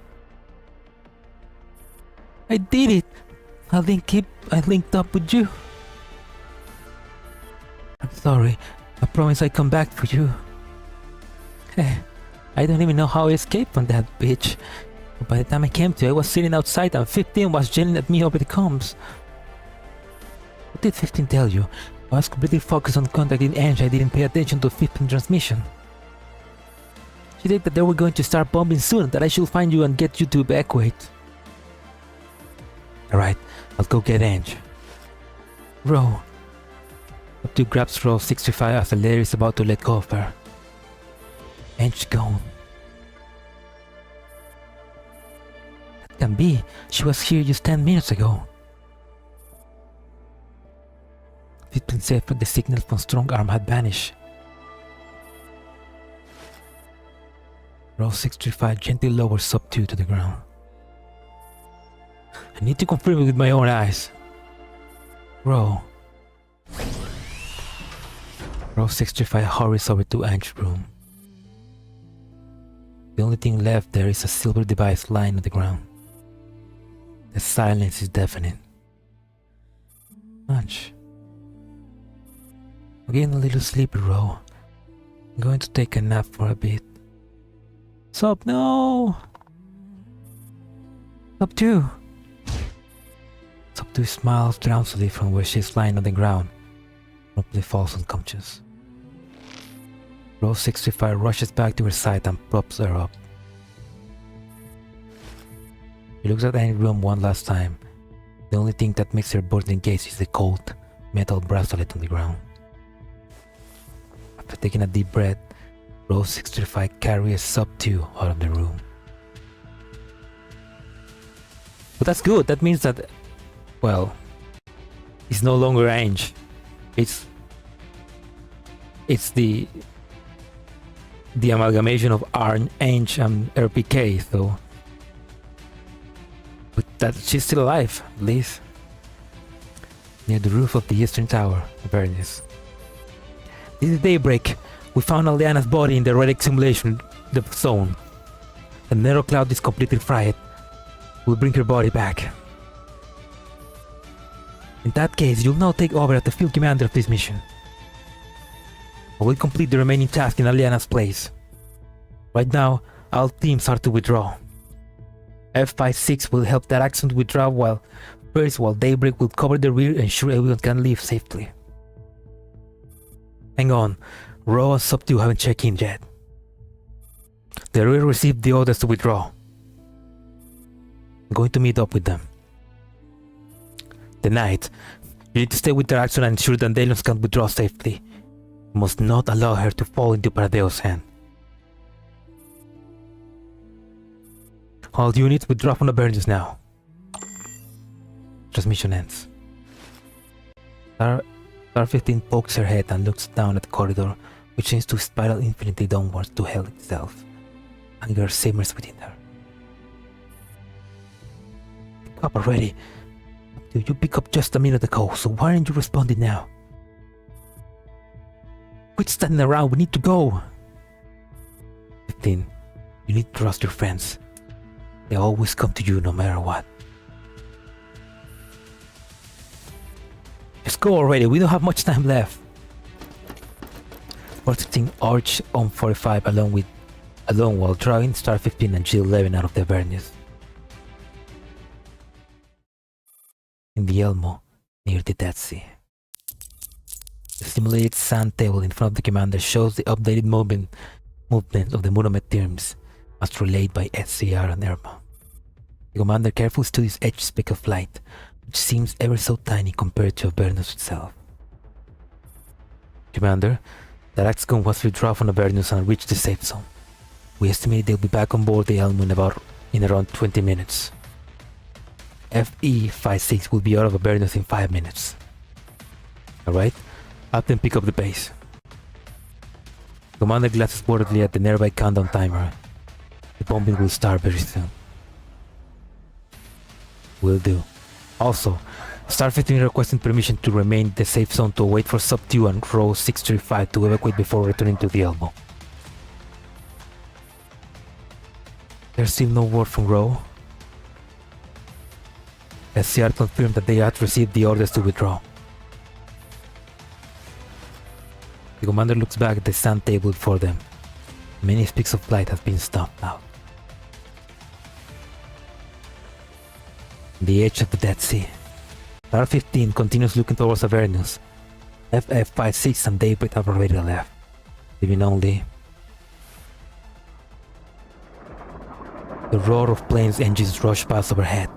I did it! I linked up with you. I'm sorry. I promise I'd come back for you. Hey, I don't even know how I escaped from that bitch. But by the time I came to, I was sitting outside and 15 was yelling at me over the comms. What did 15 tell you? I was completely focused on contacting Ange. I didn't pay attention to 15 transmission. She said that they were going to start bombing soon, that I should find you and get you to evacuate. Alright, I'll go get Ange. Row. Subdue grabs row 65 as the layer is about to let go of her. Ange gone. That can be. She was here just 10 minutes ago. 15 said that the signal from strong arm had vanished. Row 635 gently lowers Subdue to the ground. I need to confirm it with my own eyes. Row 635 hurries over to Ange's room. The only thing left there is a silver device lying on the ground. The silence is deafening. Ange. I'm getting a little sleepy, Row. I'm going to take a nap for a bit. Sup, no! Subdue! Subdue smiles drowsily from where she's lying on the ground. Promptly falls unconscious. Row 65 rushes back to her side and props her up. She looks at Ange's room one last time. The only thing that makes her board engaged is the cold metal bracelet on the ground. After taking a deep breath, Row 65 carries Subdue out of the room. But that's good. That means that, well, it's no longer Ange. It's the amalgamation of Ange and RPK, so. But that she's still alive, at least. Near the roof of the eastern tower, Paradeus. This is daybreak. We found Aldeana's body in the relic simulation, the zone. The Nero cloud is completely fried. We'll bring her body back. In that case, you'll now take over as the field commander of this mission. I will complete the remaining tasks in Aldeana's place. Right now, all teams are to withdraw. F56 will help that action withdraw while Daybreak will cover the rear and ensure everyone can leave safely. Hang on, Row and Subdue haven't checked in yet. The rear received the orders to withdraw. I'm going to meet up with them. The Knight, you need to stay with their action and ensure that Delions can withdraw safely. You must not allow her to fall into Paradeus' hand. All units withdraw from the Paradeus now. Transmission ends. Star 15 pokes her head and looks down at the corridor, which seems to spiral infinitely downwards to hell itself. Anger simmers within her. Pick up already. You pick up just a minute ago, so why aren't you responding now? Quit standing around, we need to go! 15. You need to trust your friends. They always come to you no matter what. Just go already, we don't have much time left. Protecting Arch on 45 along while drawing Star 15 and G11 out of the Paradeus. In the Elmo, near the Dead Sea. The simulated sand table in front of the commander shows the updated movement of the monomet terms. as relayed by SCR and Irma. The commander carefully studies each speck of light, which seems ever so tiny compared to Avernus itself. Commander, the Axcon was withdrawn from Avernus and reached the safe zone. We estimate they'll be back on board the Elmo in around 20 minutes. FE-56 will be out of Avernus in 5 minutes. Alright, have them pick up the base. Commander glances worriedly at the nearby countdown timer. The bombing will start very soon. Will do. Also, Star 15 requesting permission to remain in the safe zone to wait for Sub 2 and Row 635 to evacuate before returning to the Elbow. There's still no word from Row. SCR confirmed that they had received the orders to withdraw. The commander looks back at the sand table before them. Many specks of light have been stomped out. The edge of the Dead Sea. Star 15 continues looking towards Avernus. FF-56 and Daybreak have already left, leaving only the roar of planes' engines rush past overhead.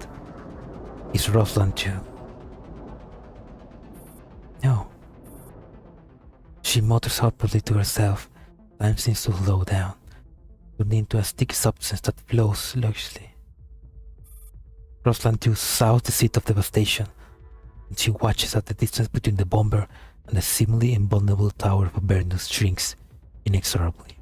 Is Rosalind too? No. She mutters hopefully to herself. Time seems to slow down, turning into a sticky substance that flows sluggishly. Rosalind too sows the seed of devastation, and she watches as the distance between the bomber and the seemingly invulnerable tower of Avernus shrinks inexorably.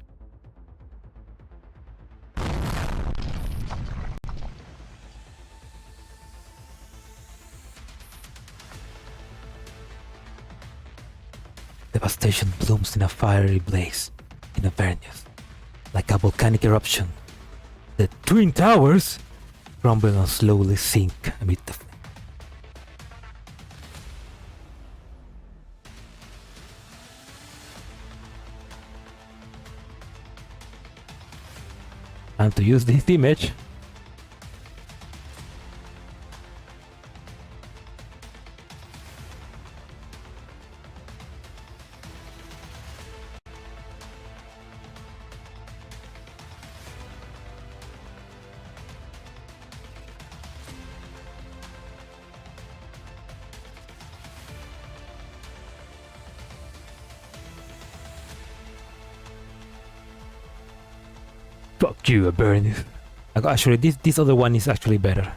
Devastation blooms in a fiery blaze in Avernus, like a volcanic eruption. The Twin Towers crumble and slowly sink amid the flame. And to use this image, fuck you, Avernus. Actually, this other one is actually better.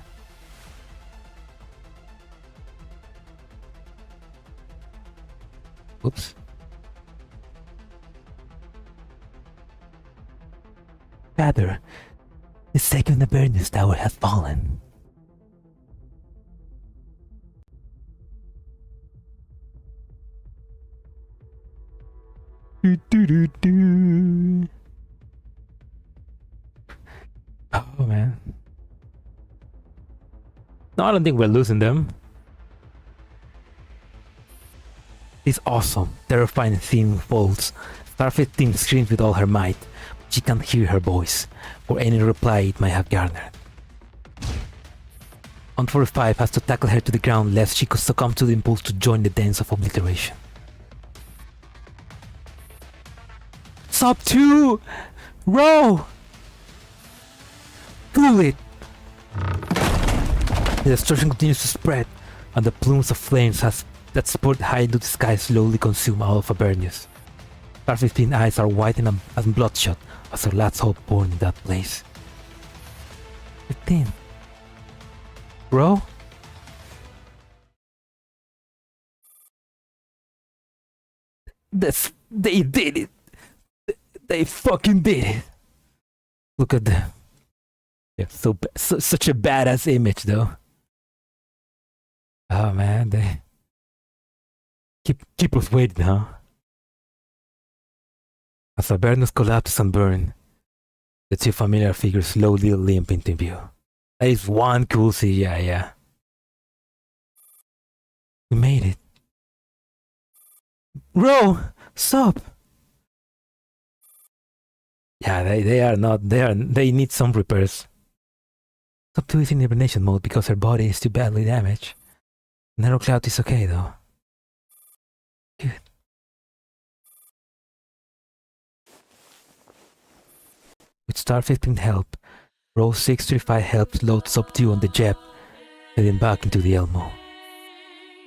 Oops. Rather, the second Avernus tower has fallen. Do. Oh man. No, I don't think we're losing them. This awesome, terrifying theme folds. Star 15 screams with all her might, but she can't hear her voice, or any reply it might have garnered. 145 has to tackle her to the ground lest she could succumb to the impulse to join the dance of obliteration. Sub 2! Row! Cool it! The destruction continues to spread, and the plumes of flames that spurt high into the sky slowly consume all of Avernus. Star 15 eyes are wide and bloodshot as her last hope born in that place. 15. Bro? They did it! They fucking did it! Look at them. Yeah, such a badass image though. Oh man, they keep us waiting, huh? As Avernus collapses and burns, the two familiar figures slowly limp into view. That is one cool scene, yeah. We made it. Bro, stop! Yeah, they need some repairs. Sub 2 is in hibernation mode because her body is too badly damaged. Narrow Cloud is okay though. Good. With star 15 help, row 635 helps load subdue on the Jep, heading back into the Elmo.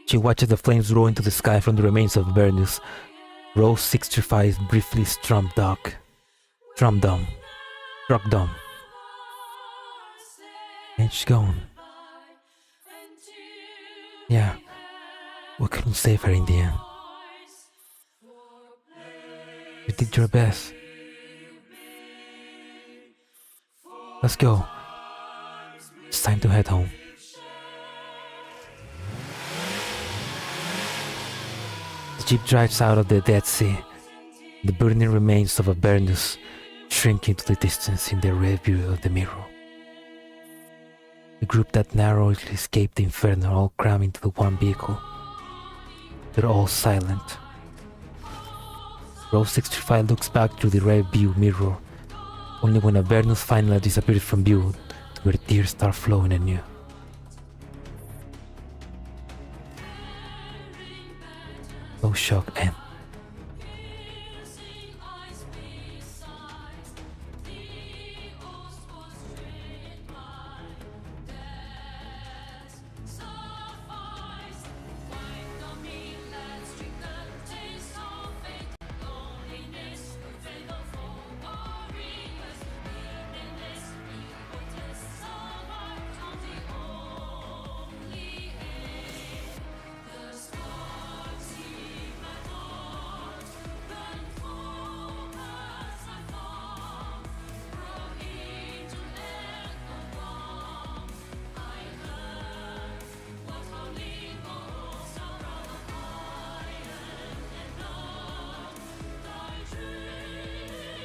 She watches the flames roar into the sky from the remains of Vernus. Row 635 briefly struck dumb. Ange gone. Yeah, we couldn't save her in the end. You did your best. Let's go. It's time to head home. The jeep drives out of the Dead Sea. The burning remains of Avernus shrink into the distance in the rear view of the mirror. The group that narrowly escaped the inferno all cram into the one vehicle. They're all silent. Row 65 looks back through the rear view mirror, only when Avernus finally disappears from view to where tears start flowing anew. SlowShock M.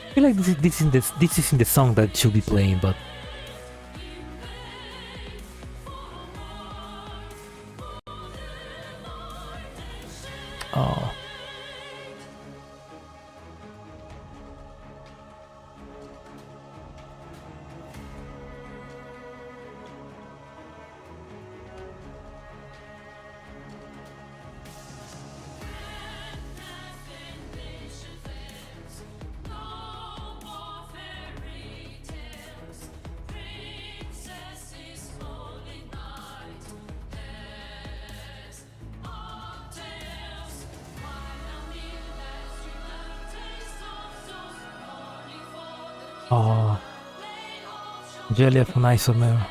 I feel like this is in the song that should be playing, but oh. Oh, Jelly from Isomer.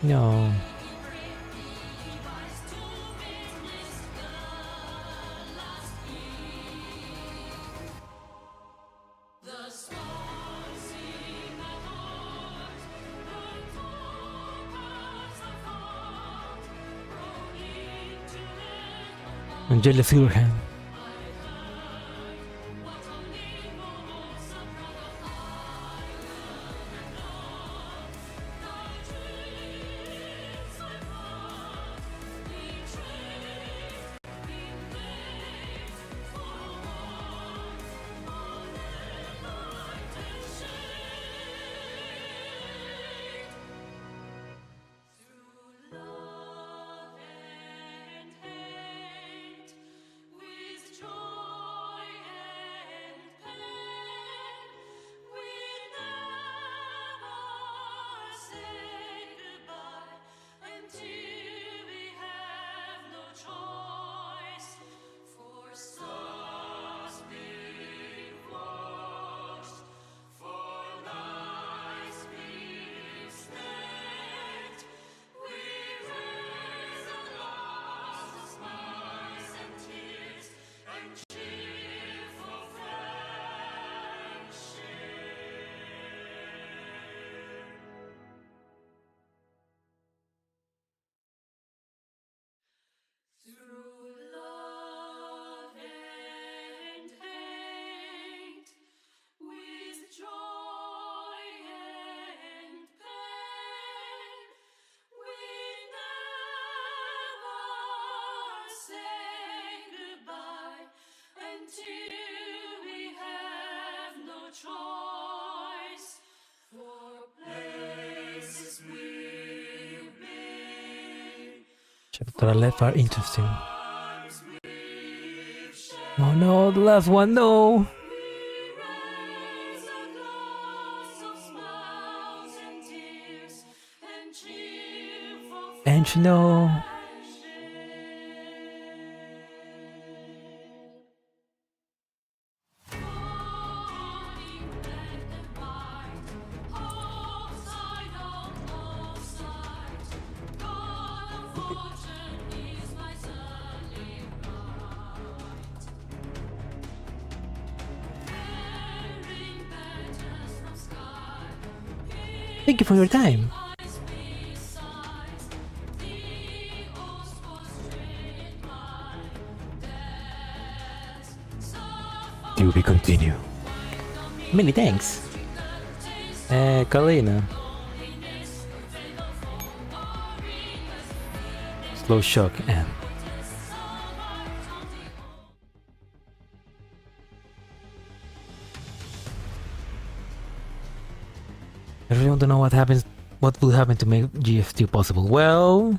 No. Angela Silverhand. Chapter to the left are interesting. Oh no, the last one, no! Ange, no! Thank you for your time. To be continued. Many thanks. Kalina. SlowShock and I really want to know what will happen to make GF2 possible. Well,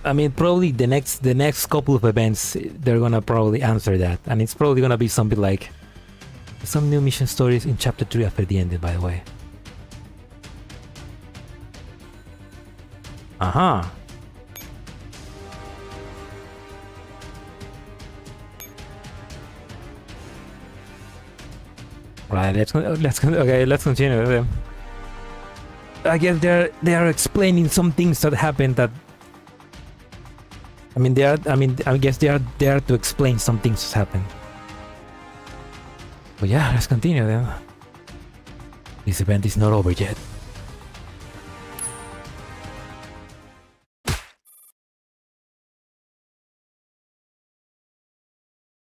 I mean, probably the next couple of events, they're gonna probably answer that, and it's probably gonna be something like some new mission stories in chapter 3 after the ending, by the way. Aha. Right, let's continue. I guess they are explaining some things that happened that I guess they are there to explain some things that happened. But yeah, let's continue then. This event is not over yet.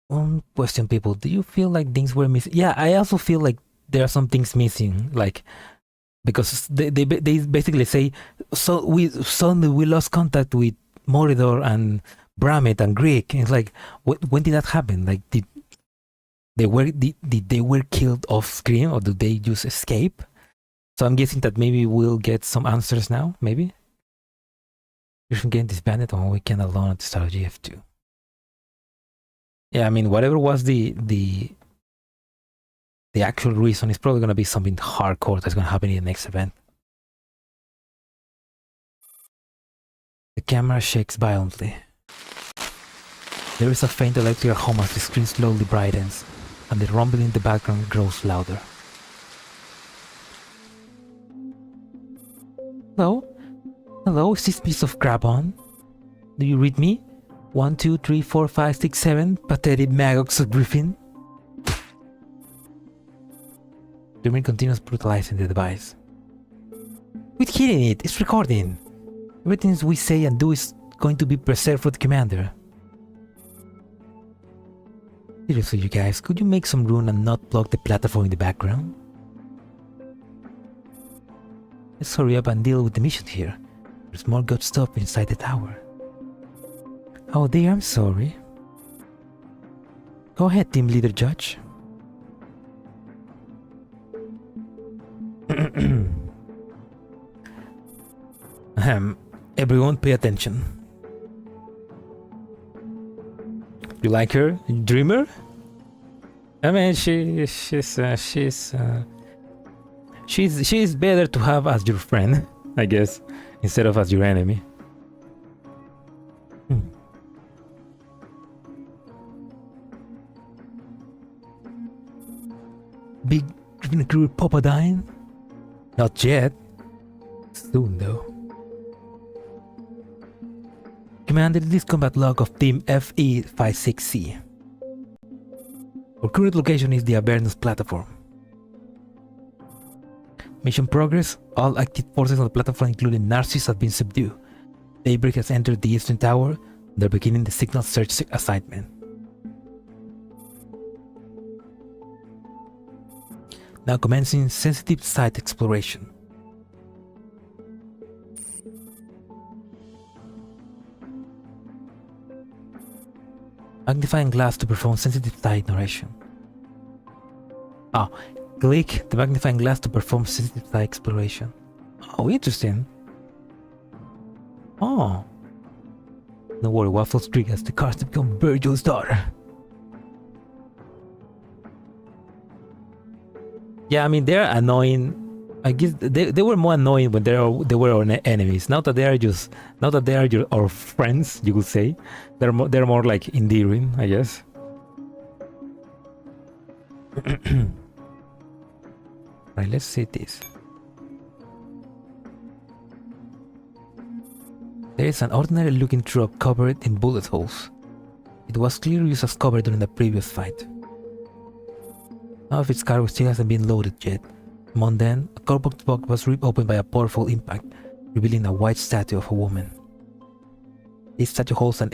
One question, people, do you feel like things were missing? Yeah, I also feel like there are some things missing, like because they basically say so suddenly we lost contact with Moridor and Bramet and Greek. And it's like when did that happen? Like did they were killed off screen, or did they just escape? So I'm guessing that maybe we'll get some answers now. Maybe you're from getting disbanded on weekend alone at the start of GF2. Yeah, I mean, whatever was the actual reason, is probably gonna be something hardcore that's gonna happen in the next event. The camera shakes violently. There is a faint electrical hum as the screen slowly brightens, and the rumbling in the background grows louder. Hello? Hello, is this piece of crap on? Do you read me? 1, 2, 3, 4, 5, 6, 7, pathetic maggots of Griffin. The man continues brutalizing the device. Quit hitting it, it's recording. Everything we say and do is going to be preserved for the commander. Seriously, you guys, could you make some room and not block the platform in the background? Let's hurry up and deal with the mission here. There's more good stuff inside the tower. Oh dear, I'm sorry. Go ahead, Team Leader Judge. Everyone pay attention. You like her? Dreamer? I mean, she's better to have as your friend, I guess, instead of as your enemy. Big crew Papa dying? Not yet. Soon though. Commander, this combat log of Team FE56C. Our current location is the Avernus platform. Mission progress. All active forces on the platform, including Narcissus, have been subdued. Daybreak has entered the Eastern Tower. They're beginning the signal search assignment. Now commencing sensitive site exploration. Magnifying glass to perform sensitive site narration. Click the magnifying glass to perform sensitive site exploration. Oh, interesting. Oh. Don't worry, Waffles Creek has the cards to become Virgil's daughter. Yeah, I mean, they're annoying. I guess they were more annoying when they were our enemies. Now that they are our friends, you could say, they're more like endearing, I guess. Right, let's see this. There is an ordinary looking truck covered in bullet holes. It was clearly used as cover during the previous fight. None of its cargo still hasn't been loaded yet. Among them, a cardboard box was ripped open by a powerful impact, revealing a white statue of a woman. This statue holds an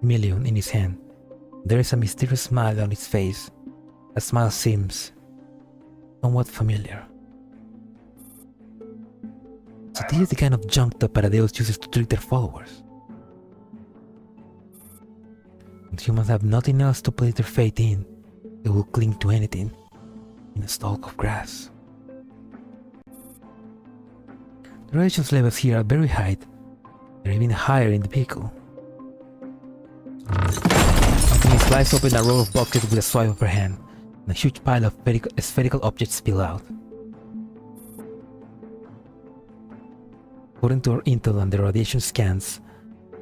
million in his hand. There is a mysterious smile on its face. That smile seems somewhat familiar. So this is the kind of junk that Paradeus uses to trick their followers. When humans have nothing else to place their faith in, they will cling to anything in a stalk of grass. The radiation levels here are very high. They're even higher in the vehicle. Alchemy slices open a row of boxes with a swipe of her hand, and a huge pile of spherical objects spill out. According to our intel and the radiation scans,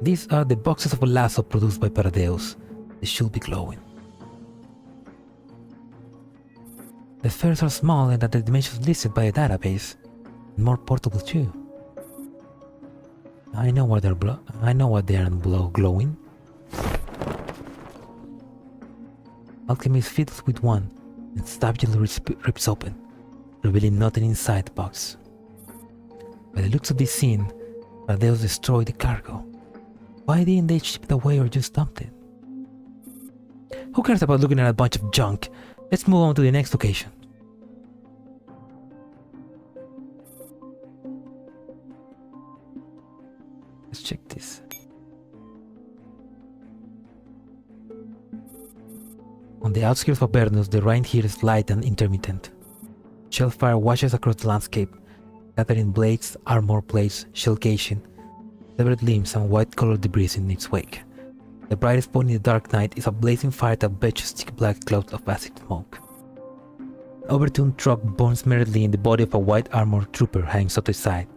these are the boxes of a lasso produced by Paradeus. They should be glowing. The spheres are small and at the dimensions listed by a database, and more portable too. I know why they are glowing. Alchemist fiddles with one and savagely rips open, revealing nothing inside the box. By the looks of this scene, Paradeus destroyed the cargo. Why didn't they ship it away or just dumped it? Who cares about looking at a bunch of junk? Let's move on to the next location. Let's check this. On the outskirts of Avernus, the rain here is light and intermittent. Shellfire washes across the landscape, gathering blades, armor plates, shell casing, severed limbs and white-colored debris in its wake. The brightest point in the dark night is a blazing fire that belches thick black clouds of acid smoke. An overturned truck burns merrily in the body of a white armored trooper hangs up the side.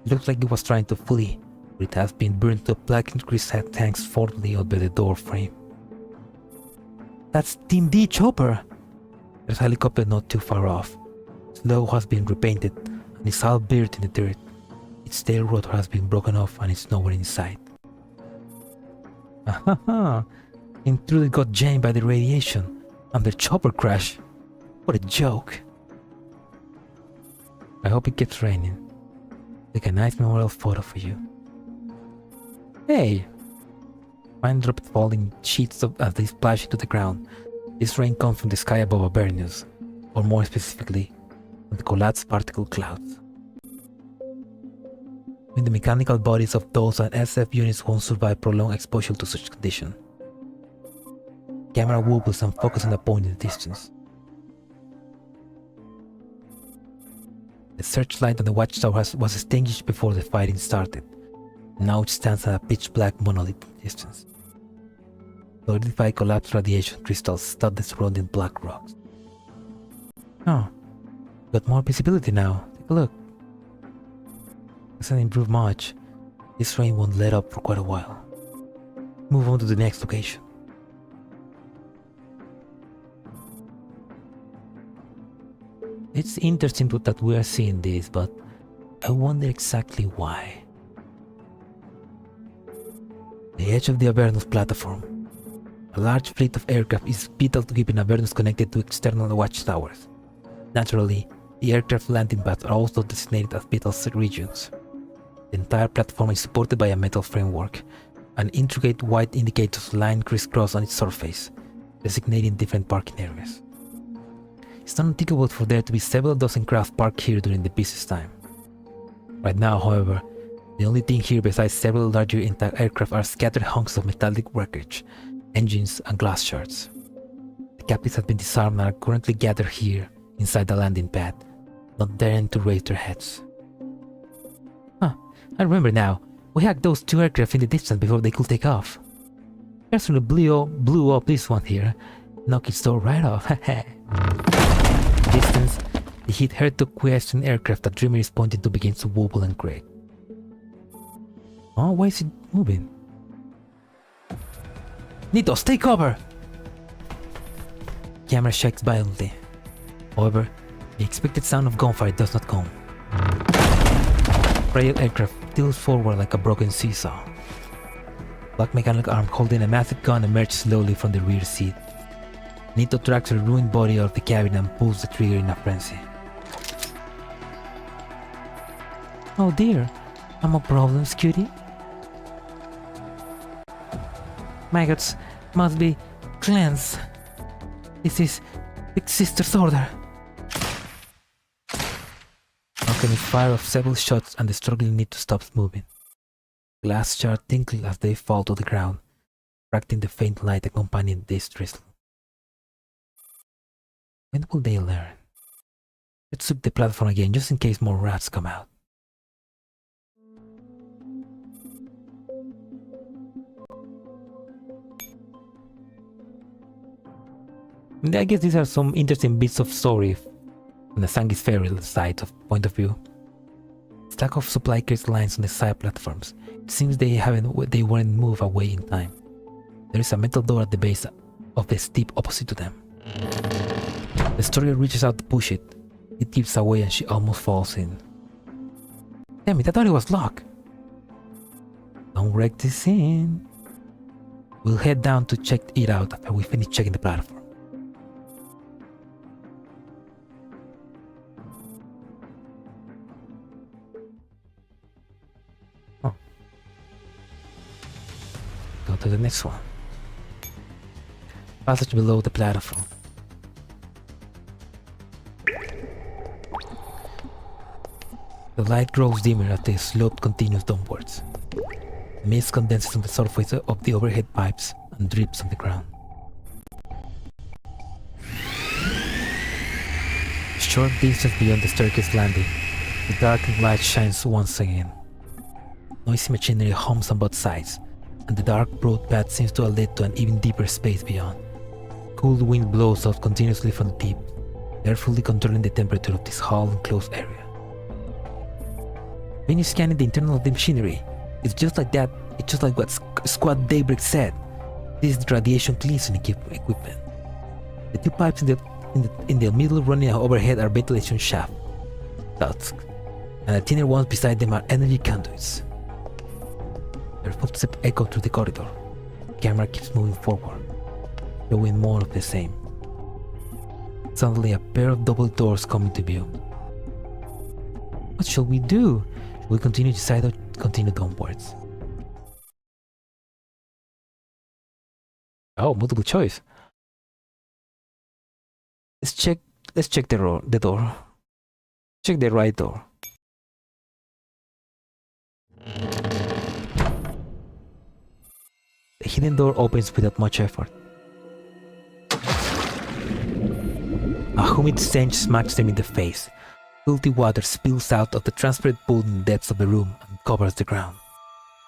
It looks like it was trying to flee, but it has been burned to a blackened grease that hangs forwardly out by the door frame. That's Team D Chopper! There's a helicopter not too far off. Slow has been repainted and is all buried in the dirt. Its tail rotor has been broken off and it's nowhere in sight. Ahaha! Intruder got jammed by the radiation and the chopper crash. What a joke. I hope it keeps raining. Take a nice memorial photo for you. Hey! Rain drops falling sheets as they splash into the ground. This rain comes from the sky above Avernus, or more specifically, from the collapsed particle clouds. When the mechanical bodies of those and SF units won't survive prolonged exposure to such condition. Camera wobbles and focuses on a point in the distance. The searchlight on the watchtower was extinguished before the fighting started. Now it stands at a pitch-black monolith distance. Solidified collapsed radiation crystals stud the surrounding black rocks. Oh, got more visibility now. Take a look. Doesn't improve much. This rain won't let up for quite a while. Move on to the next location. It's interesting that we are seeing this, but I wonder exactly why. The edge of the Avernus platform. A large fleet of aircraft is vital to keeping Avernus connected to external watchtowers. Naturally, the aircraft landing pads are also designated as vital regions. The entire platform is supported by a metal framework, and intricate white indicators line crisscross on its surface, designating different parking areas. It's not unthinkable for there to be several dozen craft parked here during the busiest time. Right now, however, the only thing here besides several larger intact aircraft are scattered hunks of metallic wreckage, engines, and glass shards. The captives have been disarmed and are currently gathered here inside the landing pad, not daring to raise their heads. I remember now. We hacked those two aircraft in the distance before they could take off. Personally blew up this one here, knocked its door right off. Distance, the heat heard to question aircraft that Dreamer is pointing to begins to wobble and crack. Oh, why is it moving? Nito, stay cover! Camera shakes violently. However, the expected sound of gunfire does not come. Frail aircraft tilts forward like a broken seesaw. Black mechanical arm holding a massive gun emerges slowly from the rear seat. Nito drags her ruined body out of the cabin and pulls the trigger in a frenzy. Oh dear, I'm a problem, cutie. Maggots must be cleansed. This is Big Sister's order. Alchemy fire off several shots and the struggling Nito stops moving. Glass shards tinkle as they fall to the ground, refracting the faint light accompanying this drizzle. When will they learn? Let's sweep the platform again just in case more rats come out. I guess these are some interesting bits of story from the Sanctifiers side point of view. Stack of supply case lines on the side platforms. It seems they weren't moved away in time. There is a metal door at the base of the steep opposite to them. The story reaches out to push it. It gives away and she almost falls in. Damn it, I thought it was locked. Don't wreck this scene. We'll head down to check it out after we finish checking the platform. Go to the next one. Passage below the platform. The light grows dimmer as the slope continues downwards. The mist condenses on the surface of the overhead pipes and drips on the ground. A short distance beyond the staircase landing, the darkened light shines once again. Noisy machinery hums on both sides, and the dark broad path seems to have led to an even deeper space beyond. Cool wind blows out continuously from the deep, carefully controlling the temperature of this whole enclosed area. When you scan the internal of the machinery, it's just like that. It's just like what Squad Daybreak said. This is the radiation cleansing equipment. The two pipes in the middle running overhead are ventilation shafts, ducts, and the thinner ones beside them are energy conduits. Their footsteps echo through the corridor. The camera keeps moving forward, showing more of the same. Suddenly, a pair of double doors come into view. What shall we do? Shall we continue to side or continue downwards? Oh, multiple choice. Let's check the door. Check the right door. The hidden door opens without much effort. A humid stench smacks them in the face. Filthy water spills out of the transparent pool in the depths of the room and covers the ground.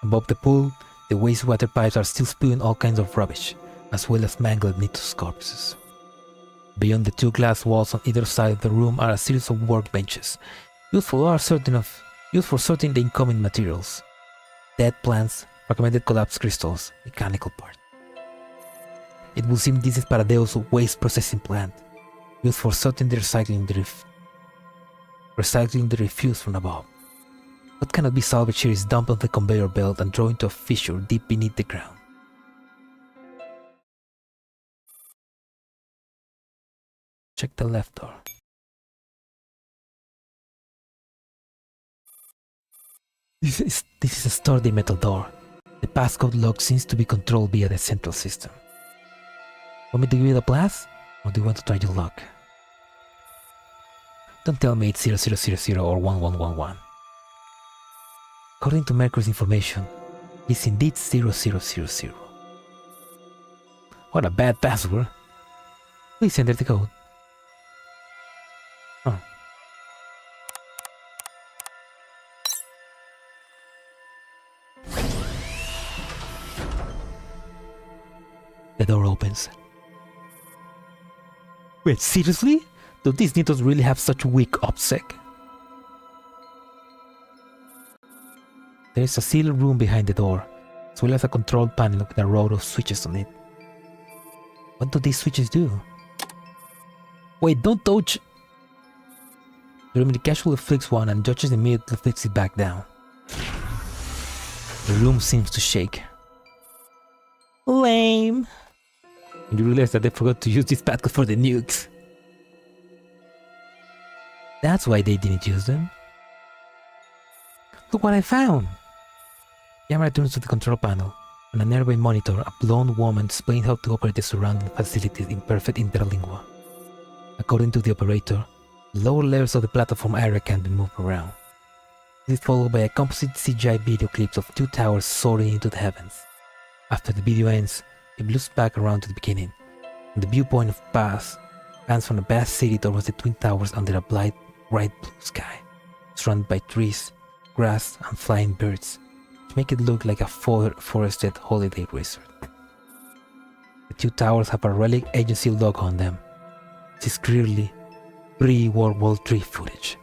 Above the pool, the wastewater pipes are still spewing all kinds of rubbish, as well as mangled Nito's corpses. Beyond the two glass walls on either side of the room are a series of workbenches, used for sorting the incoming materials. Dead plants, fragmented collapsed crystals, mechanical parts. It would seem this is Paradeus' waste processing plant, used for sorting the recycling the refuse from above. What cannot be salvaged here is dumped on the conveyor belt and thrown into a fissure deep beneath the ground. Check the left door. This is a sturdy metal door. The passcode lock seems to be controlled via the central system. Want me to give it a blast? Or do you want to try your luck? Don't tell me it's 0000 or 1111. According to Mercury's information, it's indeed 0000. What a bad password. Please enter the code. Oh. The door opens. Wait, seriously? Do these needles really have such weak OPSEC? There is a sealed room behind the door, as well as a control panel with a row of switches on it. What do these switches do? Wait, don't touch! Jeremy casually flicks one and Judges immediately flicks it back down. The room seems to shake. Lame! And you realize that they forgot to use this pathway for the nukes. That's why they didn't use them. Look what I found! The camera turns to the control panel. On a nearby monitor, a blonde woman explains how to operate the surrounding facilities in perfect interlingua. According to the operator, the lower layers of the platform area can be moved around. This is followed by a composite CGI video clips of two towers soaring into the heavens. After the video ends, it loops back around to the beginning, and the viewpoint of Paz pans from a vast city towards the twin towers under a bright blue sky, surrounded by trees, grass, and flying birds, which make it look like a forested holiday resort. The two towers have a relic agency logo on them. This is clearly pre-World War III footage.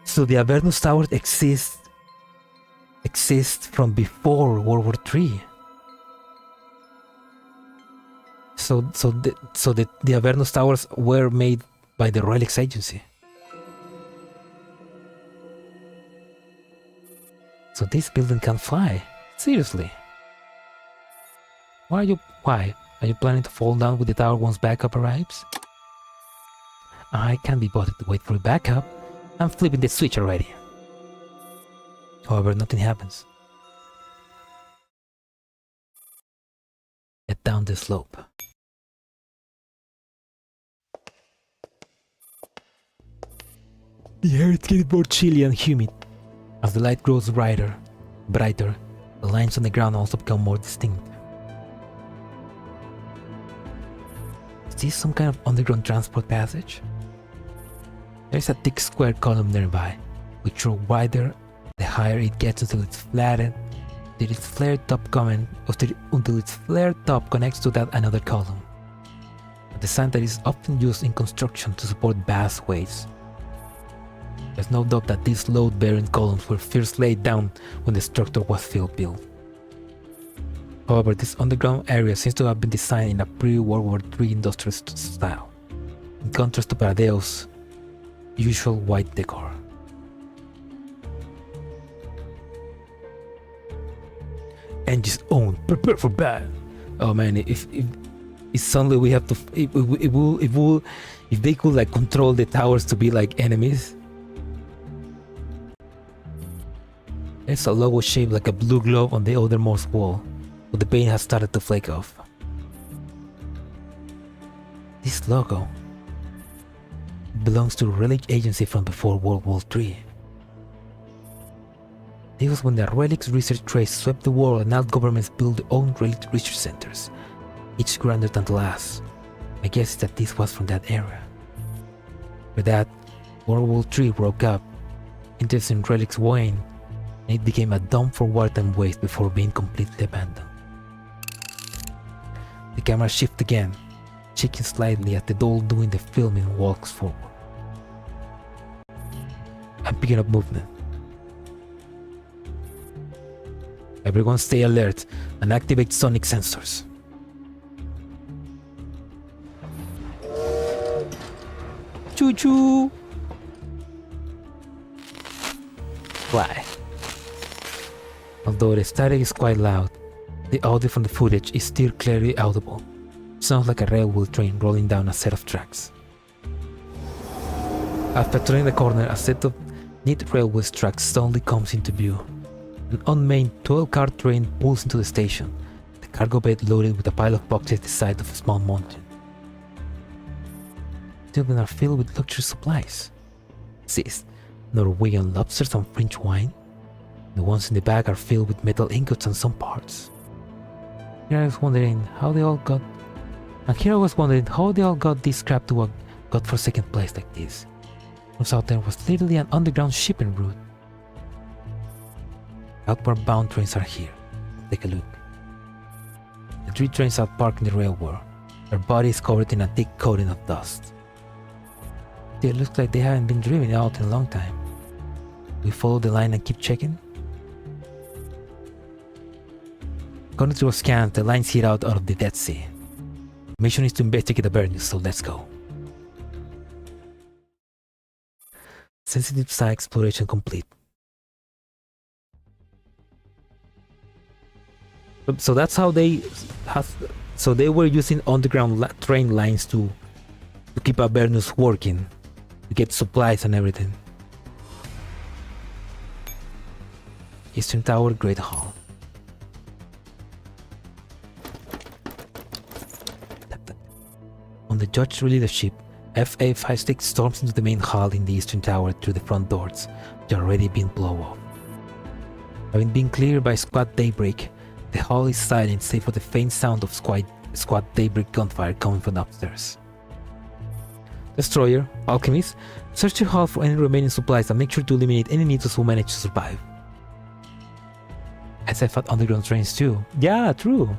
So the Avernus Towers exist from before World War III. So the Avernus Towers were made by the Relics Agency. So this building can fly. Seriously. Why? Are you planning to fall down with the tower once backup arrives? I can't be bothered to wait for a backup. I'm flipping the switch already. However, nothing happens. Head down the slope. The air is getting more chilly and humid. As the light grows brighter, the lines on the ground also become more distinct. Is this some kind of underground transport passage? There is a thick square column nearby, which grows wider the higher it gets until its flattened, until its flared top connects to that another column. A design that is often used in construction to support vast weights. There's no doubt that these load-bearing columns were first laid down when the structure was built. However, this underground area seems to have been designed in a pre-World War III industrial style, in contrast to Paradeus' usual white decor. Ange's own. Prepare for battle. Oh man, if suddenly we have to, if they could like control the towers to be like enemies. There's a logo shaped like a blue globe on the outermost wall, but the paint has started to flake off. This logo belongs to a relic agency from before World War III. This was when the relics research craze swept the world and now governments built their own relic research centers, each grander than the last. My guess is that this was from that era. With that, World War III broke up, interest in relics waned, and it became a dump for wartime waste before being completely abandoned. The camera shifts again, shaking slightly as the doll doing the filming walks forward. I'm picking up movement. Everyone stay alert and activate sonic sensors. Choo-choo! Fly. Although the static is quite loud, the audio from the footage is still clearly audible. It sounds like a railway train rolling down a set of tracks. After turning the corner, a set of neat railway tracks suddenly comes into view. An unmanned 12-car train pulls into the station, the cargo bed loaded with a pile of boxes the size of a small mountain. Two of them are filled with luxury supplies. Insist, Norwegian lobsters and French wine. The ones in the back are filled with metal ingots and some parts. Here I was wondering how they all got this crap to a godforsaken place like this. Turns out there was literally an underground shipping route. Outward bound trains are here. Take a look. The 3 trains are parked in the railway. Their bodies covered in a thick coating of dust. It looks like they haven't been driven out in a long time. We follow the line and keep checking. According to our scans, the lines head out of the Dead Sea. The mission is to investigate the Paradeus, so let's go. Sensitive site exploration complete. So that's how they so they were using underground train lines to keep Paradeus working, to get supplies and everything. Eastern Tower, Great Hall. On the judge's leadership, FA-56 storms into the main hall in the Eastern Tower through the front doors, which are already been blown off. Having been cleared by Squad Daybreak, the hall is silent save for the faint sound of Squad Daybreak gunfire coming from upstairs. Destroyer, Alchemist, search the hall for any remaining supplies and make sure to eliminate any needles who manage to survive. SF at underground trains too. Yeah, true.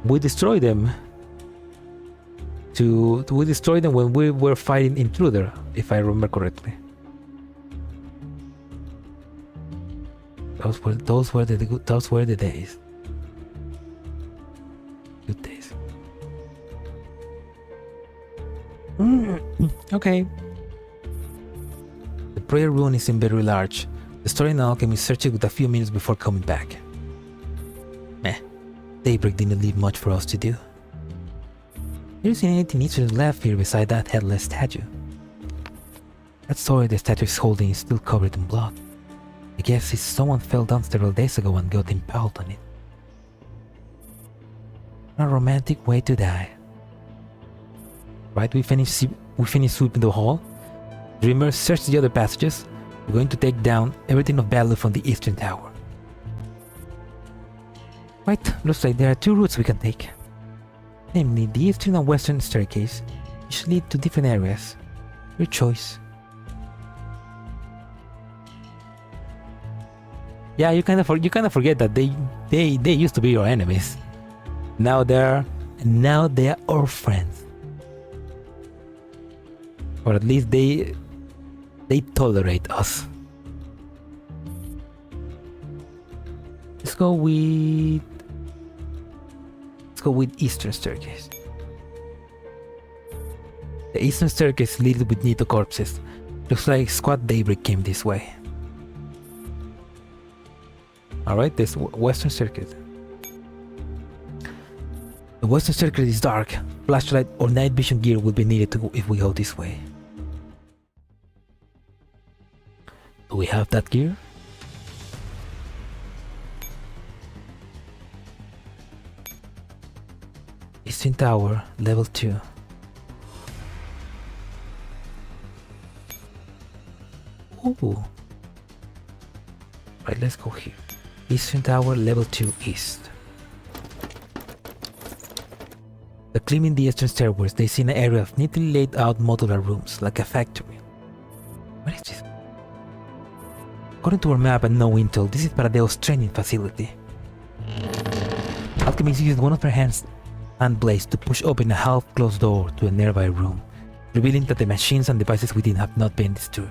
We destroyed them. We destroyed them when we were fighting Intruder, if I remember correctly. Those were the days. Good days. Okay. The prayer rune isn't very large. Destroying an alchemist searched it with a few minutes before coming back. Meh. Daybreak didn't leave much for us to do. There isn't anything interesting left here beside that headless statue. That sword the statue is holding is still covered in blood. I guess if someone fell down several days ago and got impaled on it. A romantic way to die. Right, we finished sweeping the hall. Dreamer, search the other passages. We're going to take down everything of value from the Eastern Tower. Right, looks like there are 2 routes we can take. Namely, the Eastern and Western staircase, which lead to different areas. Your choice. Yeah, you kind of forget that they used to be your enemies. Now they are our friends. Or at least they tolerate us. Let's go with Eastern Staircase. The Eastern Staircase leads with Nito corpses. Looks like Squad Daybreak came this way. Alright, this Western Staircase. The Western Staircase is dark. Flashlight or night vision gear will be needed if we go this way. Do we have that gear? Eastern Tower, level 2. Ooh. Right, let's go here. Eastern Tower, level 2 east. The climbing the eastern stairways, they see an area of neatly laid out modular rooms, like a factory. What is this? According to our map and no intel, this is Paradeus' training facility. Alchemists used one of their hand blades to push open a half-closed door to a nearby room, revealing that the machines and devices within have not been disturbed.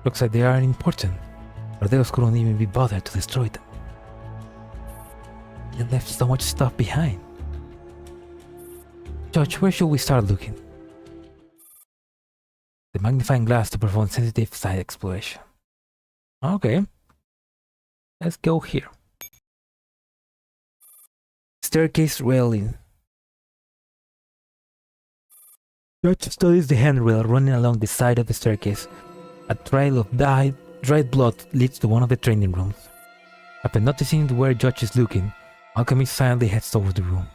Looks like they are important. Paradeus couldn't even be bothered to destroy them. They left so much stuff behind. Judge, where should we start looking? The magnifying glass to perform sensitive site exploration. Okay. Let's go here. Staircase railing. Judge studies the handrail running along the side of the staircase. A trail of dried blood leads to one of the training rooms. After noticing where Judge is looking, Alchemist silently heads towards the room.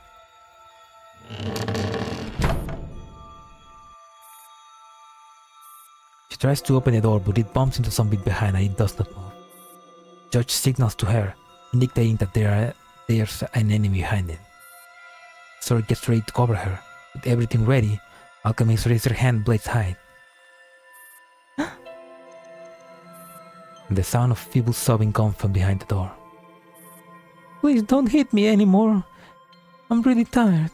She tries to open the door, but it bumps into something behind and it does not move. Judge signals to her, indicating that there's an enemy behind it. Sword gets ready to cover her. With everything ready, Alchemist raises her hand blades high. and the sound of feeble sobbing comes from behind the door. Please don't hit me anymore. I'm really tired.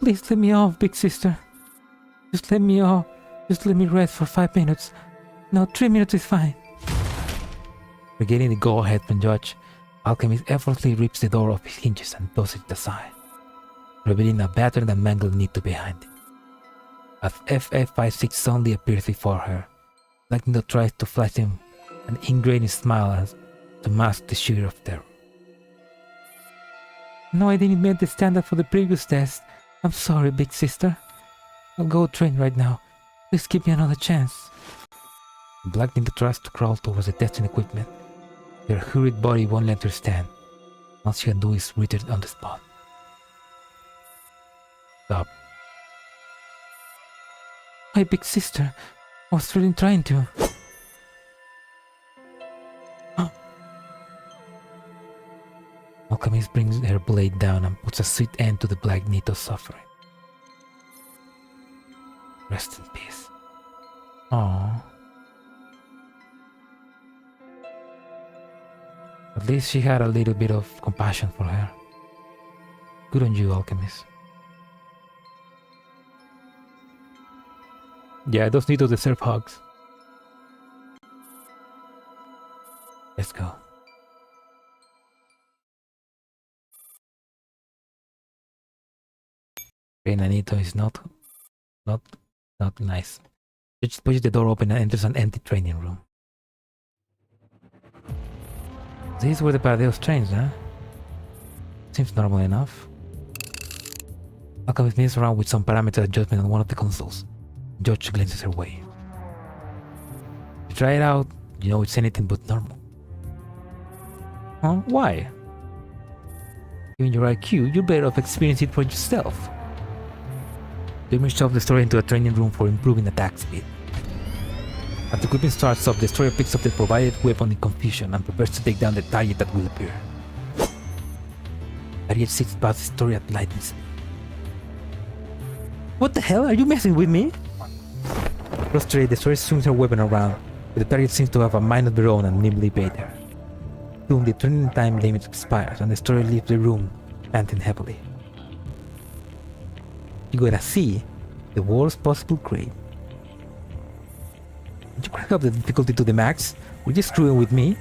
Please let me off, big sister. Just let me off. Just let me rest for 5 minutes. No, 3 minutes is fine. Regaining the go-ahead from Judge, Alchemist effortlessly rips the door off his hinges and tosses it aside, revealing a battered and mangled Nito behind it. As FF56 suddenly appears before her, Black Nito tries to flash him an ingrained smile as to mask the shudder of terror. No, I didn't meet the standard for the previous test. I'm sorry, big sister. I'll go train right now. Please give me another chance. Black Nito tries to crawl towards the testing equipment. Her hurried body won't let her stand. All she can do is return on the spot. Stop. My big sister. I was really trying to. Alchemist brings her blade down and puts a sweet end to the Black Nito's suffering. Rest in peace. Aww. At least she had a little bit of compassion for her. Good on you, Alchemist. Yeah, those Nitos deserve hugs. Let's go. Okay, Nanito is not nice. She just pushes the door open and enters an empty training room. This is where the Paradeus trains, huh? Seems normal enough. Alchemist moves around with some parameter adjustment on one of the consoles. George glances her way. To try it out, you know it's anything but normal. Huh? Why? Given your IQ, you're better off experiencing it for yourself. Dreamer shoves the story into a training room for improving attack speed. As the equipment starts up, the destroyer picks up the provided weapon in confusion and prepares to take down the target that will appear. Target 6 past the story at lightning speed. What the hell? Are you messing with me? Frustrated, the destroyer swings her weapon around, but the target seems to have a mind of their own and nimbly evade her. Soon the training time limit expires and the destroyer leaves the room, panting heavily. You gotta see the worst possible grade. Did you crank up the difficulty to the max? Were you screwing with me?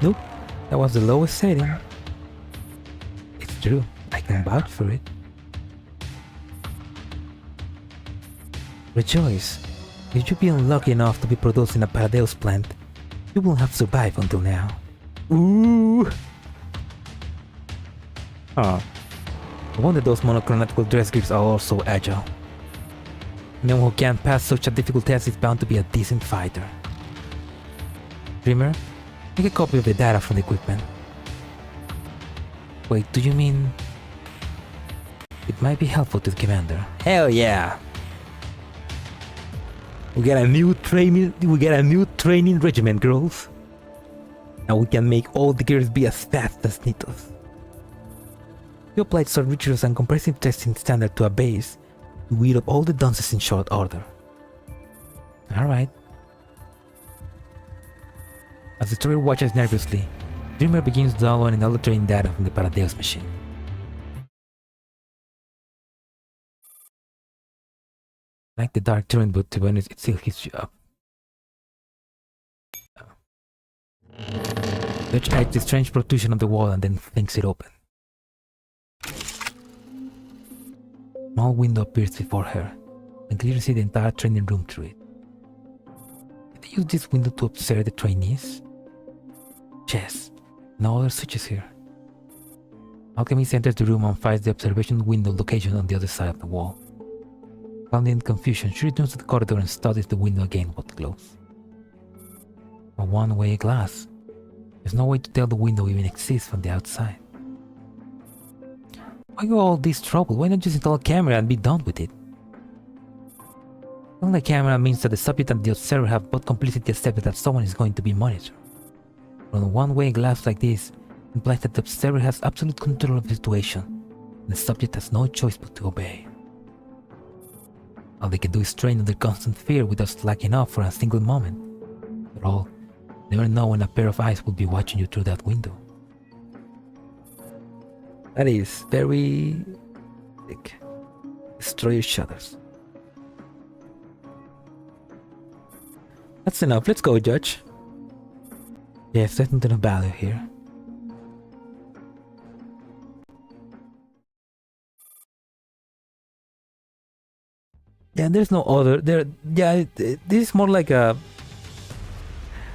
Nope, that was the lowest setting. It's true, I can vouch for it. Rejoice, if you've been lucky enough to be produced in a Paradeus plant, you will have survived until now. Ooh! Oh, I wonder those monochromatic dress grips are also agile. Anyone who can't pass such a difficult test is bound to be a decent fighter. Dreamer, make a copy of the data from the equipment. Wait, do you mean... It might be helpful to the commander. Hell yeah! We got a new training regiment, girls. Now we can make all the girls be as fast as Nitos. You applied some rigorous and comprehensive testing standard to a base. You weed up all the dunces in short order. Alright. As the story watches nervously, Dreamer begins downloading all the training data from the Paradeus machine. Like the dark turn, but to be honest, it still hits you up. Dutch acts the strange protrusion on the wall and then flings it open. A small window appears before her, and clearly see the entire training room through it. Did they use this window to observe the trainees? Yes, no other switches here. Alchemist enters the room and finds the observation window location on the other side of the wall. Found in confusion, she returns to the corridor and studies the window again but close. A one-way glass. There's no way to tell the window even exists from the outside. Why go all this trouble? Why not just install a camera and be done with it? Installing a camera means that the subject and the observer have both completely accepted that someone is going to be monitored. From a one-way glass like this implies that the observer has absolute control of the situation, and the subject has no choice but to obey. All they can do is train under constant fear without slacking off for a single moment. After all, you never know when a pair of eyes will be watching you through that window. That is very thick. Destroy your shutters. That's enough. Let's go, Judge. Yes, there's nothing of value here. Yeah, there's no other. Yeah, this is more like a.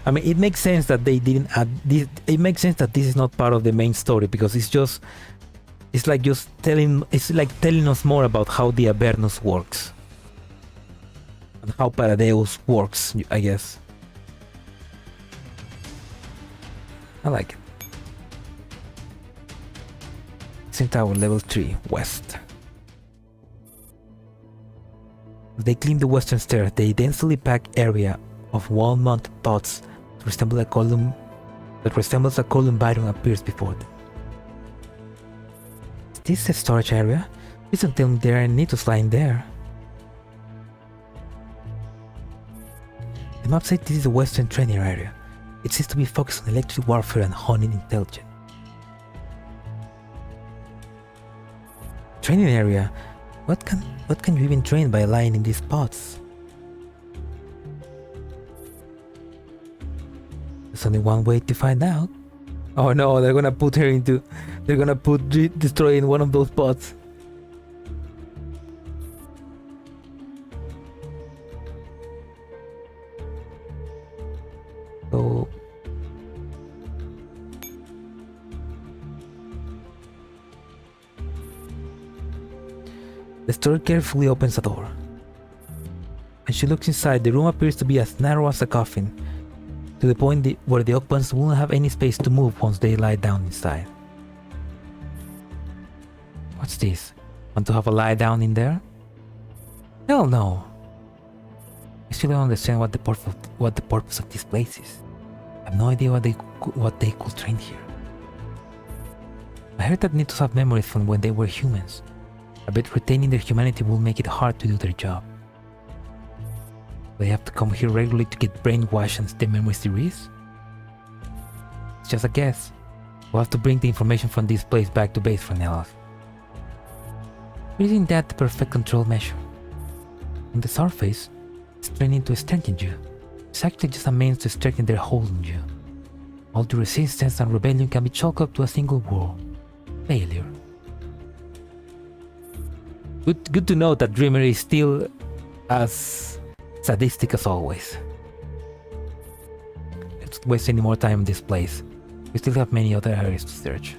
I mean, it makes sense that they didn't add this. It makes sense that this is not part of the main story because it's just. It's like just telling. It's like telling us more about how the Avernus works. And how Paradeus works, I guess. I like it. Same tower, level 3, west. They clean the western stair. The densely packed area of wall-mounted pots that resembles a columbarium appears before them. Is this a storage area? Please don't tell me there are need to slide in there. The map says this is a western training area. It seems to be focused on electric warfare and honing intelligence. Training area? What can you even train by lying in these pots? There's only one way to find out. Oh no, they're gonna put destroy in one of those pots. So the store carefully opens a door. When she looks inside, the room appears to be as narrow as a coffin, to the point where the occupants won't have any space to move once they lie down inside. What's this? Want to have a lie down in there? Hell no! I still don't understand what the purpose of this place is. I have no idea what they could train here. I heard that Nitos have memories from when they were humans. I bet retaining their humanity will make it hard to do their job. They have to come here regularly to get brainwashed and stay memories erased? It's just a guess. We'll have to bring the information from this place back to base for analysis. Isn't that the perfect control measure? On the surface, it's training to strengthen you. It's actually just a means to strengthen their hold on you. All the resistance and rebellion can be chalked up to a single word: failure. Good to know that Dreamer is still as sadistic as always. Let's not waste any more time in this place. We still have many other areas to search.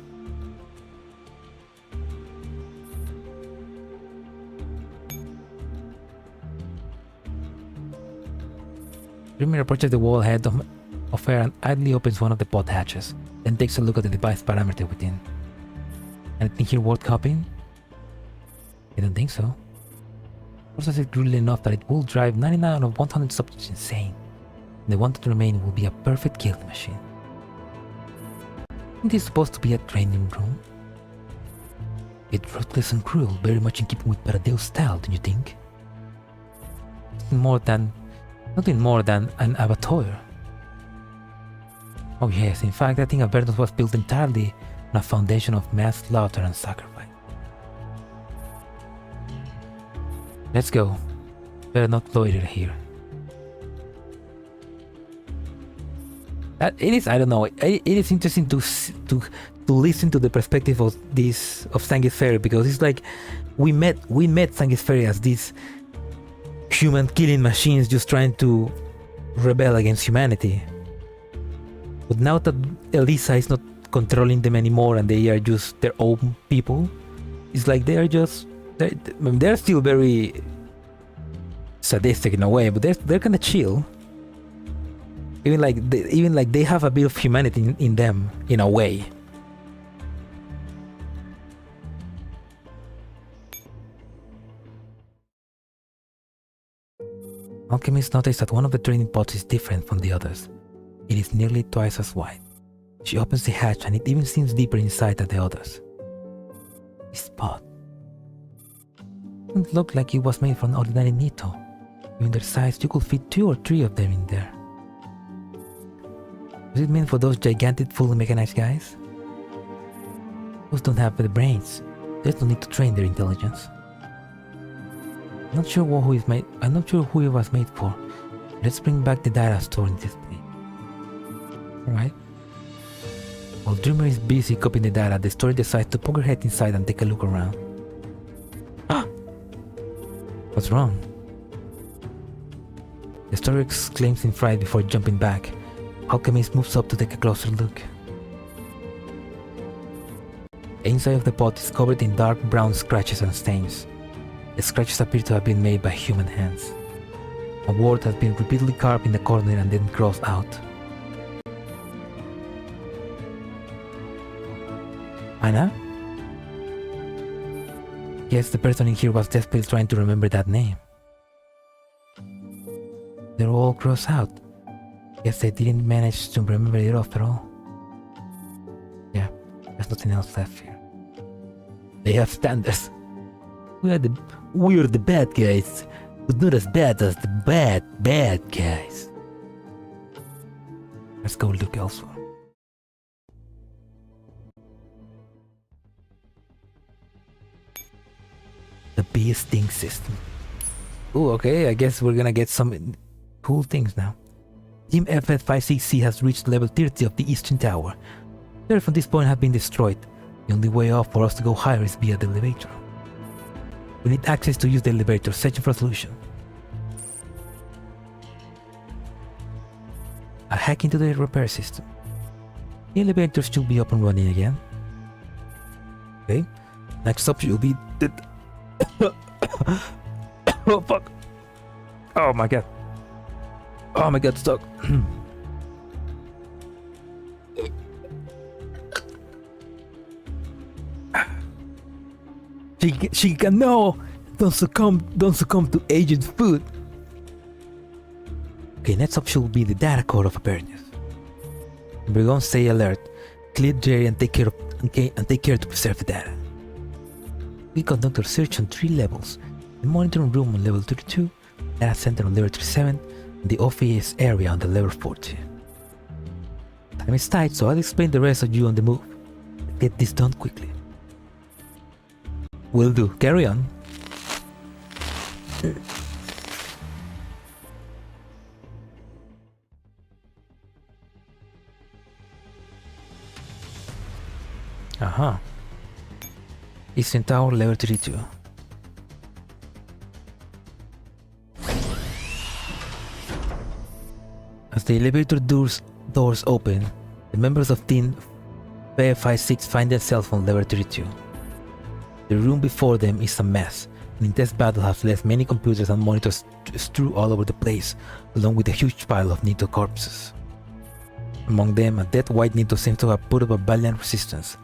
Dreamer approaches the wall ahead of her and idly opens one of the pod hatches, then takes a look at the device parameter within. Anything here worth copying? I don't think so. Process it grueling enough that it will drive 99 out of 100 subjects insane. And the one that remains will be a perfect killing machine. Isn't this supposed to be a training room? It's ruthless and cruel, very much in keeping with Paradeus style, don't you think? Nothing more than an abattoir. Oh yes, in fact I think Avernus was built entirely on a foundation of mass slaughter and sacrifice. Let's go. Better not loiter here. It is, I don't know, it is interesting to listen to the perspective of Sanctifiers, because it's like we met Sanctifiers as these human killing machines just trying to rebel against humanity. But now that Elisa is not controlling them anymore and they are just their own people, it's like they're still very sadistic in a way, but they're kind of chill. Even like they have a bit of humanity in them in a way. Alchemist noticed that one of the training pods is different from the others. It is nearly twice as wide. She opens the hatch and it even seems deeper inside than the others. This pod. It looked like it was made for an ordinary Nito. Given their size, you could fit 2 or 3 of them in there. Was it meant for those gigantic, fully mechanized guys? Those don't have the brains. There's no need to train their intelligence. I'm not sure who it was made for. Let's bring back the data stored in this thing. Alright. While Dreamer is busy copying the data, the story decides to poke her head inside and take a look around. Ah! What's wrong? The story exclaims in fright before jumping back. Alchemist moves up to take a closer look. The inside of the pot is covered in dark brown scratches and stains. The scratches appear to have been made by human hands. A word has been repeatedly carved in the corner and then crossed out. Anna? Yes, the person in here was desperately trying to remember that name. They're all crossed out. Guess they didn't manage to remember it after all. Yeah, there's nothing else left here. They have standards. We're the bad guys, but not as bad as the bad guys. Let's go look elsewhere. The bee sting system. Oh, okay, I guess we're gonna get some cool things now. Team FF56C has reached level 30 of the Eastern Tower. There from this point have been destroyed. The only way off for us to go higher is via the elevator. We need access to use the elevator, searching for a solution. A hack into the repair system. The elevator should be up and running again. Okay, next up will be the... Oh fuck! Oh my god! Oh my god, stuck! She can no! Don't succumb to aged food. Okay, next up should be the data core of Paradeus. We're gonna stay alert, clear Jerry and take care to preserve the data. We conduct research on 3 levels: the monitoring room on level 32, data center on level 37, and the office area on the level 40. Time is tight, so I'll explain the rest of you on the move. Get this done quickly. Will do. Carry on. Aha. Eastern Tower, level 32. As the elevator doors open, the members of Team FF56 find themselves on level 32. The room before them is a mess. An intense battle has left many computers and monitors strewn all over the place, along with a huge pile of Nito corpses. Among them, a dead white Nito seems to have put up a valiant resistance.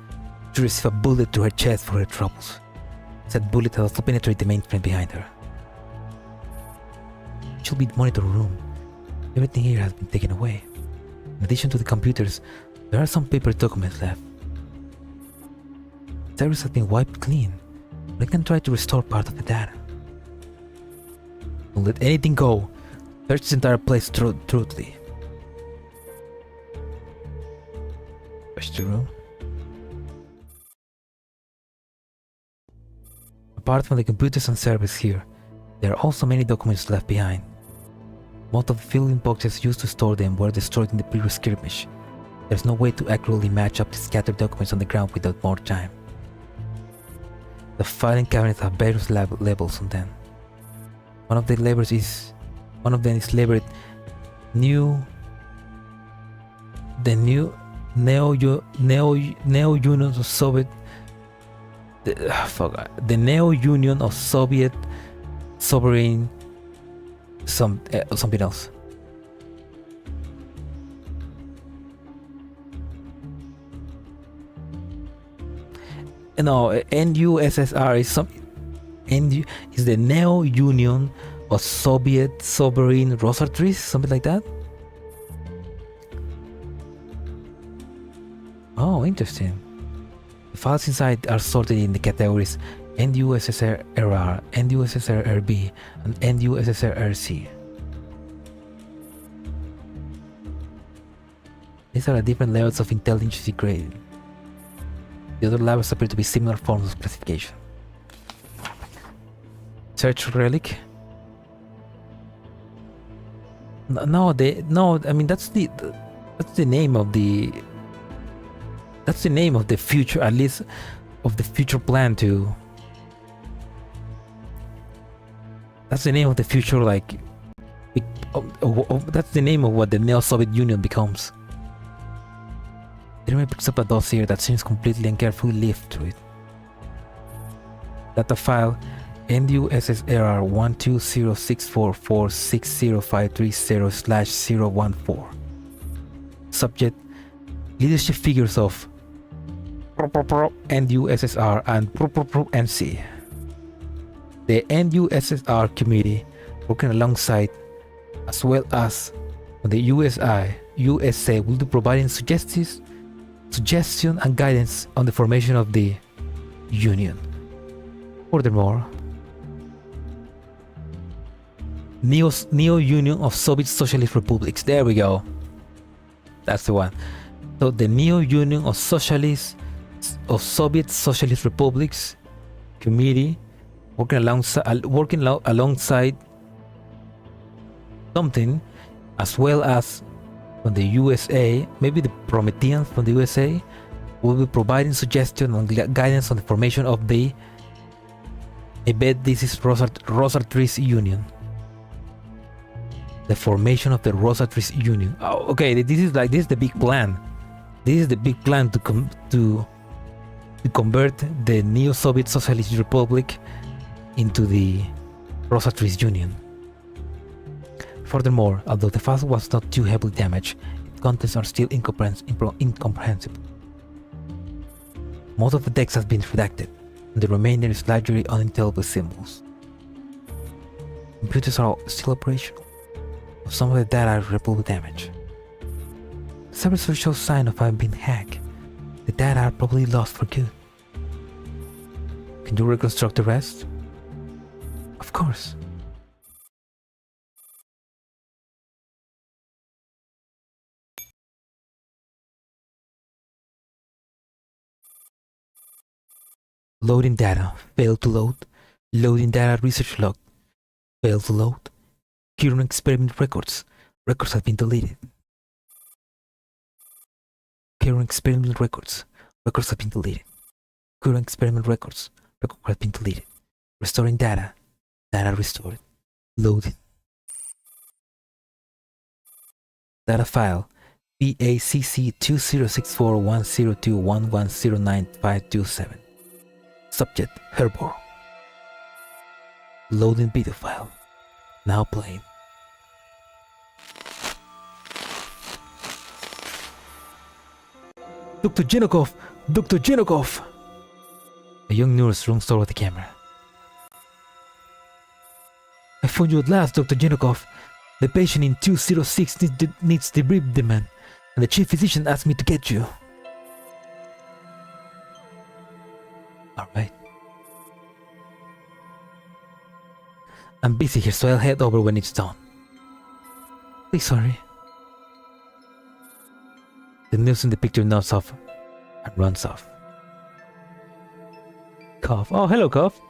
She received a bullet to her chest for her troubles. Said bullet had also penetrated the mainframe behind her. It should be the monitor room. Everything here has been taken away. In addition to the computers, there are some paper documents left. The servers have been wiped clean, but I can try to restore part of the data. Don't let anything go. Search this entire place thoroughly. Search the room. Apart from the computers and servers here, there are also many documents left behind. Most of the filling boxes used to store them were destroyed in the previous skirmish. There's no way to accurately match up the scattered documents on the ground without more time. The filing cabinets have various labels on them. One of them is labeled Neo Union of Soviet. The Neo Union of Soviet Sovereign. Something else. No, NUSSR is the Neo Union of Soviet Sovereign Rosaries, something like that. Oh, interesting. The files inside are sorted in the categories NUSSR-RR, NUSSR-RB, and NUSSR-RC. These are the different levels of intelligence grading. The other levels appear to be similar forms of classification. Search relic. No, I mean that's the name of the future, at least of the future plan to. That's the name of the future, like that's the name of what the Neo-Soviet Union becomes. Jeremy picks up a dossier that seems completely and carefully lived through it. Data file NUSSRR 12064460530/014. Subject: leadership figures of NUSSR and NC. The NUSSR committee, working alongside as well as the USA, will be providing suggestion and guidance on the formation of the Union. Furthermore, Neo-Union of Soviet Socialist Republics. There we go. That's the one. So the Neo-Union of Soviet Socialist Republics committee, working alongside something, as well as from the USA, maybe the Prometheans from the USA, will be providing suggestion and guidance on the formation of the. I bet this is Rosatris Union. The formation of the Rosatris Union. Oh, okay. This is the big plan. This is the big plan to convert the Neo-Soviet Socialist Republic into the Rosatris Union. Furthermore, although the file was not too heavily damaged, its contents are still incomprehensible. Most of the text has been redacted, and the remainder is largely unintelligible symbols. Computers are still operational. Some of the data are irreparably damaged. The servers show signs of having been hacked. The data are probably lost for good. Can you reconstruct the rest? Of course. Loading data. Failed to load. Loading data research log. Failed to load. Current experiment records. Records have been deleted. Current experiment records. Records have been deleted. Current experiment records. Records have been deleted. Restoring data. Data restored. Loading. Data file PACC 20641021109527. Subject: Herbor. Loading video file. Now playing. Dr. Jennikov! Dr. Jennikov! A young nurse runs toward the camera. I found you at last, Dr. Jennikov. The patient in 206 needs debridement, and the chief physician asked me to get you. Alright. I'm busy here, so I'll head over when it's done. Please hurry. The nurse in the picture nods off and runs off. Cough. Oh, hello, Cough.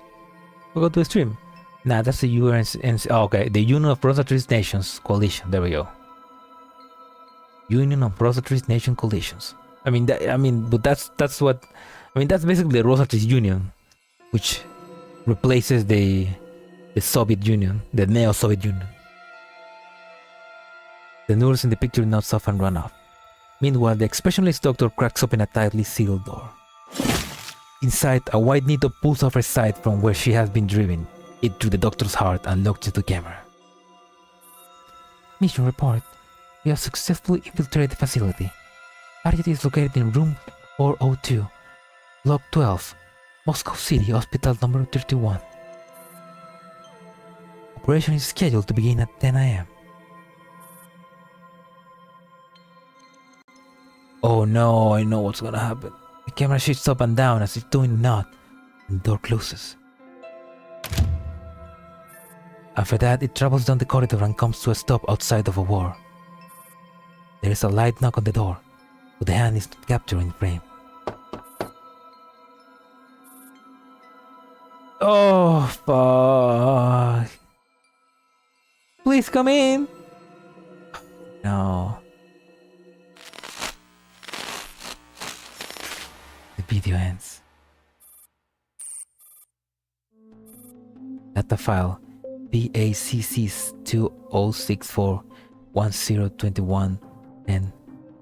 Welcome to the stream. Nah, that's the UN. Oh, okay, the Union of Rosatris Nations Coalition. There we go. Union of Rosatris Nation Coalitions. But that's what. That's basically the Rosatris Union, which replaces the Soviet Union, the Neo-Soviet Union. The nurse in the picture nods off and runs off. Meanwhile, the expressionless doctor cracks open a tightly sealed door. Inside, a white needle pulls off her side from where she has been driven. It through the doctor's heart and looks into the camera. Mission report. We have successfully infiltrated the facility. Paradeus is located in room 402, block 12, Moscow City, hospital number 31. Operation is scheduled to begin at 10 AM. Oh no, I know what's gonna happen. The camera shifts up and down as it's doing a knot. and the door closes. After that, it travels down the corridor and comes to a stop outside of a wall. There is a light knock on the door, but the hand is not captured in frame. Oh, fuck. Please come in. No. The video ends. Data file PACC 20641021 and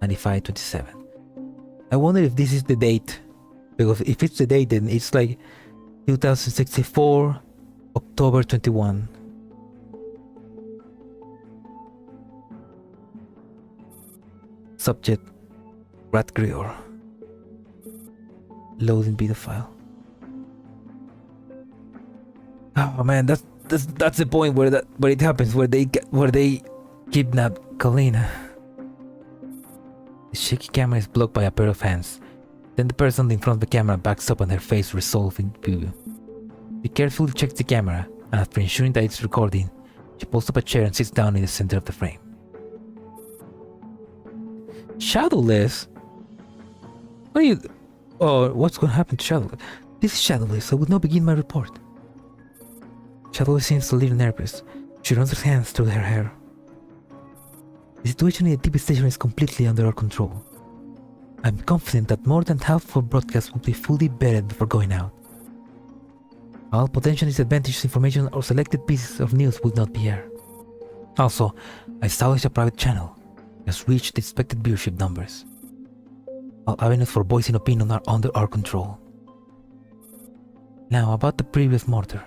9527. I wonder if this is the date, because if it's the date, then it's like 2064 October 21. Subject Rat Grior. Loading video file. Oh man, that's the point where it happens, where they kidnap Kalina. The shaky camera is blocked by a pair of hands. Then the person in front of the camera backs up and her face resolves in view. She carefully checks the camera, and after ensuring that it's recording, she pulls up a chair and sits down in the center of the frame. Shadowless? What are you... Oh, what's going to happen to Shadowless? This is Shadowless. I will now begin my report. Shadowless seems a little nervous. She runs her hands through her hair. The situation in the TV station is completely under our control. I'm confident that more than half of our broadcasts will be fully vetted before going out. All potential disadvantaged information or selected pieces of news will not be aired. Also, I established a private channel that has reached the expected viewership numbers. All avenues for voicing opinion are under our control. Now, about the previous murder.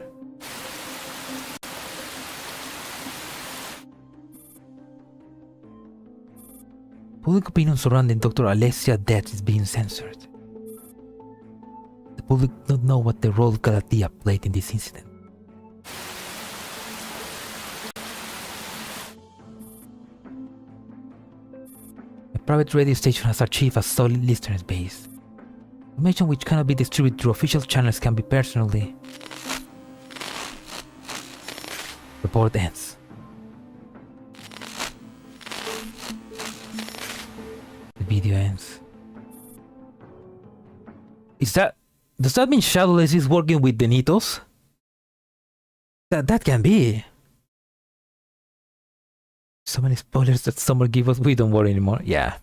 Public opinion surrounding Dr. Alessia's death is being censored. The public don't know what the role Galatea played in this incident. A private radio station has achieved a solid listener base. Information which cannot be distributed through official channels can be personally. Report ends. The video ends. Does that mean Shadowless is working with Denitos? That can be. So many spoilers that Summer gave us, we don't worry anymore. Yeah.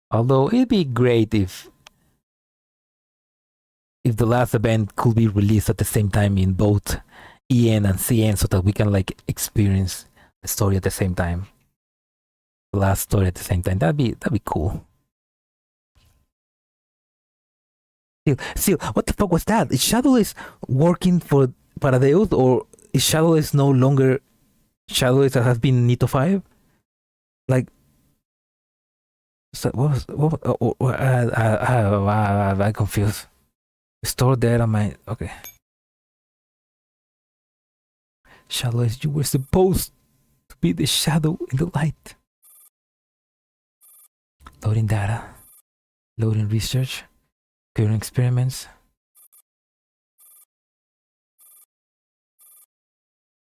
Although it'd be great if the last event could be released at the same time in both EN and CN, so that we can like experience the story at the same time. The last story at the same time. That'd be cool. Still, what the fuck was that? Is Shadowless working for Paradeus, or is Shadowless no longer Shadowless that has been Nito 5? Like, so I'm confused. Store data, okay. Shadowless, you were supposed to be the shadow in the light. Loading data. Loading research. Current experiments.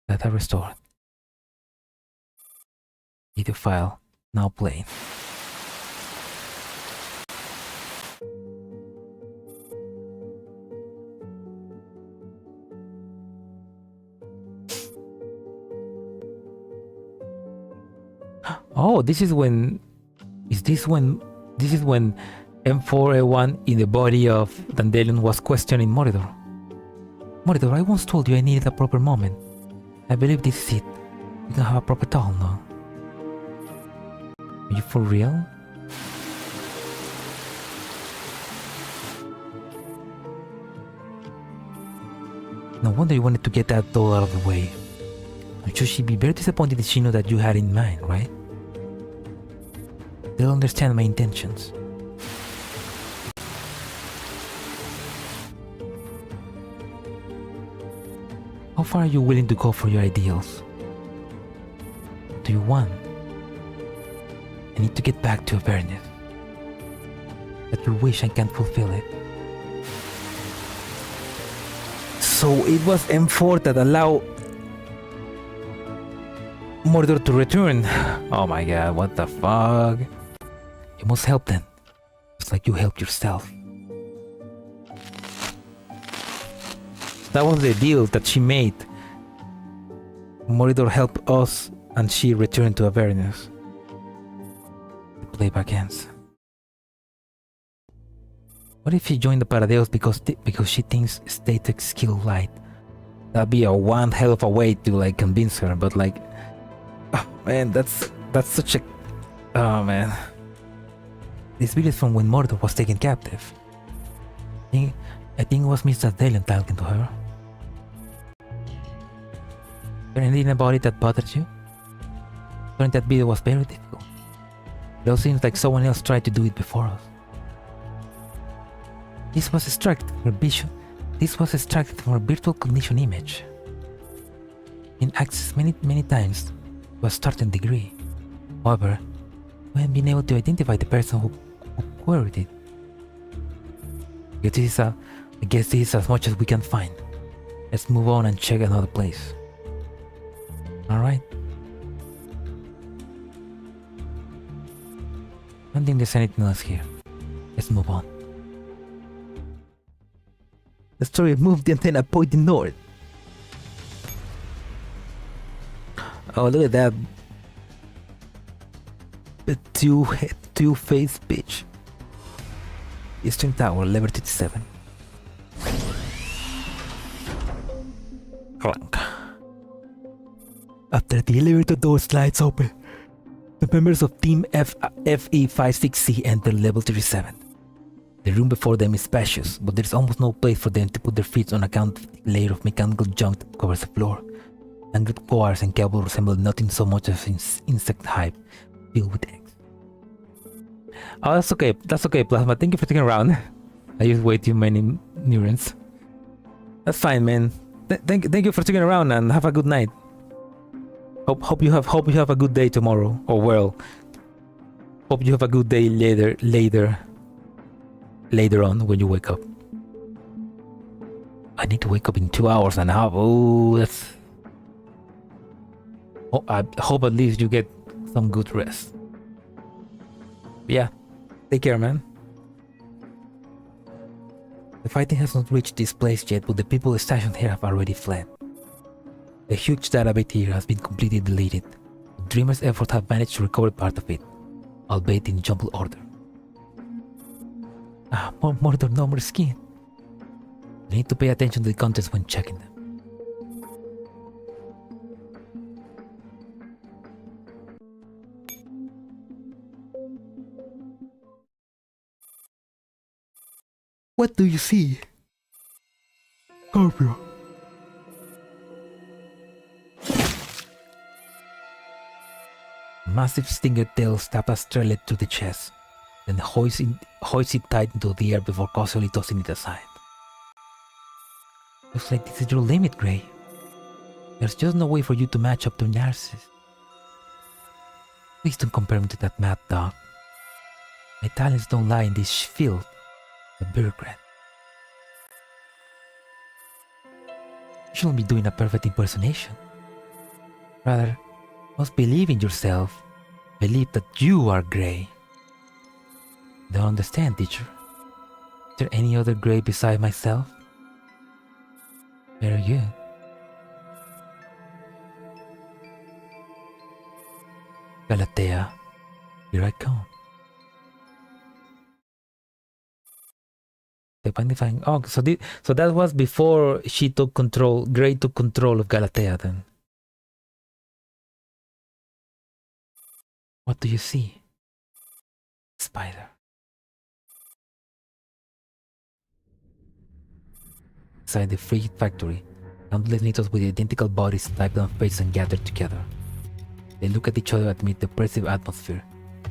Data restored. Video file now playing. Oh, this is when M4A1 in the body of Dandelion was questioning Mordor. Mordor, I once told you I needed a proper moment. I believe this is it. We can have a proper talk now. Are you for real? No wonder you wanted to get that doll out of the way. I'm sure she'd be very disappointed if she knew that you had in mind, right? They'll understand my intentions. How far are you willing to go for your ideals? What do you want? I need to get back to awareness. But your wish, I can't fulfill it. So it was M4 that allowed Mordor to return. Oh my god, what the fuck? You must help them. Just like you helped yourself. That was the deal that she made. Mordor helped us and she returned to Avernus. The playback ends. What if she joined the Paradeus because she thinks static skill light? That'd be a one hell of a way to like convince her, but like, oh man, that's such a, oh man. This video is from when Mordor was taken captive. I think it was Mr. Deletion talking to her. Is there anything about it that bothered you? During that video was very difficult. It all seems like someone else tried to do it before us. This was extracted from a virtual cognition image. In access many times to a certain degree. However, we haven't been able to identify the person who queried it. I guess this is as much as we can find. Let's move on and check another place. Alright. I don't think there's anything else here. Let's move on. The story moved the antenna pointing north. Oh, look at that. The two-faced bitch. Eastern Tower, level 37. Clank. After the elevator door slides open, the members of Team FE56C enter level 37. The room before them is spacious, but there's almost no place for them to put their feet on account of the layer of mechanical junk that covers the floor. Tangled wires and cables resemble nothing so much as insect hive filled with eggs. Oh, that's okay, Plasma. Thank you for sticking around. I used way too many neurons. That's fine, man. Thank you for sticking around and have a good night. Hope you have a good day tomorrow. Or well, hope you have a good day later on when you wake up. I need to wake up in 2 hours and a half. Oh, that's. Oh, I hope at least you get some good rest. Yeah, take care, man. The fighting has not reached this place yet, but the people stationed here have already fled. The huge database here has been completely deleted. The Dreamer's efforts have managed to recover part of it, albeit in jumbled order. Mordor, no more skin. You need to pay attention to the contents when checking them. What do you see? Scorpio. Massive stinger tail stabs a straight to the chest, then hoists it tight into the air before cautiously tossing it aside. Looks like this is your limit, Grey. There's just no way for you to match up to Narcissus. Please don't compare me to that mad dog. My talents don't lie in this field. A bureaucrat. You shouldn't be doing a perfect impersonation. Rather, must believe in yourself. Believe that you are Grey. Don't understand, teacher. Is there any other Grey beside myself? Very good. Galatea, here I come. Oh, so that was before she took control. Grey took control of Galatea then. What do you see? Spider. Inside the frigid factory, countless needles with identical bodies typed on faces and gathered together. They look at each other amid the oppressive atmosphere,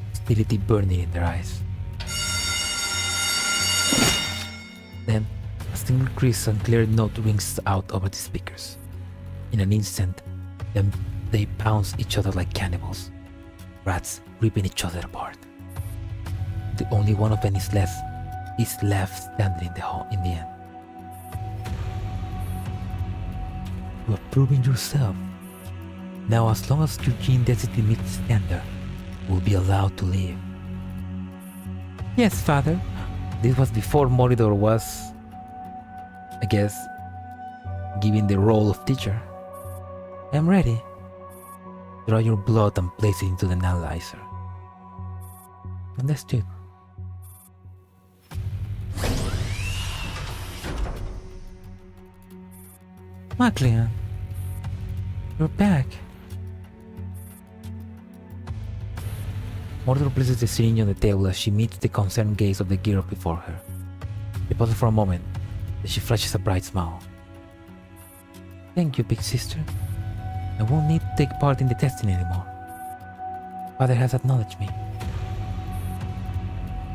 hostility burning in their eyes. Then, a single crisp and clear note rings out over the speakers. In an instant, they pounce each other like cannibals, rats ripping each other apart. The only one of them is left standing in the end. You have proven yourself. Now, as long as your gene density meets the standard, you will be allowed to live. Yes, Father. This was before Mordor was, I guess, given the role of teacher. I'm ready. Draw your blood and place it into the analyzer. Understood. Magrasea, you're back. Mordor places the syringe on the table as she meets the concerned gaze of the girl before her. She pauses for a moment, then she flashes a bright smile. Thank you, big sister. I won't need to take part in the testing anymore. Father has acknowledged me.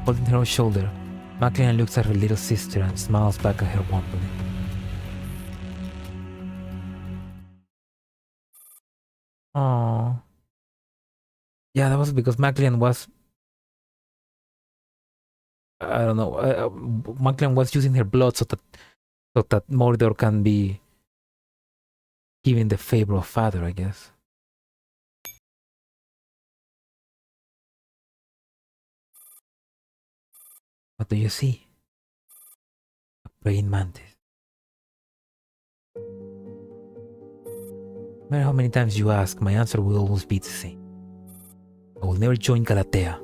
Holding her shoulder, Magrasea looks at her little sister and smiles back at her warmly. Aww. Yeah, that was because Magrasea was... I don't know. Magrasea was using her blood so that Mordor can be given the favor of Father, I guess. What do you see? A praying mantis. No matter how many times you ask, my answer will always be the same. I will never join Galatea,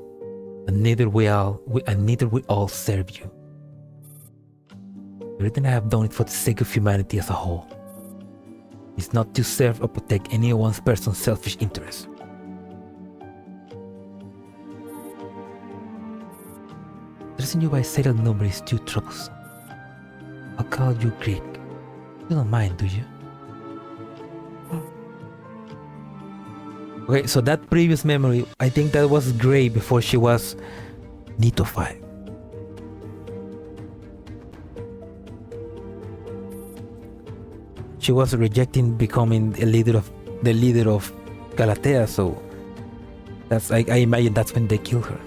and neither will all serve you. The reason I have done it for the sake of humanity as a whole. It's not to serve or protect any one person's selfish interests. Addressing you by serial number is too troublesome. I'll call you Greek. You don't mind, do you? Okay, so that previous memory, I think that was Grey before she was Nitophi. She was rejecting becoming the leader of Galatea, so that's I imagine that's when they killed her.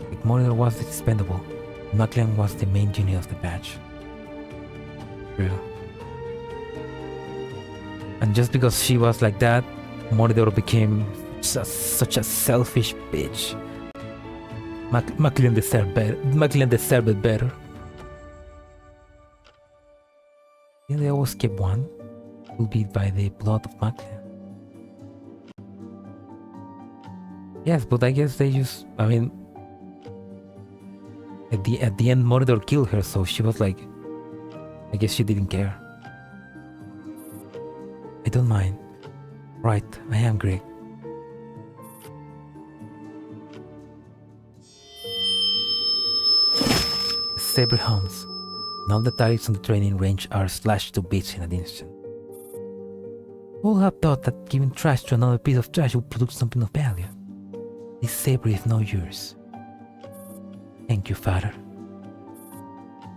Like Mordor was expendable, Magrasea was the main genius of the batch. True. And just because she was like that, Mordor became such a selfish bitch. Magrasea deserved better. Magrasea deserved it better. Yeah, they always keep one. It will be by the blood of Magrasea. Yes, but I guess they just... I mean... At the end, Mordor killed her, so she was like... I guess she didn't care. I don't mind. Right, I am Greek. The saber hums, and all the targets on the training range are slashed to bits in an instant. Who would have thought that giving trash to another piece of trash would produce something of value? This saber is now yours. Thank you, Father.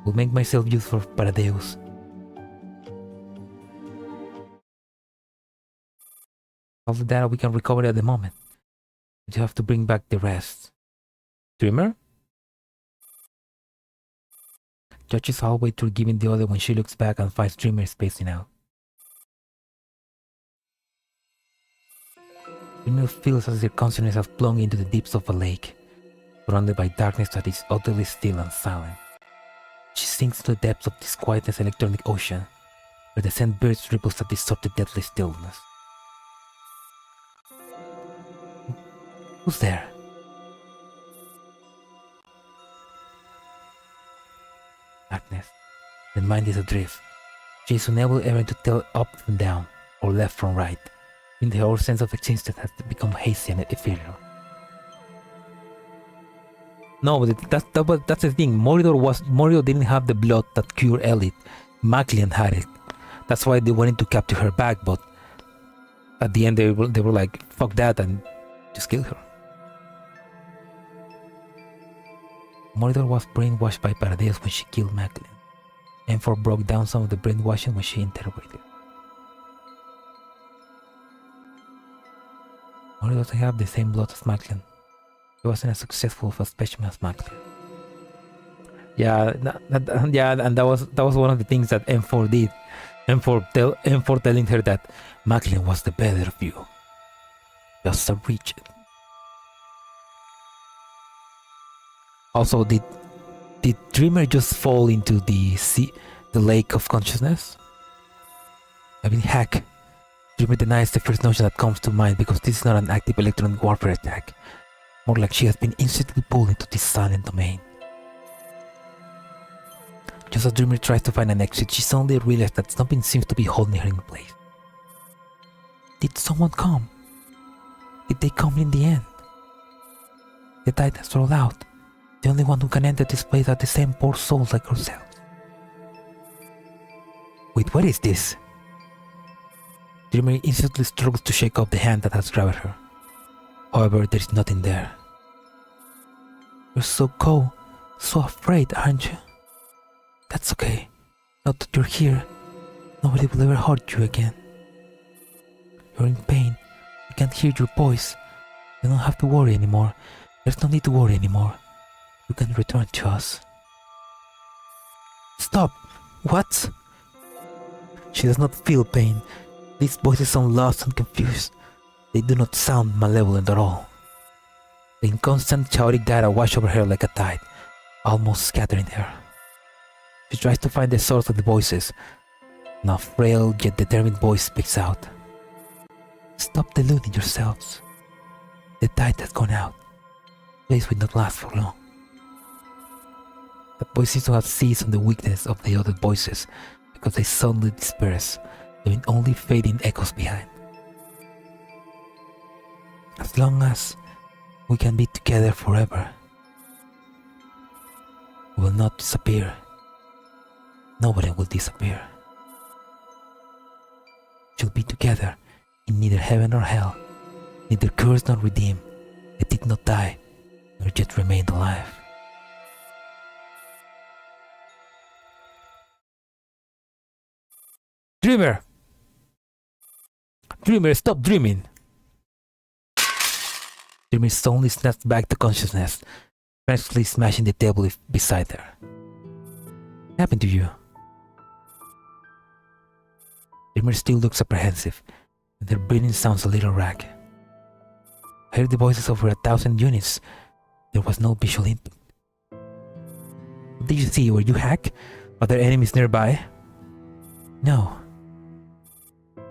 Will make myself useful for Paradeus. All the data we can recover at the moment. But you have to bring back the rest. Dreamer? Judges halfway through giving the order when she looks back and finds Dreamer spacing out. Dreamer feels as their consciousness has plunged into the deeps of a lake, surrounded by darkness that is utterly still and silent. She sinks to the depths of this quietness electronic ocean, where the scent birds ripples that disrupt the deadly stillness. Who's there? Darkness. The mind is adrift. She is unable ever to tell up from down, or left from right. In her whole sense of existence has become hazy and ethereal. No, but that's the thing. Mordor didn't have the blood that cured Elite. Magrasea had it. That's why they wanted to capture her back, but at the end they were like, fuck that, and just kill her. Mordor was brainwashed by Paradeus when she killed Magrasea, and broke down some of the brainwashing when she interrogated. Mordor doesn't have the same blood as Magrasea. He wasn't as successful of a specimen as Magrasea. Yeah, and that was one of the things that M4 did. and for telling her that Macklin was the better of you. Just a rigid. Also, did Dreamer just fall into the lake of consciousness? I mean, heck, Dreamer denies the first notion that comes to mind because this is not an active electronic warfare attack. More like she has been instantly pulled into this silent domain. Just as Dreamer tries to find an exit, she suddenly realizes that something seems to be holding her in place. Did someone come? Did they come in the end? The Titans roll out. The only one who can enter this place are the same poor souls like ourselves. Wait, what is this? Dreamer instantly struggles to shake off the hand that has grabbed her. However, there is nothing there. You're so cold, so afraid, aren't you? That's okay. Now that you're here, nobody will ever hurt you again. You're in pain. You can't hear your voice. You don't have to worry anymore. There's no need to worry anymore. You can return to us. Stop! What? She does not feel pain. These voices sound lost and confused. They do not sound malevolent at all. The inconstant chaotic data wash over her like a tide, almost scattering her. She tries to find the source of the voices, and a frail yet determined voice speaks out. Stop deluding yourselves. The tide has gone out. The place will not last for long. The voice seems to have seized on the weakness of the other voices because they suddenly disperse, leaving only fading echoes behind. As long as we can be together forever, we will not disappear. Nobody will disappear. We shall be together in neither heaven nor hell, neither cursed nor redeemed. They did not die, nor yet remained alive. Dreamer! Dreamer, stop dreaming! Dreamer suddenly snaps back to consciousness, frantically smashing the table beside her. What happened to you? Dreamer still looks apprehensive, and her breathing sounds a little ragged. I heard the voices over 1,000 units. There was no visual input. What did you see? Were you hacked? Are there enemies nearby? No.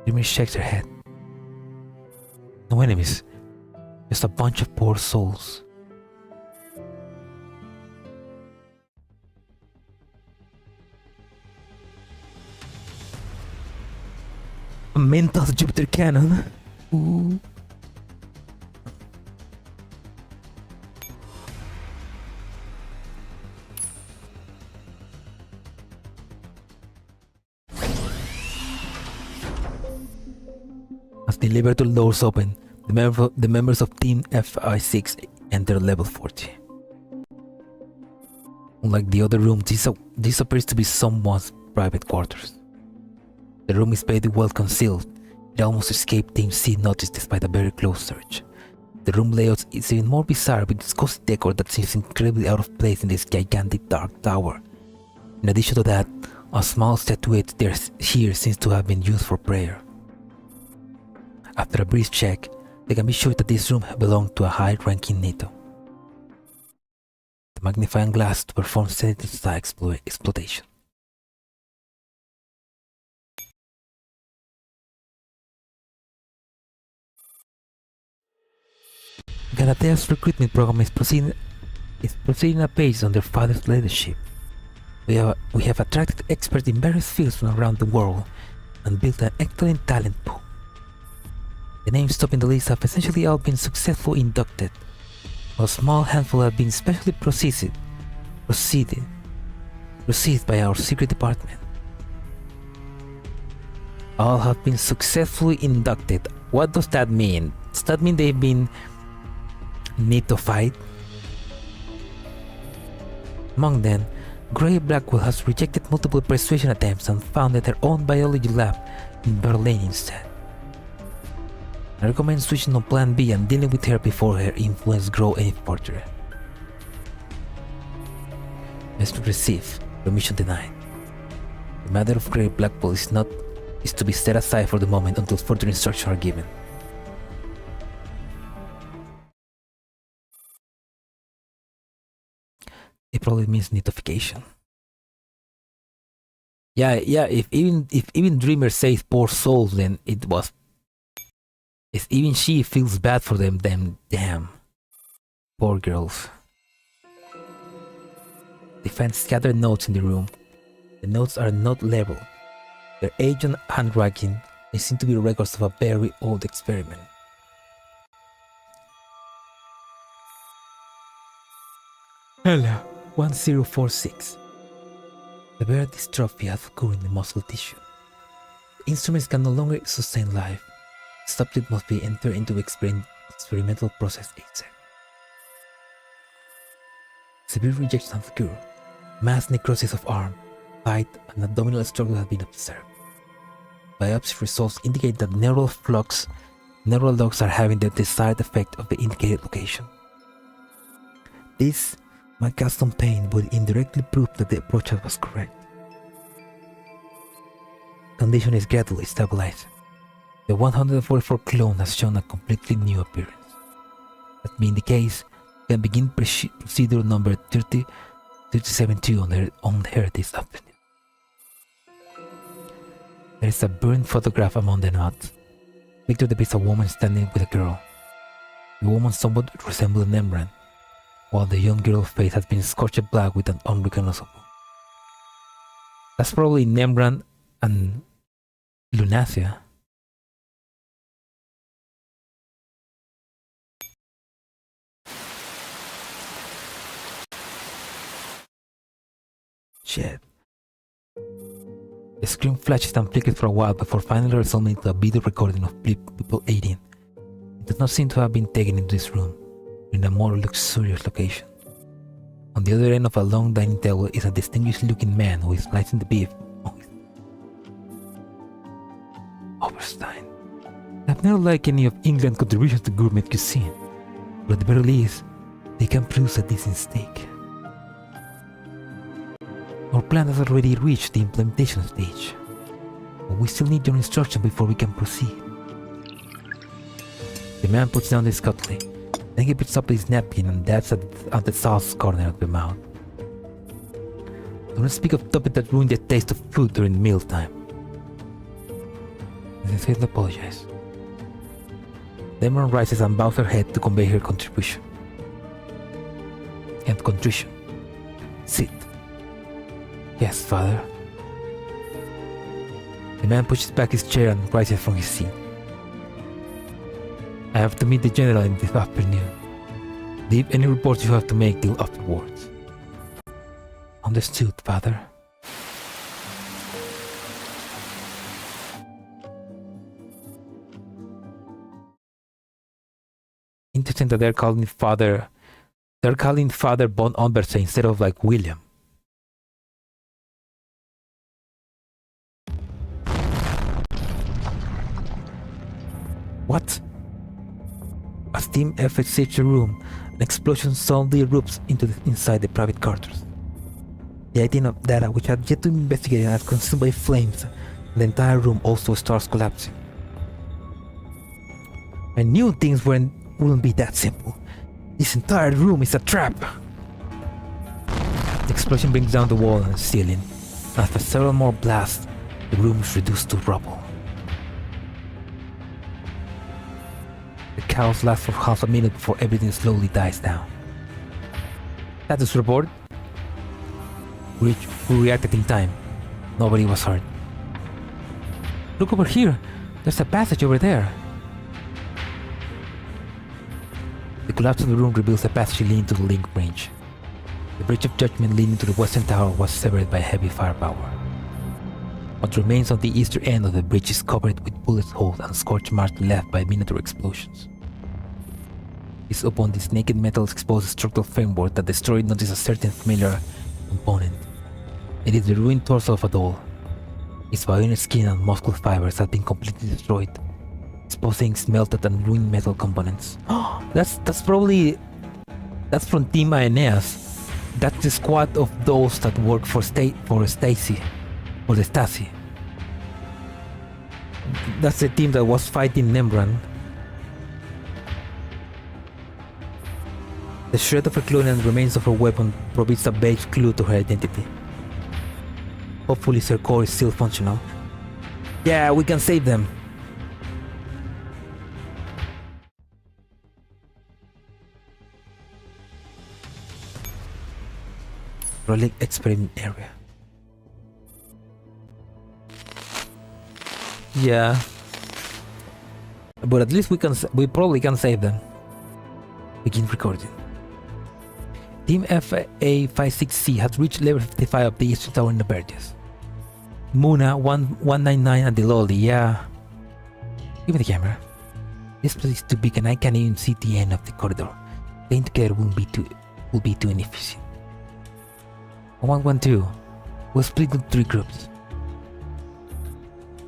Dreamer shakes her head. No enemies. Just a bunch of poor souls. A mental Jupiter cannon? Ooh. As the elevator doors open, the members of Team FI6 enter level 40. Unlike the other room, this appears to be someone's private quarters. The room is very well concealed. It almost escaped Team C notice despite a very close search. The room layout is even more bizarre with its cozy decor that seems incredibly out of place in this gigantic dark tower. In addition to that, a small statuette here seems to have been used for prayer. After a brief check, they can be sure that this room belonged to a high-ranking NATO. The magnifying glass to perform sentence-style exploitation. Galatea's recruitment program is proceeding apace under Father's leadership. We have attracted experts in various fields from around the world and built an excellent talent pool. The names topping the list have essentially all been successfully inducted, while a small handful have been specially proceeded by our secret department. All have been successfully inducted. What does that mean? Does that mean they've been need to fight? Among them, Grey Blackwell has rejected multiple persuasion attempts and founded her own biology lab in Berlin instead. I recommend switching on Plan B and dealing with her before her influence grows any further. Message received. Permission denied. The matter of Grey Blackwell is not is to be set aside for the moment until further instructions are given. It probably means notification. Yeah. If even Dreamer says poor souls, then it was. If even she feels bad for them, then damn, poor girls. They find scattered notes in the room. The notes are not labeled. Their age and handwriting. They seem to be records of a very old experiment. Hello, 1046. Severe dystrophy has occurred in the muscle tissue. The instruments can no longer sustain life. The subject must be entered into experimental process ASAP. Severe rejection of the cure. Mass necrosis of arm, thigh, and abdominal struggle have been observed. Biopsy results indicate that neural logs are having the desired effect of the indicated location. This might cause some pain, but indirectly prove that the approach was correct. Condition is gradually stabilized. The 144 clone has shown a completely new appearance. That being the case, we can begin procedure number 3072 on her this afternoon. There is a burned photograph among the notes. Picture depicts a woman standing with a girl. The woman somewhat resembles Rembrandt, while the young girl's face has been scorched black with an unrecognizable. That's probably Rembrandt and Lunacia. Shit. The screen flashes and flickers for a while before finally resolving into a video recording of people eating. It does not seem to have been taken into this room, in a more luxurious location. On the other end of a long dining table is a distinguished-looking man who is slicing the beef on his Oberstein. I have never liked any of England's contributions to gourmet cuisine, but at the very least, they can produce a decent steak. Our plan has already reached the implementation stage, but we still need your instruction before we can proceed. The man puts down his cutlery, then he picks up his napkin and dabs at the sauce corner of the mouth. Do not speak of topics that ruin the taste of food during mealtime. I sincerely apologize. Demon rises and bows her head to convey her contribution. And contrition. Sit. Yes, father. The man pushes back his chair and rises from his seat. I have to meet the general in this afternoon. Leave any reports you have to make till afterwards. Understood, father. Interesting that they're calling father von Albertse instead of like William. What? As Team F exits the room, an explosion suddenly erupts inside the private quarters. The item of data which had yet to be investigated are consumed by flames, and the entire room also starts collapsing. I knew things wouldn't be that simple. This entire room is a trap! The explosion brings down the wall and the ceiling, and after several more blasts, the room is reduced to rubble. The chaos lasts for half a minute before everything slowly dies down. Status report. We reacted in time. Nobody was hurt. Look over here. There's a passage over there. The collapse of the room reveals a passage leading to the link range. The bridge of judgment leading to the western tower was severed by heavy firepower. What remains on the eastern end of the bridge is covered with bullet holes and scorch marks left by miniature explosions. It's upon this naked metal exposed structural framework that destroyed notice a certain familiar component. It is the ruined torso of a doll. Its bionic skin and muscle fibers have been completely destroyed, exposing smelted and ruined metal components. That's from Team Aeneas. That's the squad of those that work for Stacy, or the Stasi. That's the team that was fighting Nembran. The shred of her clothing and remains of her weapon provides a vague clue to her identity. Hopefully her core is still functional. Yeah, we can save them! Relic experiment area. Yeah. But at least we probably can save them. Begin recording. Team FA56C has reached level 55 of the Eastern Tower in the Paradeus. Muna 199 and the Lolly, yeah. Give me the camera. This place is too big and I can't even see the end of the corridor. Playing together will be too inefficient. 112. We'll split into 3 groups.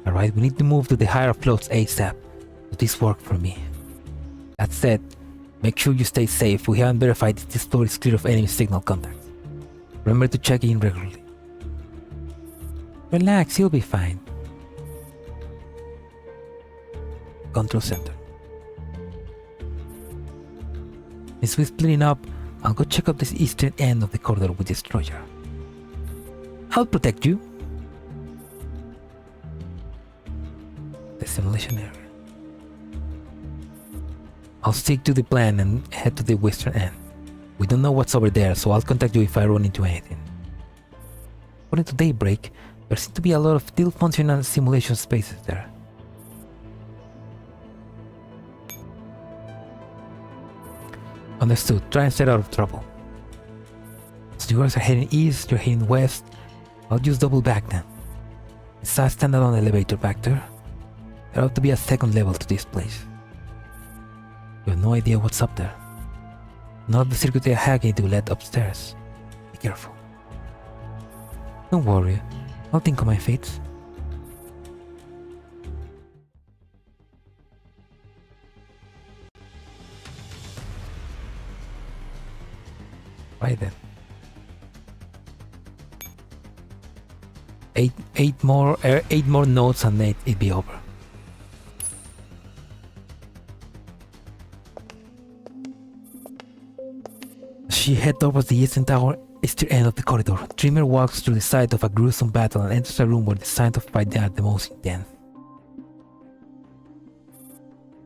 Alright, we need to move to the higher floors ASAP. So this worked for me. That said, make sure you stay safe. We haven't verified if this floor is clear of enemy signal contacts. Remember to check in regularly. Relax, you'll be fine. Control center. As we're splitting up, I'll go check out this eastern end of the corridor with Destroyer. I'll protect you. The simulation area. I'll stick to the plan and head to the western end. We don't know what's over there, so I'll contact you if I run into anything. According to Daybreak, there seems to be a lot of still functional simulation spaces there. Understood. Try and stay out of trouble. So you guys are heading east, you're heading west. I'll just double back then. It's a standalone elevator back there. There ought to be a second level to this place. You have no idea what's up there. None of the security are hacking to let upstairs. Be careful. Don't worry, I'll think of my fates. Right then. Eight more notes and it'd be over. She heads towards the eastern tower, eastern end of the corridor. Dreamer walks through the site of a gruesome battle and enters a room where the signs of fighting are the most intense.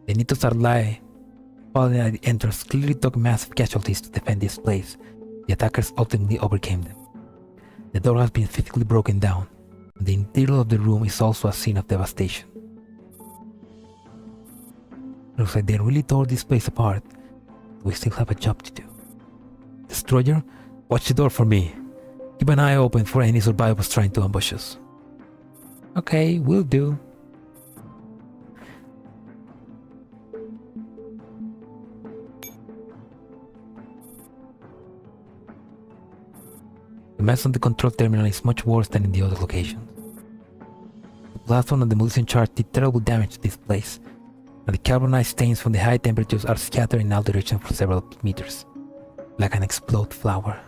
The Nitos are falling at the entrance, clearly took massive casualties to defend this place. The attackers ultimately overcame them. The door has been physically broken down, and the interior of the room is also a scene of devastation. Looks like they really tore this place apart. We still have a job to do. Destroyer, watch the door for me. Keep an eye open for any survivors trying to ambush us. Okay, will do. The mess on the control terminal is much worse than in the other locations. The platform and demolition charge did terrible damage to this place, and the carbonized stains from the high temperatures are scattered in all directions for several meters, like an exploded flower.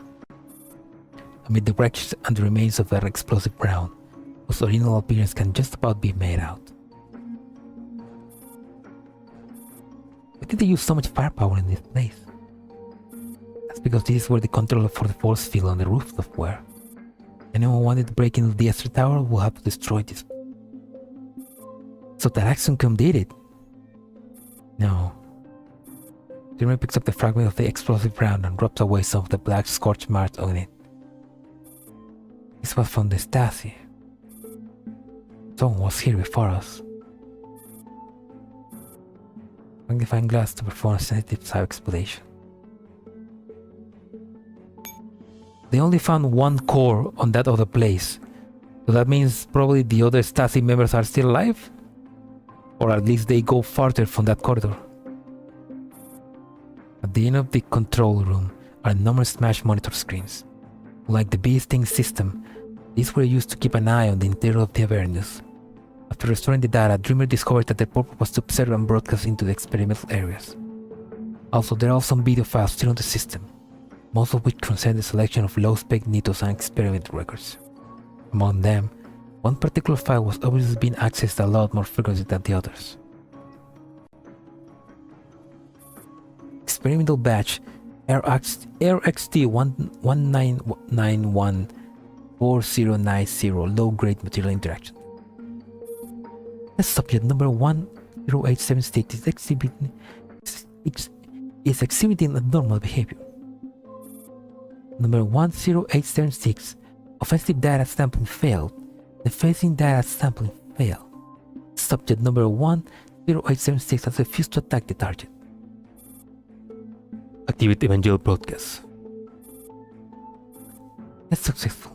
Amid the wreckage and the remains of their explosive ground, whose original appearance can just about be made out. Why did they use so much firepower in this place? That's because this is where the controller for the force field on the rooftop were. Anyone wanted to break into the Esther Tower will have to destroy this. So that Axoncum did it. No. Dreamer picks up the fragment of the explosive round and rubs away some of the black scorch marks on it. This was from the Stasi. Someone was here before us. Magnifying glass to perform a sensitive self-explanation. They only found one core on that other place. So that means probably the other Stasi members are still alive? Or at least they go farther from that corridor. At the end of the control room are numerous smashed monitor screens. Like the bee-sting system, these were used to keep an eye on the interior of the Avernus. After restoring the data, Dreamer discovered that the purpose was to observe and broadcast into the experimental areas. Also, there are some video files still on the system, most of which concern the selection of low-spec Nitos and experimental records. Among them, One particular file was obviously being accessed a lot more frequently than the others. Experimental batch RXT19914090 low-grade material interaction. Test subject number 10876 is exhibiting abnormal behavior. Number 10876, offensive data sampling failed. Defacing data sampling failed. Subject number 10876 has refused to attack the target. Activate Evangel broadcast. That's successful.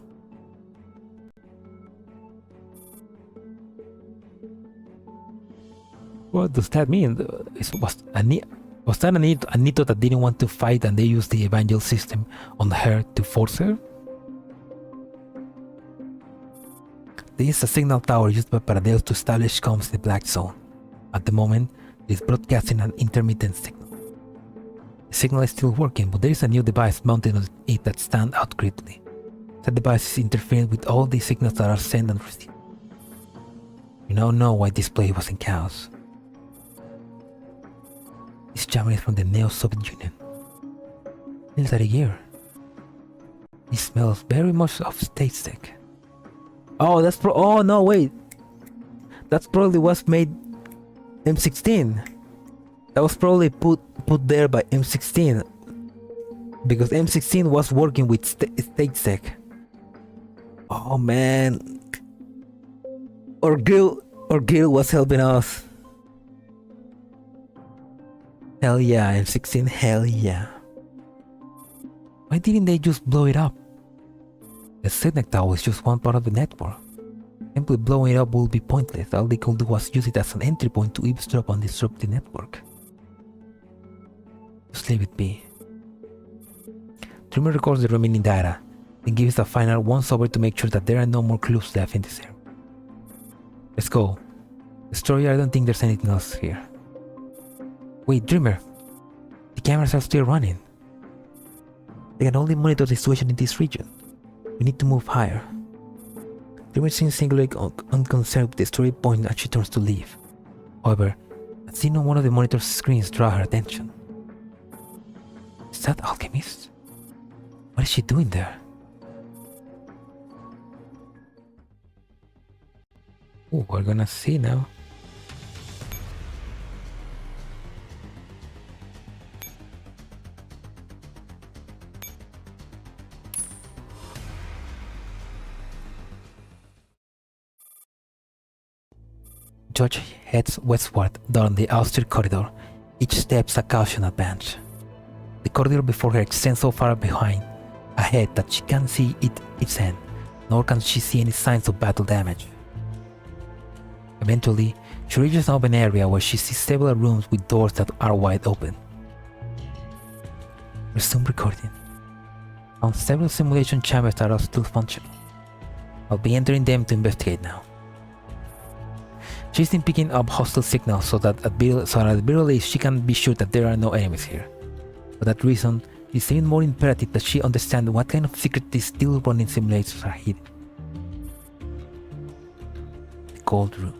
What does that mean? Was that Anito that didn't want to fight and they used the Evangel system on her to force her? This is a signal tower used by Paradeus to establish comms in the Black Zone. At the moment, it is broadcasting an intermittent signal. The signal is still working, but there is a new device mounted on it that stands out greatly. That device is interfering with all the signals that are sent and received. You now know why this place was in chaos. This jamming is from the Neo-Soviet Union. Military gear. It smells very much of state tech. Oh, oh no, wait. That's probably was made M16. That was probably put there by M16 because M16 was working with state tech. Oh man, or Gil was helping us. Hell yeah, M16, hell yeah. Why didn't they just blow it up? The Signet Tower is just one part of the network. Simply blowing it up would be pointless. All they could do was use it as an entry point to eavesdrop and disrupt the network. Just leave it be. Dreamer records the remaining data, then gives a final once-over to make sure that there are no more clues left in this area. Let's go. Destroyer, I don't think there's anything else here. Wait, Dreamer. The cameras are still running. They can only monitor the situation in this region. We need to move higher. Dreamer seems singularly unconcerned with the story point as she turns to leave. However, a scene on one of the monitor screens draws her attention. Is that alchemist? What is she doing there? Oh, we're gonna see now. Judge heads westward down the austere corridor. Each step's a caution advance. The corridor before her extends so far ahead that she can't see its end, nor can she see any signs of battle damage. Eventually, she reaches an open area where she sees several rooms with doors that are wide open. Resume recording. Found several simulation chambers that are still functional. I'll be entering them to investigate now. She's been picking up hostile signals so that at very least she can be sure that there are no enemies here. For that reason, it's even more imperative that she understand what kind of secret these still running simulators are hidden. The cold room.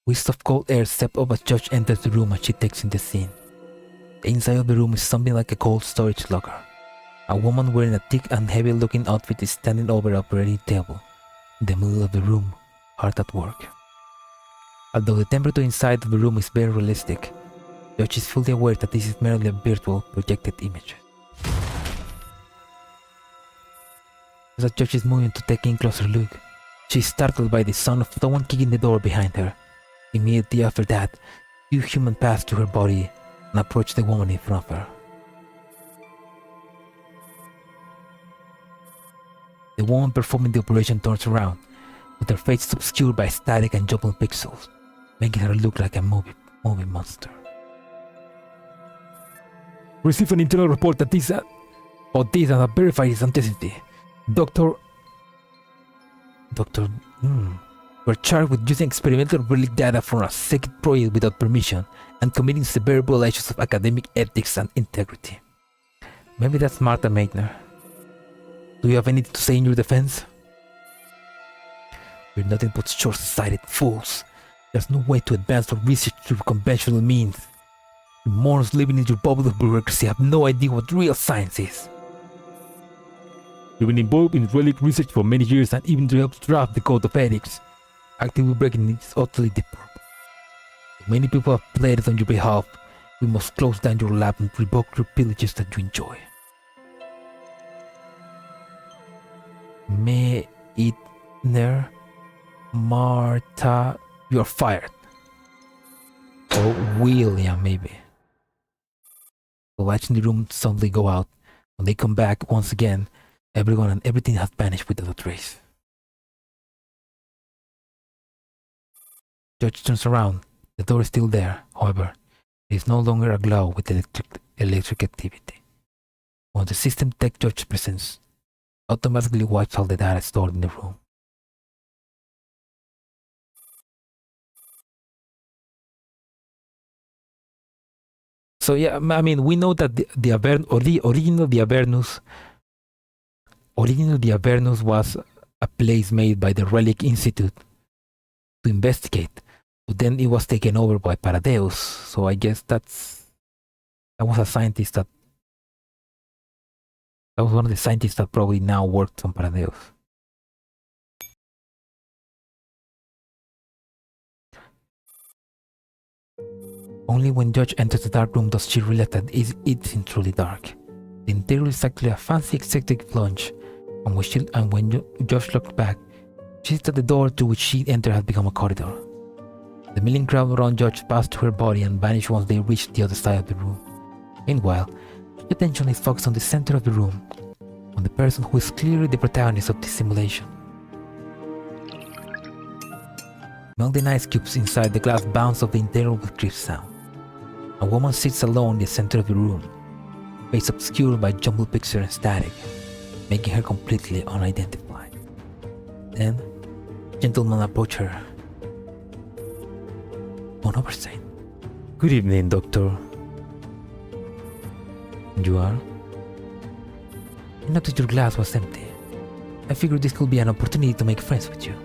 Wisps of cold air step up as Judge enters the room and she takes in the scene. The inside of the room is something like a cold storage locker. A woman wearing a thick and heavy-looking outfit is standing over a operating table, in the middle of the room, hard at work. Although the temperature inside of the room is very realistic, Judge is fully aware that this is merely a virtual, projected image. As the Judge is moving to take in a closer look, she is startled by the sound of someone kicking the door behind her. Immediately after that, two humans pass through her body and approach the woman in front of her. The woman performing the operation turns around, with her face obscured by static and jumping pixels, making her look like a movie monster. Receive an internal report that this and verify its authenticity. Doctor, we're charged with using experimental relic data from a secret project without permission and committing severe violations of academic ethics and integrity. Maybe that's Martha Meitner. Do you have anything to say in your defense? We're nothing but short-sighted fools. There's no way to advance our research through conventional means. You morons living in your bubble of bureaucracy have no idea what real science is. You've been involved in relic research for many years and even helped draft the Code of Ethics. Actively breaking it is utterly deplorable. Many people have pleaded on your behalf. We must close down your lab and revoke your privileges that you enjoy. Meitner, Marta, you're fired. Or Willian, maybe. The lights in the room suddenly go out. When they come back once again, everyone and everything has vanished without a trace. Judge turns around. The door is still there, however. It is no longer aglow with electric activity. When the system tech Judge presents, automatically wipes all the data stored in the room. So yeah, I mean, we know that the original Avernus was a place made by the Relic Institute to investigate, but then it was taken over by Paradeus. So I guess that was a scientist that was one of the scientists that probably now works on Paradeus. Only when Judge enters the dark room does she realize that it's truly dark. The interior is actually a fancy executive lounge, and when Judge looks back, she sees that the door to which she entered has become a corridor. The milling crowd around Judge pass to her body and vanish once they reach the other side of the room. Meanwhile, Judge's attention is focused on the center of the room, on the person who is clearly the protagonist of this simulation. Melting ice cubes inside the glass bounce off the interior with crisp sound. A woman sits alone in the center of the room, face obscured by jumbled pictures and static, making her completely unidentified. Then, a gentleman approaches her. Von Oberstein. Good evening, Doctor. You are? I noticed your glass was empty. I figured this could be an opportunity to make friends with you.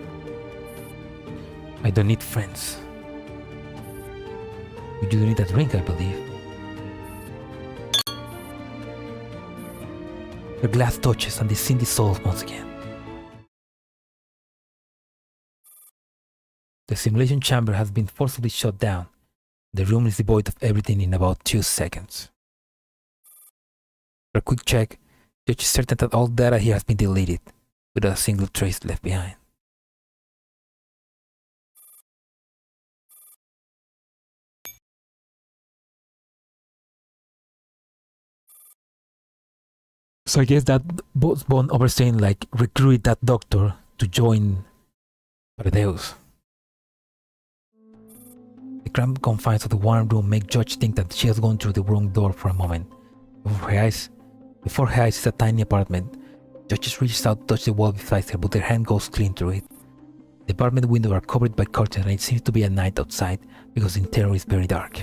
I don't need friends. You do need a drink, I believe. The glass touches and the scene dissolves once again. The simulation chamber has been forcibly shut down. The room is devoid of everything in about 2 seconds. For a quick check, Judge is certain that all data here has been deleted, without a single trace left behind. So I guess that both Von Oberstein recruited that doctor to join Paradeus. The cramped confines of the warm room make Judge think that she has gone through the wrong door for a moment. Before her eyes is a tiny apartment. Judge reaches out to touch the wall beside her, but her hand goes clean through it. The apartment windows are covered by curtains and it seems to be a night outside because the interior is very dark.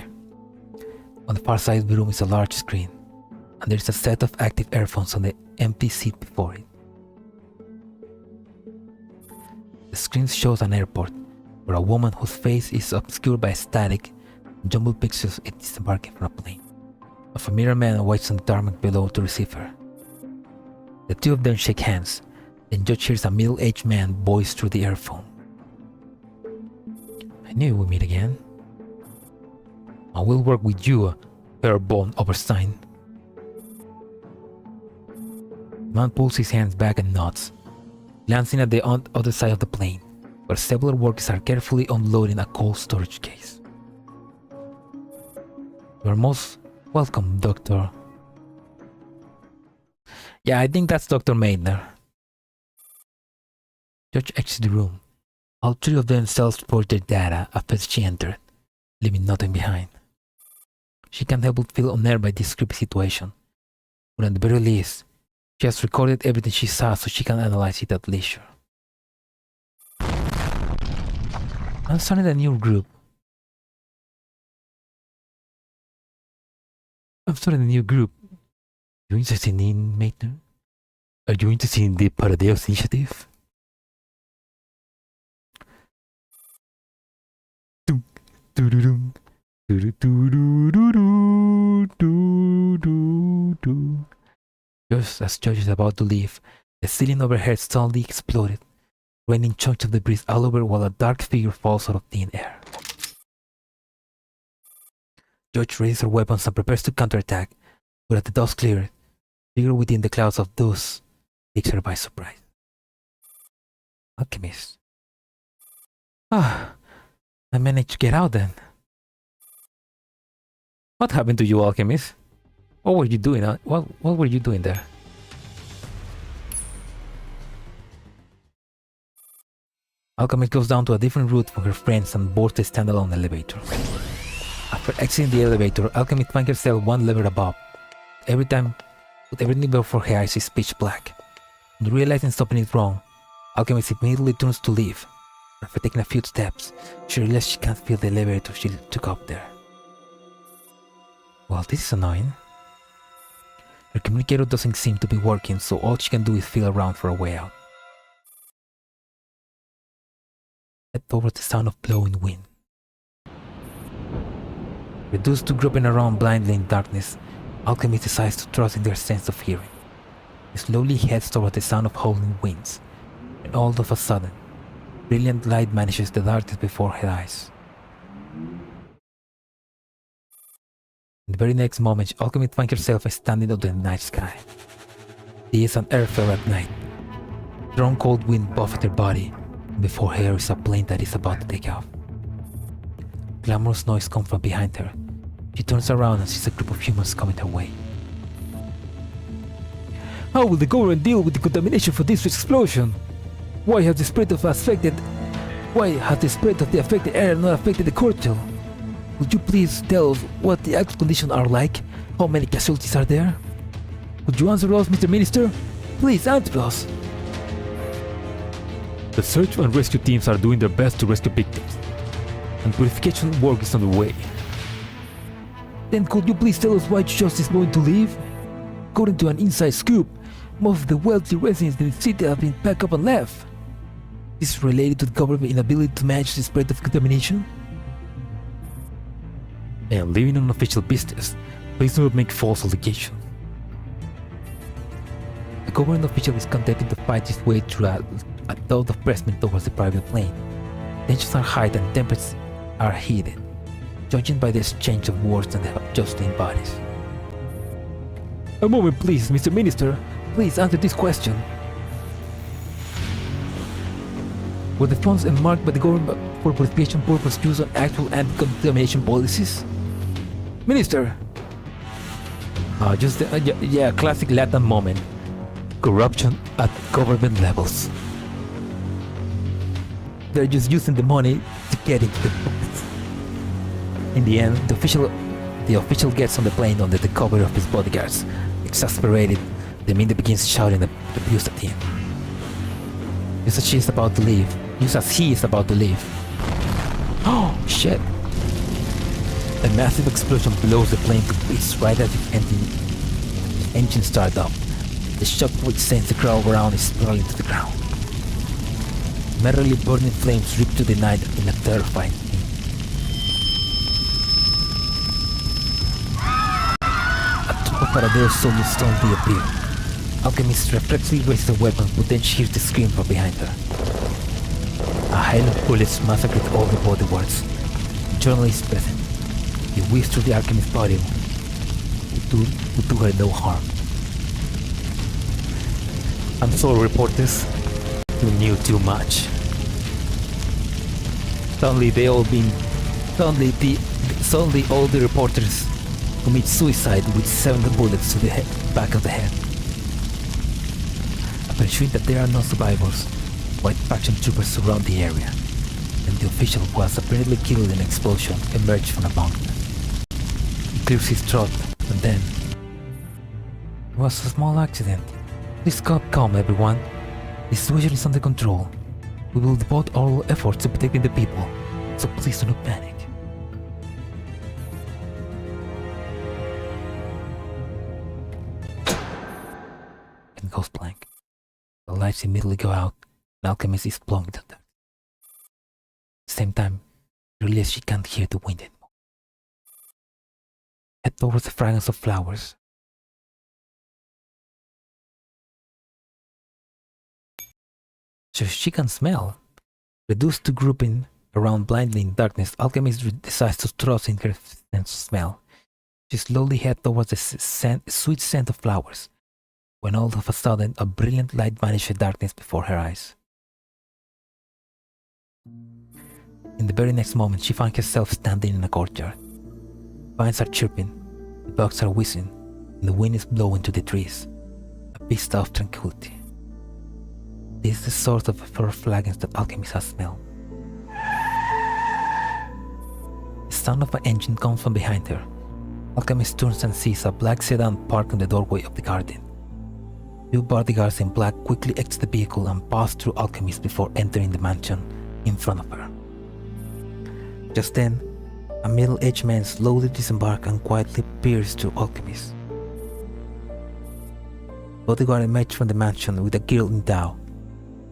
On the far side of the room is a large screen, and there is a set of active earphones on the empty seat before it. The screen shows an airport, where a woman whose face is obscured by static and jumbled pictures is disembarking from a plane. A familiar man waits on the tarmac below to receive her. The two of them shake hands, then Judge hears a middle-aged man voice through the earphone. I knew we'd meet again. I will work with you, Herr Von Oberstein. The man pulls his hands back and nods, glancing at the other side of the plane, where several workers are carefully unloading a cold storage case. You are most welcome, Doctor. Yeah, I think that's Dr. Meitner. Judge exits the room. All three of them self-report their data after she entered, leaving nothing behind. She can't help but feel unnerved by this creepy situation, but at the very least, she has recorded everything she saw so she can analyze it at leisure. I'm starting a new group. You interested in Meitner? Are you interested in the Paradeus initiative? Just as George is about to leave, the ceiling overhead suddenly exploded, raining chunks of debris all over while a dark figure falls out of thin air. George raises her weapons and prepares to counterattack, but as the dust cleared, the figure within the clouds of dust takes her by surprise. Alchemist. Ah, I managed to get out then. What happened to you, Alchemist? What were you doing? What were you doing there? Alchemist goes down to a different route from her friends and boards the standalone elevator. After exiting the elevator, Alchemist finds herself one level above. With everything before her eyes is pitch black. And realizing something is wrong, Alchemist immediately turns to leave. After taking a few steps, she realizes she can't feel the elevator she took up there. Well, this is annoying. Her communicator doesn't seem to be working, so all she can do is feel around for a way out. Head towards the sound of blowing wind. Reduced to groping around blindly in darkness, Alchemist decides to trust in their sense of hearing. He slowly heads towards the sound of howling winds, and all of a sudden, brilliant light vanishes the darkness before her eyes. In the very next moment, Alchemist finds herself standing under the night sky. She is an airfare at night. Strong cold wind buffets her body, and before her is a plane that is about to take off. Clamorous noise comes from behind her. She turns around and sees a group of humans coming her way. How will the government deal with the contamination for this explosion? Why has the spread of the affected air not affected the cartel? Would you please tell us what the actual conditions are like? How many casualties are there? Would you answer us, Mr. Minister? Please answer us. The search and rescue teams are doing their best to rescue victims, and purification work is underway. Then could you please tell us why Just is going to leave? According to an inside scoop, most of the wealthy residents in the city have been packed up and left. Is this related to the government's inability to manage the spread of contamination? And leaving on official business, please do not make false allegations. A government official is conducting to fight his way through a dot of pressmen towards the private plane. Tensions are high and temperatures are heated, judging by the exchange of words and the jostling bodies. A moment please, Mr. Minister. Please answer this question. Were the funds earmarked by the government for purification purposes used on actual anti-contamination policies? Minister! Classic Latin moment. Corruption at government levels. They're just using the money to get into the pockets. In the end, the official gets on the plane under the cover of his bodyguards. Exasperated, the Minda begins shouting abuse at him. Just as he is about to leave. Oh shit! A massive explosion blows the plane to bits right as its engine started up. The shockwave sends the crowd around it spiraling to the ground. Merrily burning flames rip through the night in a terrifying scene. A troop of Paradeus soldiers suddenly appear. Alchemist reflexively raises her weapon, but then she hears the scream from behind her. A hail of bullets massacred all the bodyguards. The journalist present. He whizzed through the alchemist's body, who do her no harm. I'm sorry, reporters. You knew too much. Suddenly all the reporters commit suicide with 7 bullets to the back of the head. Upon ensuring that there are no survivors, white faction troopers surround the area, and the official who was apparently killed in an explosion emerged from a bunker. He clears his throat, and then... It was a small accident. Please calm everyone. The situation is under control. We will devote all efforts to protecting the people, so please do not panic. And goes blank. The lights immediately go out, and Alchemist is blown into that. At the same time, she realizes she can't hear the wind anymore. Head towards the fragrance of flowers. So she can smell. Reduced to grouping around blindly in darkness, Alchemist decides to trust in her sense of smell. She slowly heads towards the sweet scent of flowers, when all of a sudden a brilliant light vanishes in darkness before her eyes. In the very next moment, she finds herself standing in a courtyard. Vines are chirping, the bugs are whistling, and the wind is blowing to the trees. A vista of tranquility. This is the source of the first fragrance that Alchemist has smelled. The sound of an engine comes from behind her. Alchemist turns and sees a black sedan parked in the doorway of the garden. Two bodyguards in black quickly exit the vehicle and pass through Alchemist before entering the mansion in front of her. Just then, a middle-aged man slowly disembarks and quietly peers through Alchemist. The bodyguard emerges from the mansion with a girl in tow.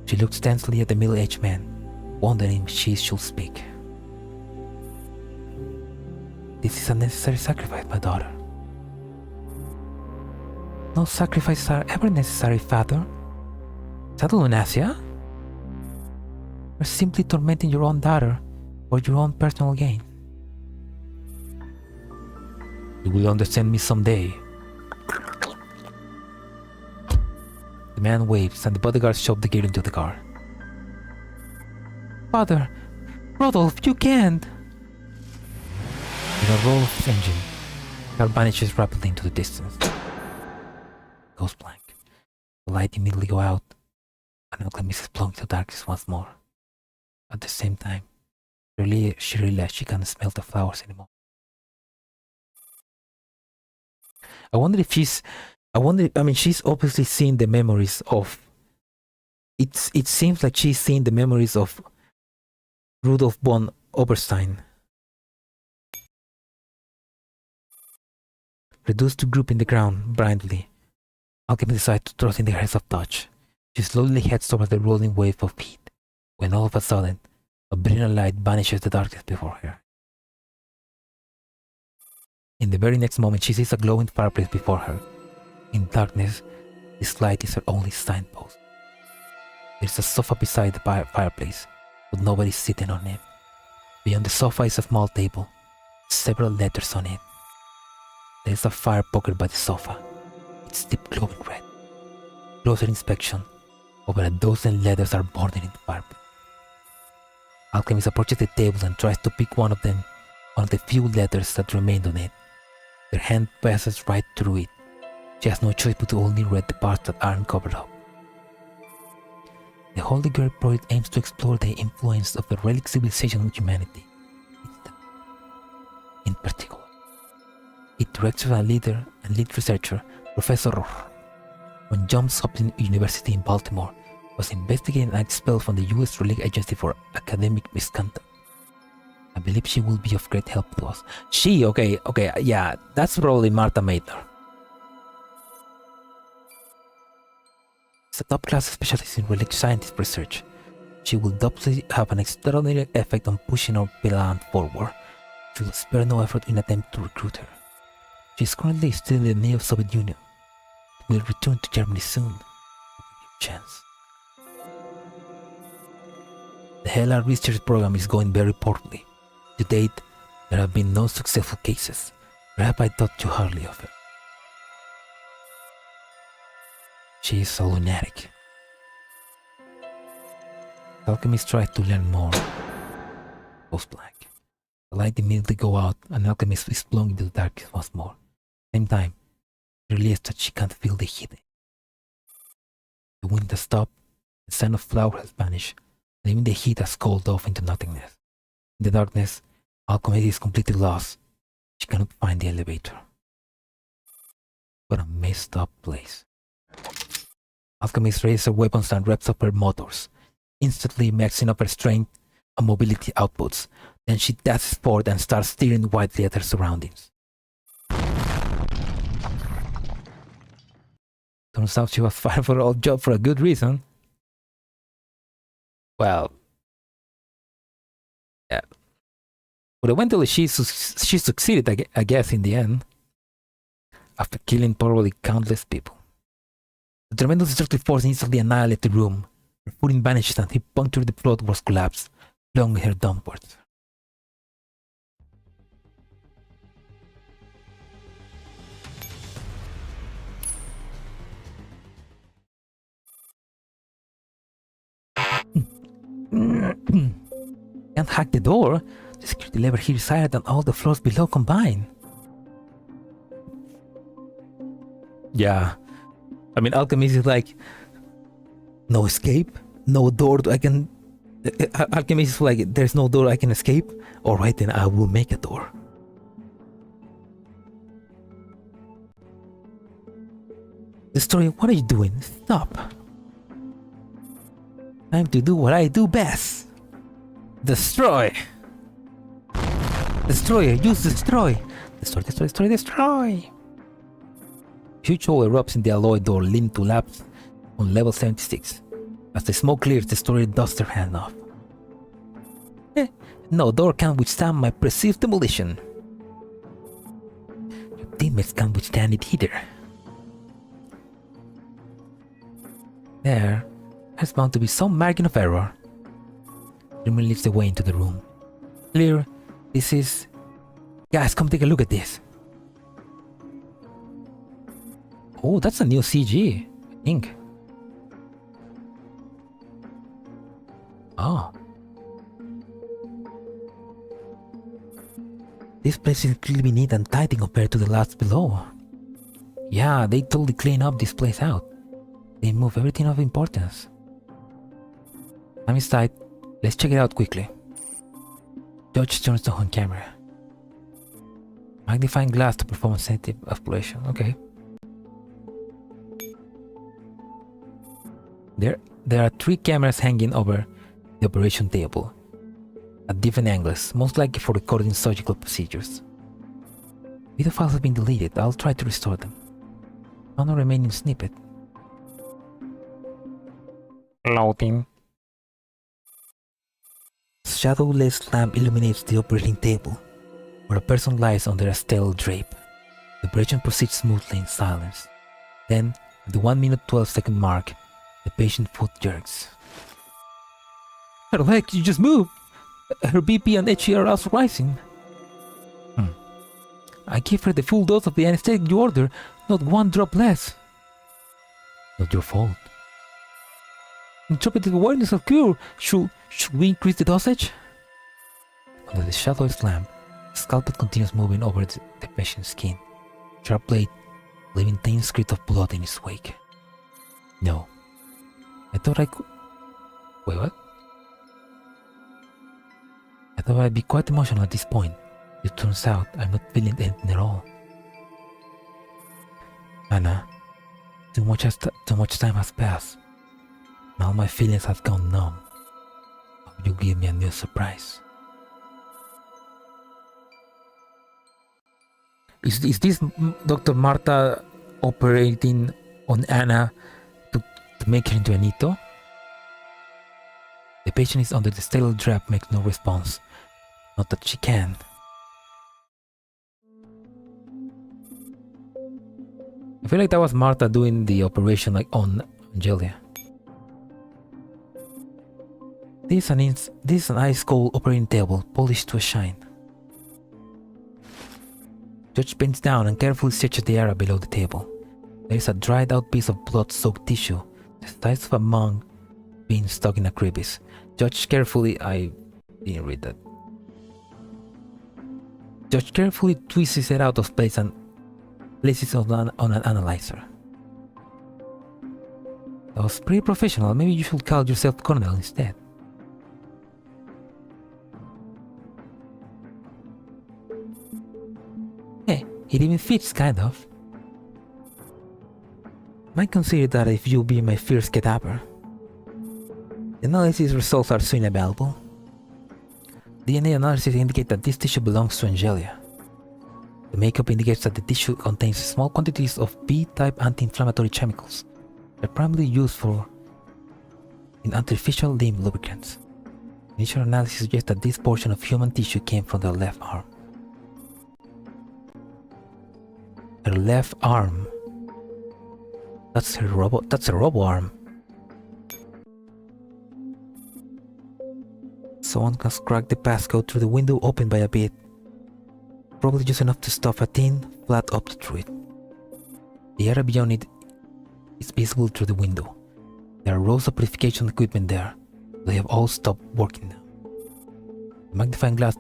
She looks tensely at the middle-aged man, wondering if she should speak. This is a necessary sacrifice, my daughter. No sacrifices are ever necessary, father. Is that Lunacia? You're simply tormenting your own daughter for your own personal gain. You will understand me someday. The man waves and the bodyguards shove the girl into the car. Father! Rodolph, you can't! With a roll of the engine, the car vanishes rapidly into the distance. Goes blank. The light immediately go out, and Alchemist is blown into darkness once more. At the same time, she realizes she can't smell the flowers anymore. I wonder if she's obviously seeing the memories of... It seems like she's seeing the memories of Rudolf von Oberstein. Reduced to group in the ground blindly, Alchemist decides to trust in the hands of touch. She slowly heads towards the rolling wave of heat, when all of a sudden, a brilliant light vanishes the darkness before her. In the very next moment, she sees a glowing fireplace before her. In darkness, this light is her only signpost. There's a sofa beside the fireplace, but nobody's sitting on it. Beyond the sofa is a small table, several letters on it. There's a fire poker by the sofa. It's deep glowing red. Closer inspection, over a dozen letters are burned in the fireplace. Alchemist approaches the table and tries to pick one of the few letters that remained on it. Her hand passes right through it. She has no choice but to only read the parts that aren't covered up. The Holy Grail project aims to explore the influence of the relic civilization on humanity. In particular, it directs a leader and lead researcher, Professor when Johns Hopkins University in Baltimore was investigating and expelled from the U.S. Relic Agency for academic misconduct. I believe she will be of great help to us. Okay, yeah, that's probably Martha Mater. As a top-class specialist in relic scientist research, she will doubly have an extraordinary effect on pushing our plan forward. She will spare no effort in attempt to recruit her. She is currently still in the Neo-Soviet Union. Will return to Germany soon. Chance. The HELA research program is going very poorly. To date, there have been no successful cases. Perhaps I thought too hardly of her. She is a lunatic. Alchemist tries to learn more. Goes blank. The light immediately go out and Alchemist is blown into the darkness once more. Same time, she realizes that she can't feel the heat. The wind has stopped, the scent of flower has vanished, and even the heat has cooled off into nothingness. In the darkness, Alchemist is completely lost. She cannot find the elevator. What a messed up place. Alchemist raises her weapons and revs up her motors, instantly maxing up her strength and mobility outputs. Then she dashes forward and starts staring wildly at her surroundings. Turns out she was fired for her old job for a good reason. Well, yeah. But eventually she succeeded, I guess, in the end. After killing probably countless people. The tremendous destructive force instantly annihilated the room. Her footing vanished and he punctured the floor was collapsed, along with her downwards. Can't hack the door. The security lever here is higher than all the floors below combined. Yeah. I mean, Alchemist is like, no escape, no door I can... Alchemist is like, there's no door I can escape. Alright, then I will make a door. Destroyer, what are you doing? Stop. Time to do what I do best. Destroy. Destroyer, use destroy. Destroy, destroy, destroy, destroy. Huge hole erupts in the alloy door leading to labs on level 76. As the smoke clears, the destroyer dusts her hand off. No door can withstand my perceived demolition. Your teammates can't withstand it either. There's bound to be some margin of error. Remy leads the way into the room. Clear, this is... Guys, come take a look at this. Oh, that's a new CG, I think. Oh. This place is clearly neat and tidy compared to the last below. Yeah, they totally clean up this place out. They move everything of importance. Time is tight. Let's check it out quickly. Judge turns to home camera. Magnifying glass to perform a sensitive exploration. Okay. There are 3 cameras hanging over the operation table at different angles, most likely for recording surgical procedures. Video files have been deleted. I'll try to restore them. Found a remaining snippet. Loading. Shadowless lamp illuminates the operating table, where a person lies under a steel drape. The operation proceeds smoothly in silence. Then, at the 1 minute 12 second mark, the patient foot jerks. Her leg, you just moved! Her BP and HE are also rising. I give her the full dose of the anesthetic you order, not 1 drop less. Not your fault. Interpretive awareness of cure. Should we increase the dosage? Under the shadowless lamp, the scalpel continues moving over the patient's skin. Sharp blade, leaving thin script of blood in its wake. No. I thought I could... Wait, what? I thought I'd be quite emotional at this point. It turns out I'm not feeling anything at all. Anna, too much time has passed. Now my feelings have gone numb. Hope you give me a new surprise. Is this Dr. Marta operating on Anna to make her into a Nito? The patient is under the steel drape, makes no response. Not that she can. I feel like that was Marta doing the operation like on Angelia. This is an ice cold operating table, polished to a shine. Judge bends down and carefully searches the area below the table. There is a dried out piece of blood-soaked tissue, the size of a monk being stuck in a crevice. Judge carefully... I didn't read that. Judge carefully twists it out of place and places it on an analyzer. That was pretty professional. Maybe you should call yourself Colonel instead. Hey, it even fits, kind of. Might consider that if you'll be my first cadaver. The analysis results are soon available. DNA analysis indicate that this tissue belongs to Angelia. The makeup indicates that the tissue contains small quantities of B-type anti-inflammatory chemicals. They're primarily used for in artificial limb lubricants. Initial analysis suggests that this portion of human tissue came from the left arm. Her left arm. That's her robot. That's a robo arm. Someone has cracked the passcode through the window opened by a bit. Probably just enough to stuff a thin, flat object through it. The area beyond it is visible through the window. There are rows of purification equipment there. They have all stopped working now. The magnifying glass.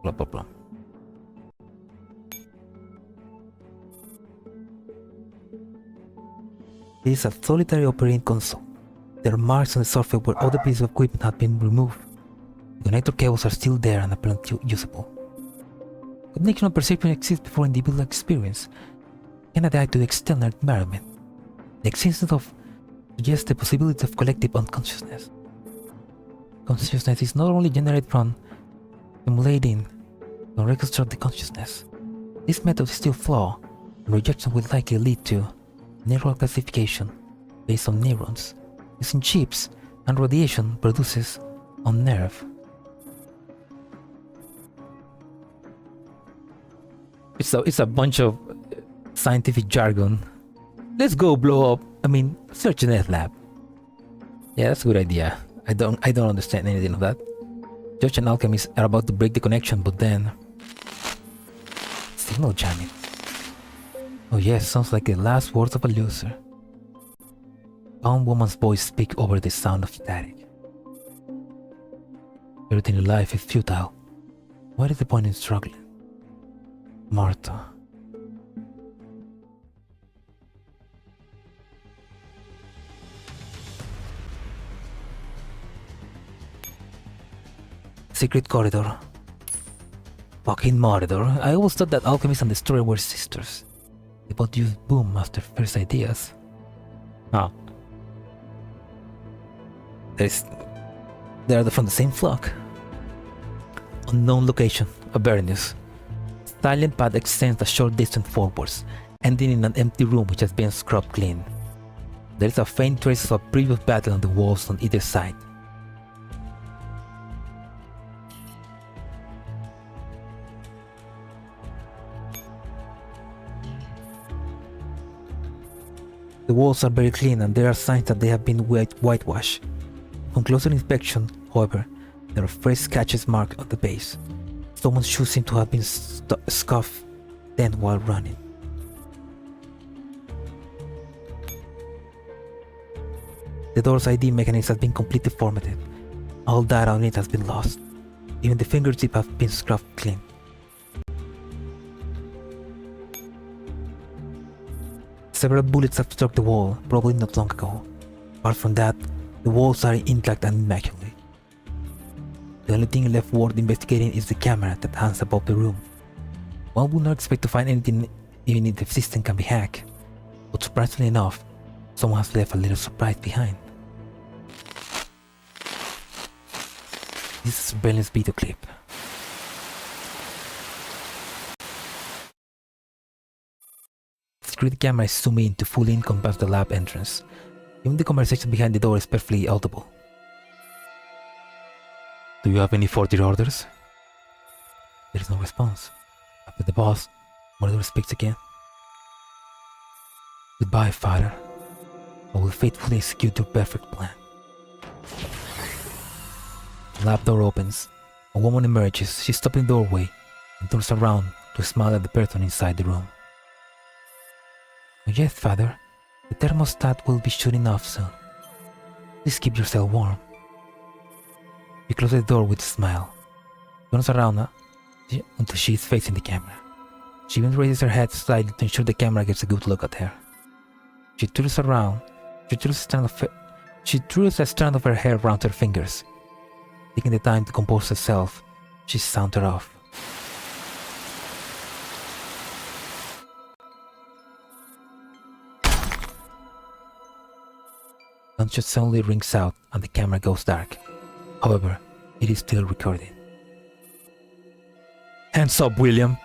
Blah blah blah. It is a solitary operating console. There are marks on the surface where other pieces of equipment have been removed. The connector cables are still there and apparently usable. Cognition perception exists before individual experience. Can adapt to the external environment. The existence of suggests the possibility of collective unconsciousness. Consciousness is not only generated from simulating but reconstruct the consciousness. This method is still flawed, and rejection will likely lead to neural classification based on neurons using chips and radiation produces on nerve. It's a bunch of scientific jargon. Let's go blow up. Search the net lab. Yeah, that's a good idea. I don't understand anything of that. Judge and alchemist are about to break the connection, but then signal jamming. Oh yes, sounds like the last words of a loser. Calm woman's voice speaks over the sound of static. Everything in life is futile. What is the point in struggling? Martha. Secret corridor. Fucking murder. I always thought that alchemist and destroyer were sisters. They both used boom as their first ideas. Ah. They are from the same flock. Unknown location. Paradeus. Silent path extends a short distance forwards, ending in an empty room which has been scrubbed clean. There is a faint traces of previous battle on the walls on either side. The walls are very clean and there are signs that they have been whitewashed. On closer inspection, however, there are fresh scratches marked on the base. Someone's shoes seem to have been scuffed then while running. The door's ID mechanism has been completely formatted. All data on it has been lost. Even the fingertip have been scrubbed clean. Several bullets have struck the wall, probably not long ago. Apart from that, the walls are intact and immaculate. The only thing left worth investigating is the camera that hangs above the room. One would not expect to find anything even if the system can be hacked, but surprisingly enough, someone has left a little surprise behind. This is a surveillance video clip. The security camera is zooming in to fully encompass the lab entrance. Even the conversation behind the door is perfectly audible. Do you have any further orders? There is no response. After the boss, Mordor speaks again. Goodbye, father. I will faithfully execute your perfect plan. The lab door opens. A woman emerges. She stops in the doorway and turns around to smile at the person inside the room. Oh yes, father. The thermostat will be shutting off soon. Please keep yourself warm. She closes the door with a smile. Turns around until she is facing the camera. She even raises her head slightly to ensure the camera gets a good look at her. She twirls around. She twirls a strand of her hair around her fingers. Taking the time to compose herself, she sauntered off. Gunshot suddenly rings out and the camera goes dark. However, it is still recording. Hands up, William!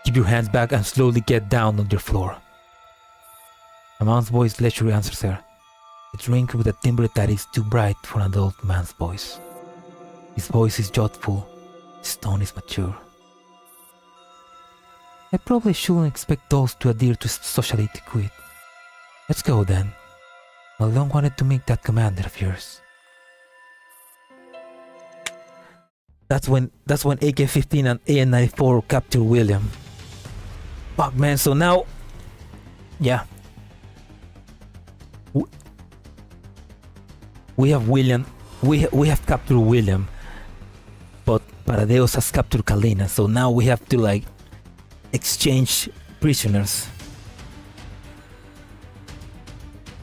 Keep your hands back and slowly get down on your floor. A man's voice leisurely answers her. A drink with a timbre that is too bright for an adult man's voice. His voice is youthful, his tone is mature. I probably shouldn't expect those to adhere to social etiquette. Let's go then. I long wanted to make that commander of yours. That's when AK-15 and AN-94 capture William. Fuck man, so now... Yeah. We have William. We have captured William. But Paradeus has captured Kalina, so now we have to like exchange prisoners.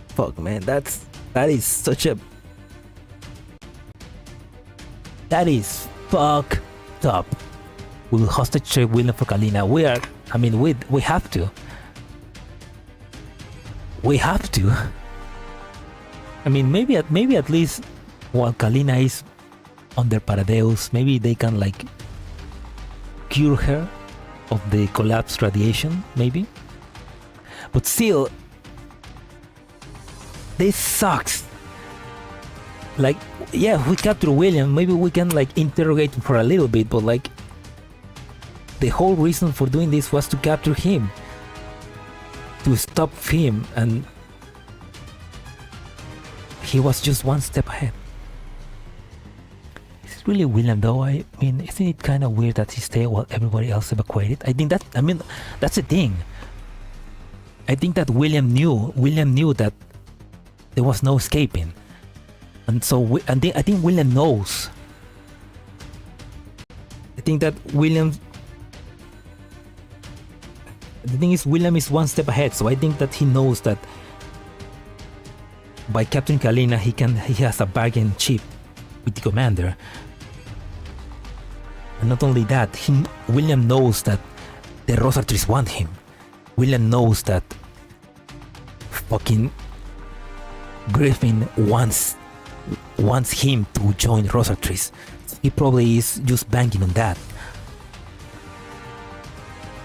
Fuck man, that is such a... That is fucked up. We will hostage trade William for Kalina. We have to. We have to. I mean, maybe at least while Kalina is under Paradeus, maybe they can like cure her of the collapsed radiation, maybe. But still, this sucks. Like, yeah, we capture William, maybe we can like interrogate him for a little bit, but like the whole reason for doing this was to capture him, to stop him, and he was just one step ahead. Is it really William though? I mean, isn't it kind of weird that he stayed while everybody else evacuated? That's the thing. I think that William knew that there was no escaping. And so I think William knows. I think that William... The thing is, William is one step ahead, so I think that he knows that by capturing Kalina, he has a bargain chip with the commander. And not only that, William knows that the Rosartris want him. William knows that fucking Griffin wants him to join Rosartris. He probably is just banking on that.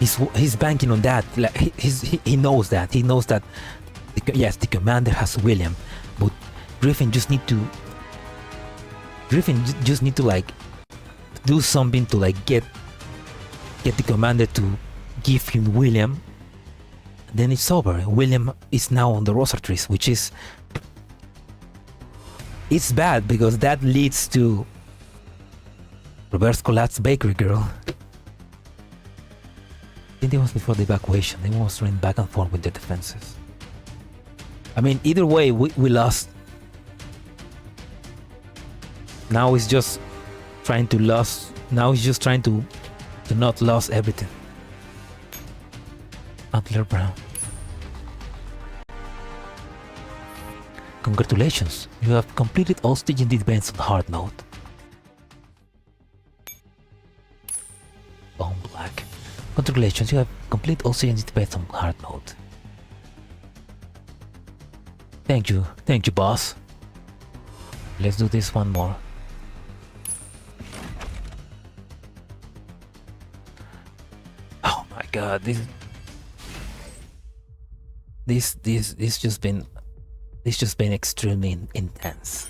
He's banking on that. Like he knows that. He knows that. Yes, the commander has William, but Griffin just need to like do something to like get the commander to give him William. Then it's over. William is now on the Rosartris, which is... It's bad because that leads to reverse collapse bakery girl. I think it was before the evacuation. They was running back and forth with their defenses. I mean, either way, we lost. Now he's just trying to lose. Now he's just trying to not lose everything. Antler Brown. Congratulations, you have completed all staging events on hard mode. Bone Black. Congratulations, you have completed all staging events on hard mode. Thank you, boss. Let's do this one more. Oh my god, this just been extremely intense.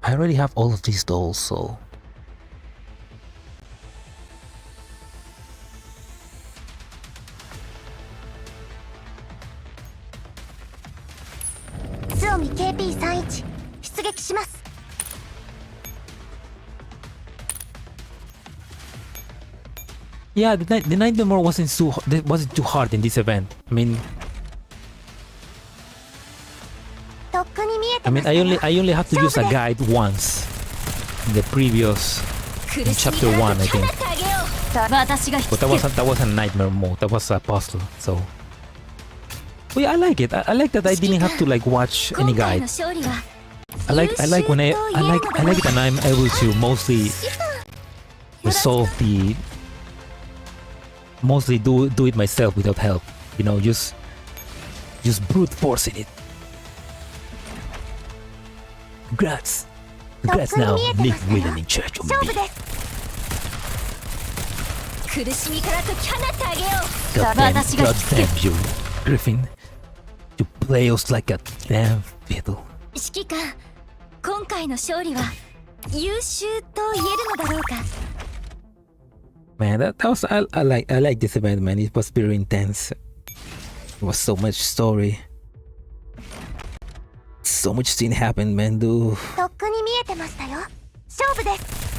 I already have all of these dolls, so KP31 出撃します。 Yeah, the Nightmare wasn't too hard in this event. I mean, I only have to use a guide once in the previous, in chapter 1, I think. But that wasn't Nightmare mode. That was a puzzle. So, well, yeah, I like it. I like that I didn't have to like watch any guide. I like it when I'm able to mostly resolve the. Mostly do it myself without help, you know, just brute forcing it. Congrats now, leave Willian in charge of me. 苦しみから解き放ってあげよう。 Goddamn you, Griffin. You play us like a damn fiddle. 指揮官、今回の勝利は優秀と言えるのだろうか。 Man, that was I like this event, man. It was very intense. There was so much story. So much scene happened, man, dude. とっくに見えてましたよ。勝負です。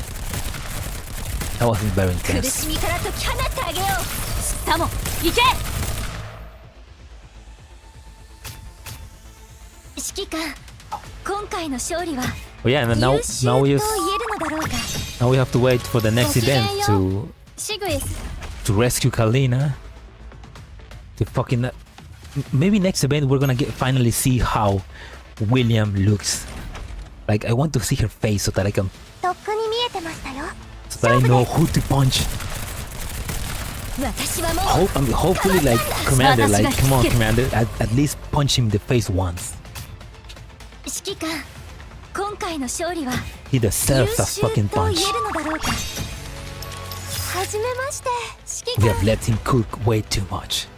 That wasn't very 苦 intense. しみから解き放ってあげよう。サモ、行け。指揮官、今回の勝利は Oh yeah, and now 優秀 now と we 言え just るのだろうか。 now we have to wait for the next event to シグエス。 rescue Kalina. To fucking maybe next event we're gonna finally see how William looks. Like I want to see her face so that I can とっくに見えてましたよ。 so that I know who to punch. 私はもう Hopefully like Commander, like come on Commander, at least punch him in the face once. 指揮官、今回の勝利は He 優 deserves a 秀 fucking と言 punch. えるのだろうか。はじめまして、指揮 We 官。 have let him cook way too much.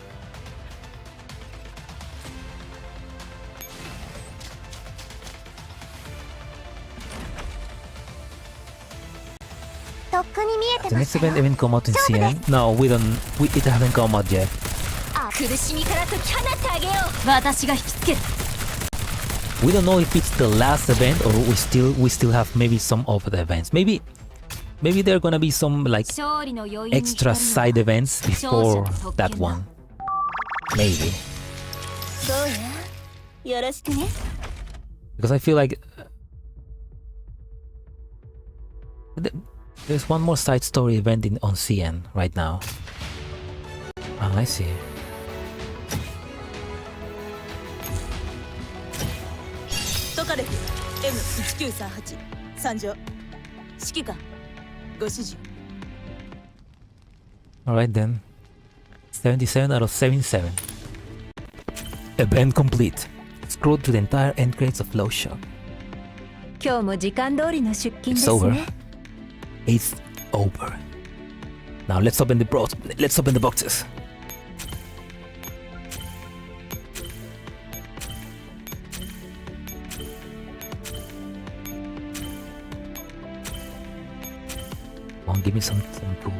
とっくに見えて The ま next したよ。 event even come out in CN? No, we don't. It hasn't come out yet. 苦しみから解き放ってあげよう。私が引きつける。 We don't know if it's the last event or we still have maybe some of the events. Maybe there are gonna be some like 勝利の余韻に extra 浸る side のは events before that one. Maybe どうや、よろしくね。 because I feel like there's one more side story event on CN right now. Oh, I see. トカレフ M1938 参上。指揮官、ご指示。 Alright then. 77 out of 77. Event complete. Scroll through the entire end credits of SlowShock. 今日も時間通りの出勤で It's す over. ね。 It's over. Now let's open the boxes. Come on, give me some cool.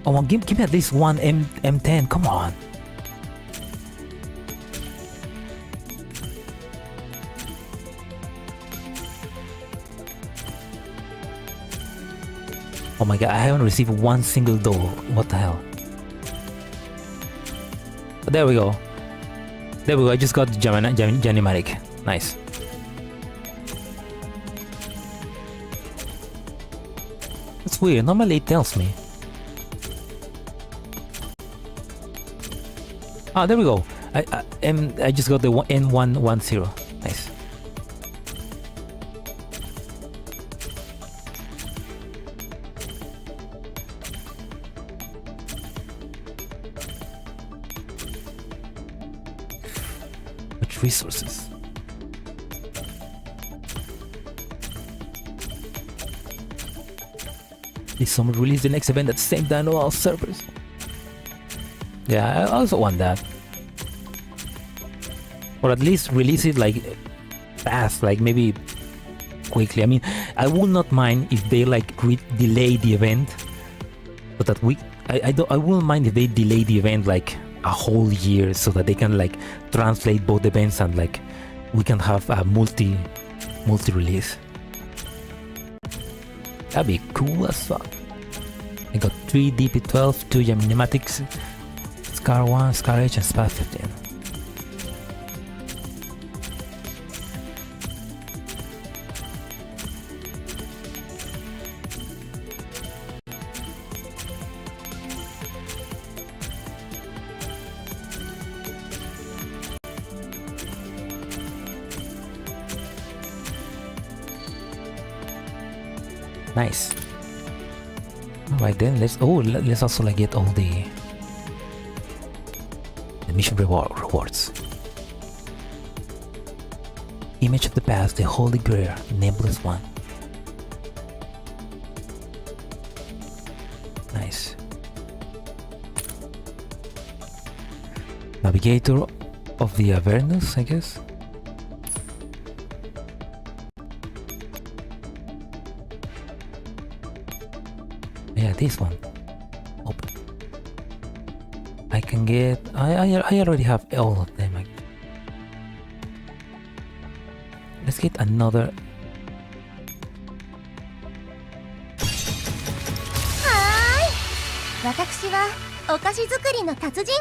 Oh, well, give me at least one M10. Come on. Oh my god, I haven't received one single door. What the hell? But there we go. There we go. I just got Janimatic. Nice. That's weird. Normally it tells me. Ah, there we go. I just got the N110. Nice. Much resources. Please someone release the next event at the same time on all servers. Yeah, I also want that. Or at least release it like fast, like maybe quickly. I mean, I would not mind if they like delay the event, but that I wouldn't mind if they delay the event like a whole year so that they can like translate both events and like we can have a multi release. That'd be cool as fuck. I got 3 DP12, 2 Yaminimatics, Scar 1, Scar H, and Spa 15. Nice. Alright then, let's also like get all the mission rewards. Image of the past, the Holy Grail, Nameless One. Nice. Navigator of the Avernus, I guess. Yeah, this one. Open. I can get. I already have all of them. Let's get another. Hi. 私はお菓子作りの達人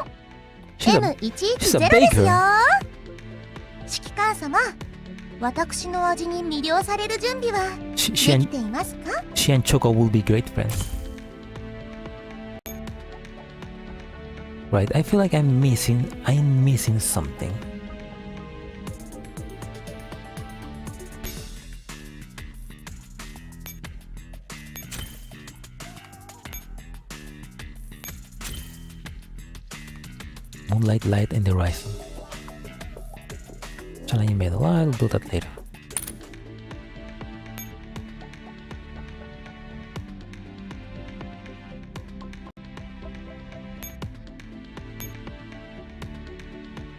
She's a M110 baker. ですよ。指揮官様、私の味に魅了される準備はで She き and ていますか？ she and Choco will be great friends. Right, I feel like I'm missing something. Moonlight light in the horizon. Challenging medal, I'll do that later.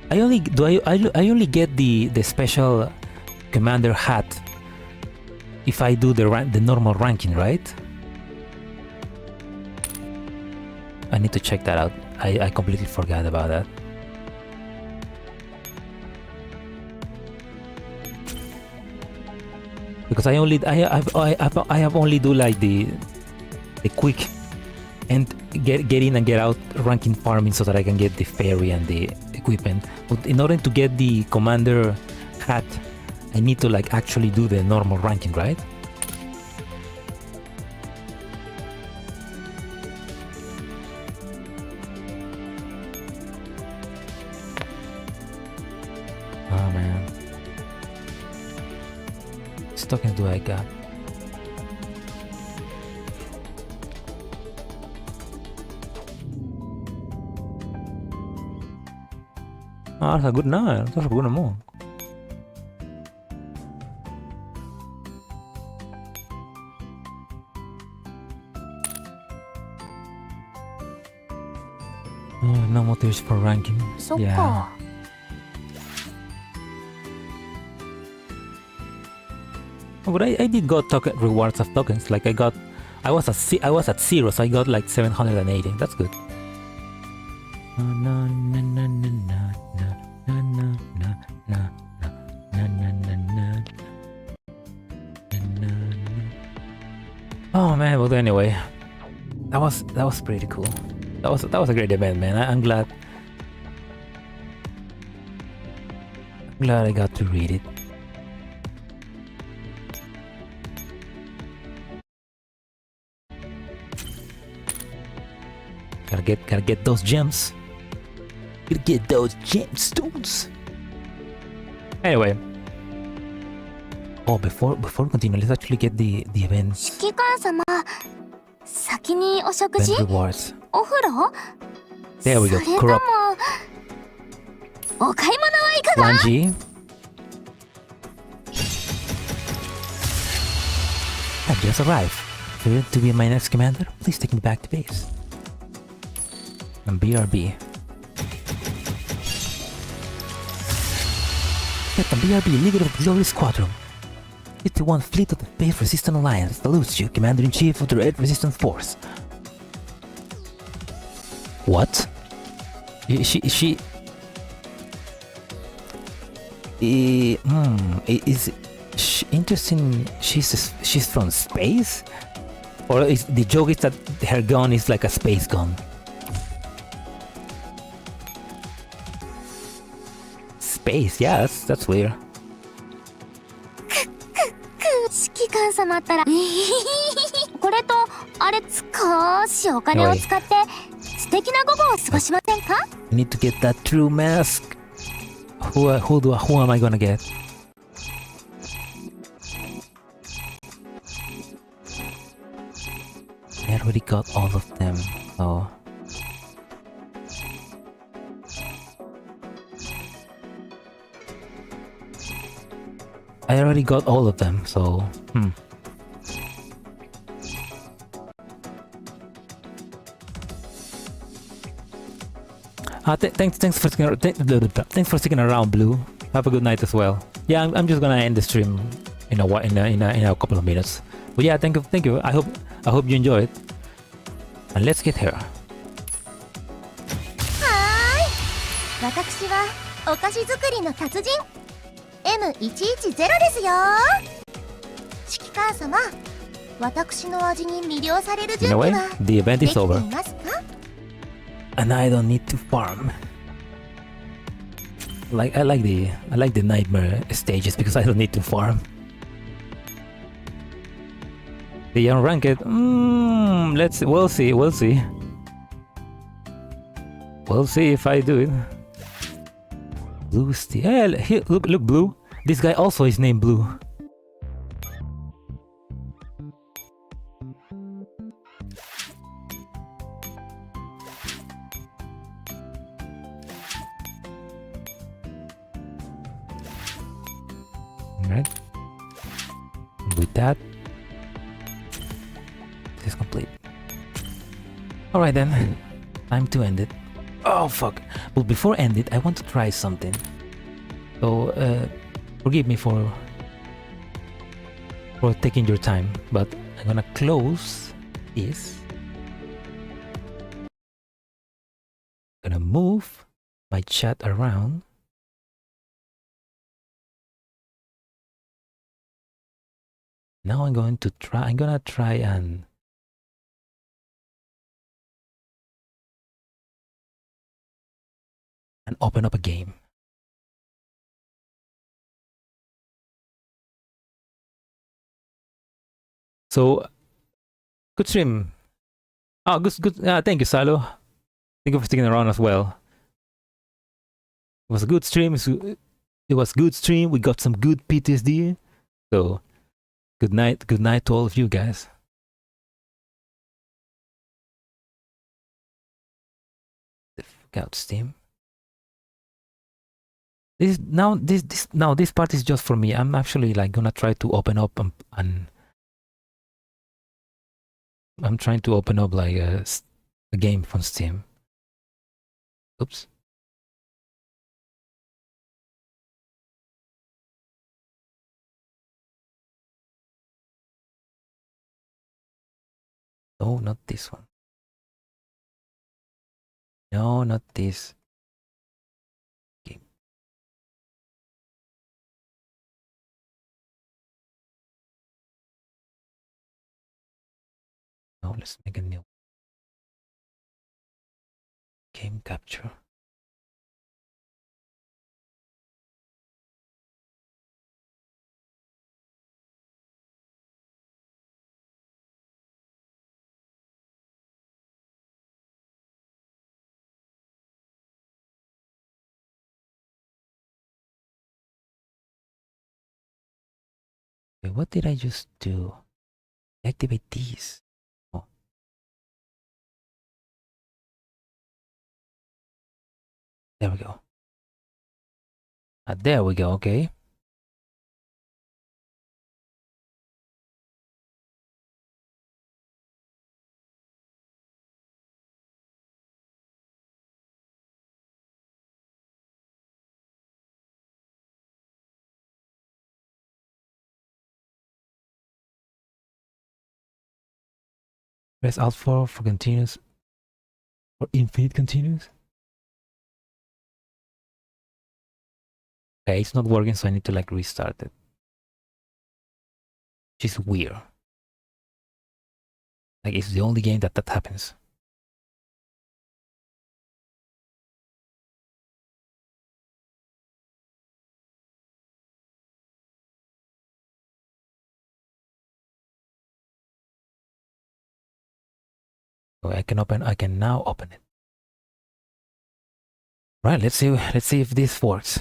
I only get the special commander hat if I do the normal ranking, right? I need to check that out. I completely forgot about that. Because I have only do like the quick and get in and get out ranking farming so that I can get the fairy and the equipment. But in order to get the commander hat, I need to like actually do the normal ranking, right? Oh man. What tokens do I got? Oh, that's a good nine. That's a good amount. Oh, no motives for ranking. そっか。 Yeah. Oh, but I did got token rewards of tokens. Like I was at 0, so I got like 780. That's good. Oh man, but anyway, that was pretty cool. That was a great event, man. I'm glad I got to read it. Gotta get those gems. Gotta get those gemstones. Anyway. Oh, before we continue, let's actually get the events. 指揮官様、先にお食 Event 事、 rewards. お風呂、 There we go. それとも Corrupt お買い物はいかが？ Lanji. I've just arrived. Here to be my next commander, please take me back to base. And BRB. Captain BRB, leader of the Glory Squadron. 51st Fleet of the Faith Resistance Alliance salutes you, Commander-in-Chief of the Red Resistance Force. What? She is she interesting? She's from space, or is the joke is that her gun is like a space gun? Space, yeah, that's weird. 指揮官様ったらこれとあれ少しお金を使って素敵な午後を過ごしませんか？ I need to get that true mask. Who am I gonna get? I already got all of them. Oh. I already got all of them, so thanks for sticking around, Blue. Have a good night as well. Yeah, I'm just gonna end the stream in a couple of minutes. But yeah, thank you. I hope you enjoy it. And let's get her. 私はお菓子作りの達人 M110 ですよ。指揮官様、私の味に魅了される準備は The event で is きて over. いますか？ And I don't need to farm. I like the nightmare stages because I don't need to farm. The unranked, we'll see. We'll see if I do it. Blue steel. Hey, look, Blue. This guy also is named Blue. Alright. With that, this is complete. Alright then, time to end it. Oh fuck! But before end it, I want to try something. So forgive me for taking your time, but I'm gonna close this. Gonna move my chat around. Now I'm gonna try and open up a game. So, good stream. Oh, good. Thank you, Salo. Thank you for sticking around as well. It was a good stream. It was good stream. We got some good PTSD. So, good night to all of you guys. Fuck out Steam. This part is just for me. I'm actually like gonna try to open up and I'm trying to open up like a game from Steam. Oops. No, not this one. No, not this. Game. No, let's make a new game capture. Wait, what did I just do? Activate these. Oh. There we go. There we go, okay. Press Alt for continuous or infinite continuous. Okay, it's not working, so I need to like restart it. Which is weird. Like it's the only game that happens. So I can now open it. Right, let's see if this works.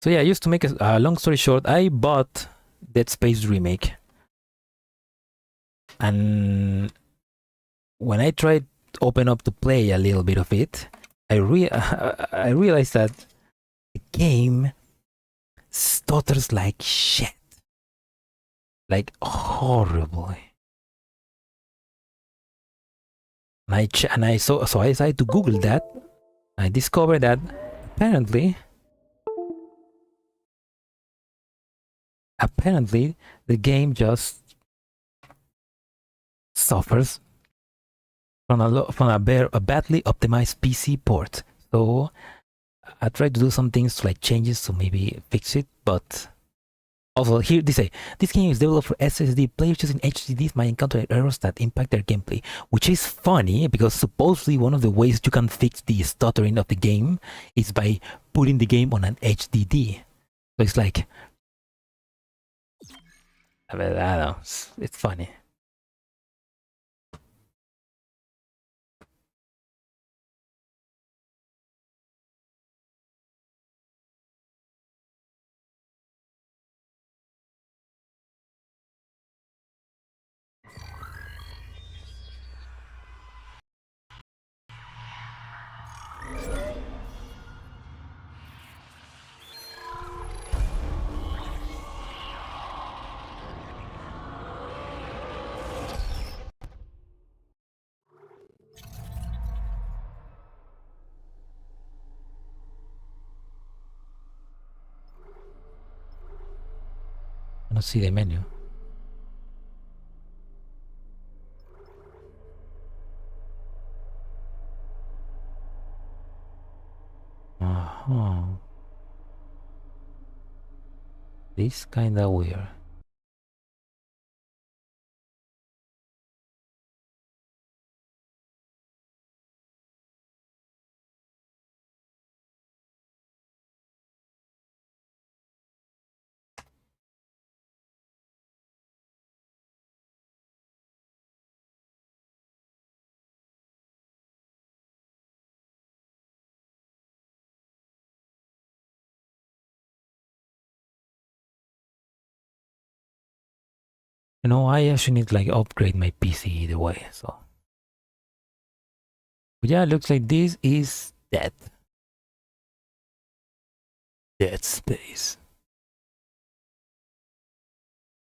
So yeah, I used to make a long story short, I bought Dead Space Remake. And when I tried to open up to play a little bit of it, I realized that the game stutters like shit. Like horribly. And I so I decided to Google that. I discovered that apparently the game just suffers from a badly optimized PC port. So I tried to do some things to like changes to maybe fix it, but also here they say this game is developed for SSD. Players using HDDs might encounter errors that impact their gameplay, which is funny because supposedly one of the ways you can fix the stuttering of the game is by putting the game on an HDD. So it's like, I don't know, it's funny. I don't see the menu. This kinda weird. You know, I actually need to like upgrade my PC either way, so. But yeah, it looks like this is dead. Dead space.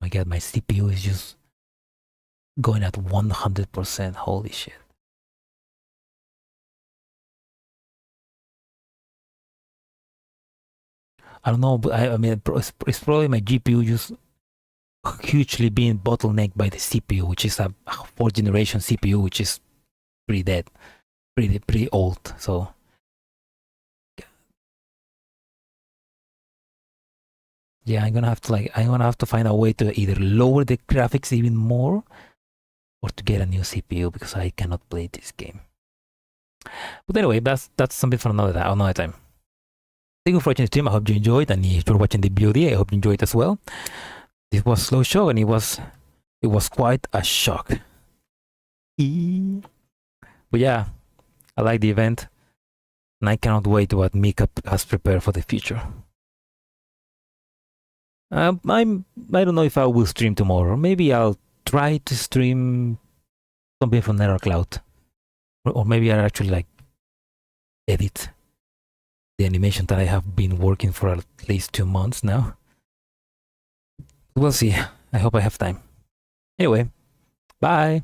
My god, my CPU is just going at 100%. Holy shit. I don't know, but I mean, it's probably my GPU just hugely being bottlenecked by the CPU, which is a 4th generation CPU, which is pretty dead, pretty old. So yeah, I'm gonna have to find a way to either lower the graphics even more or to get a new CPU because I cannot play this game. But anyway, that's something for another time. Thank you for watching the stream. I hope you enjoyed, and if you're watching the VOD, I hope you enjoyed as well. This was SlowShock, and it was quite a shock. But yeah, I like the event, and I cannot wait what Mika has prepared for the future. I don't know if I will stream tomorrow. Maybe I'll try to stream something from NetherCloud, or maybe I'll actually like edit the animation that I have been working for at least 2 months now. We'll see. I hope I have time. Anyway, bye.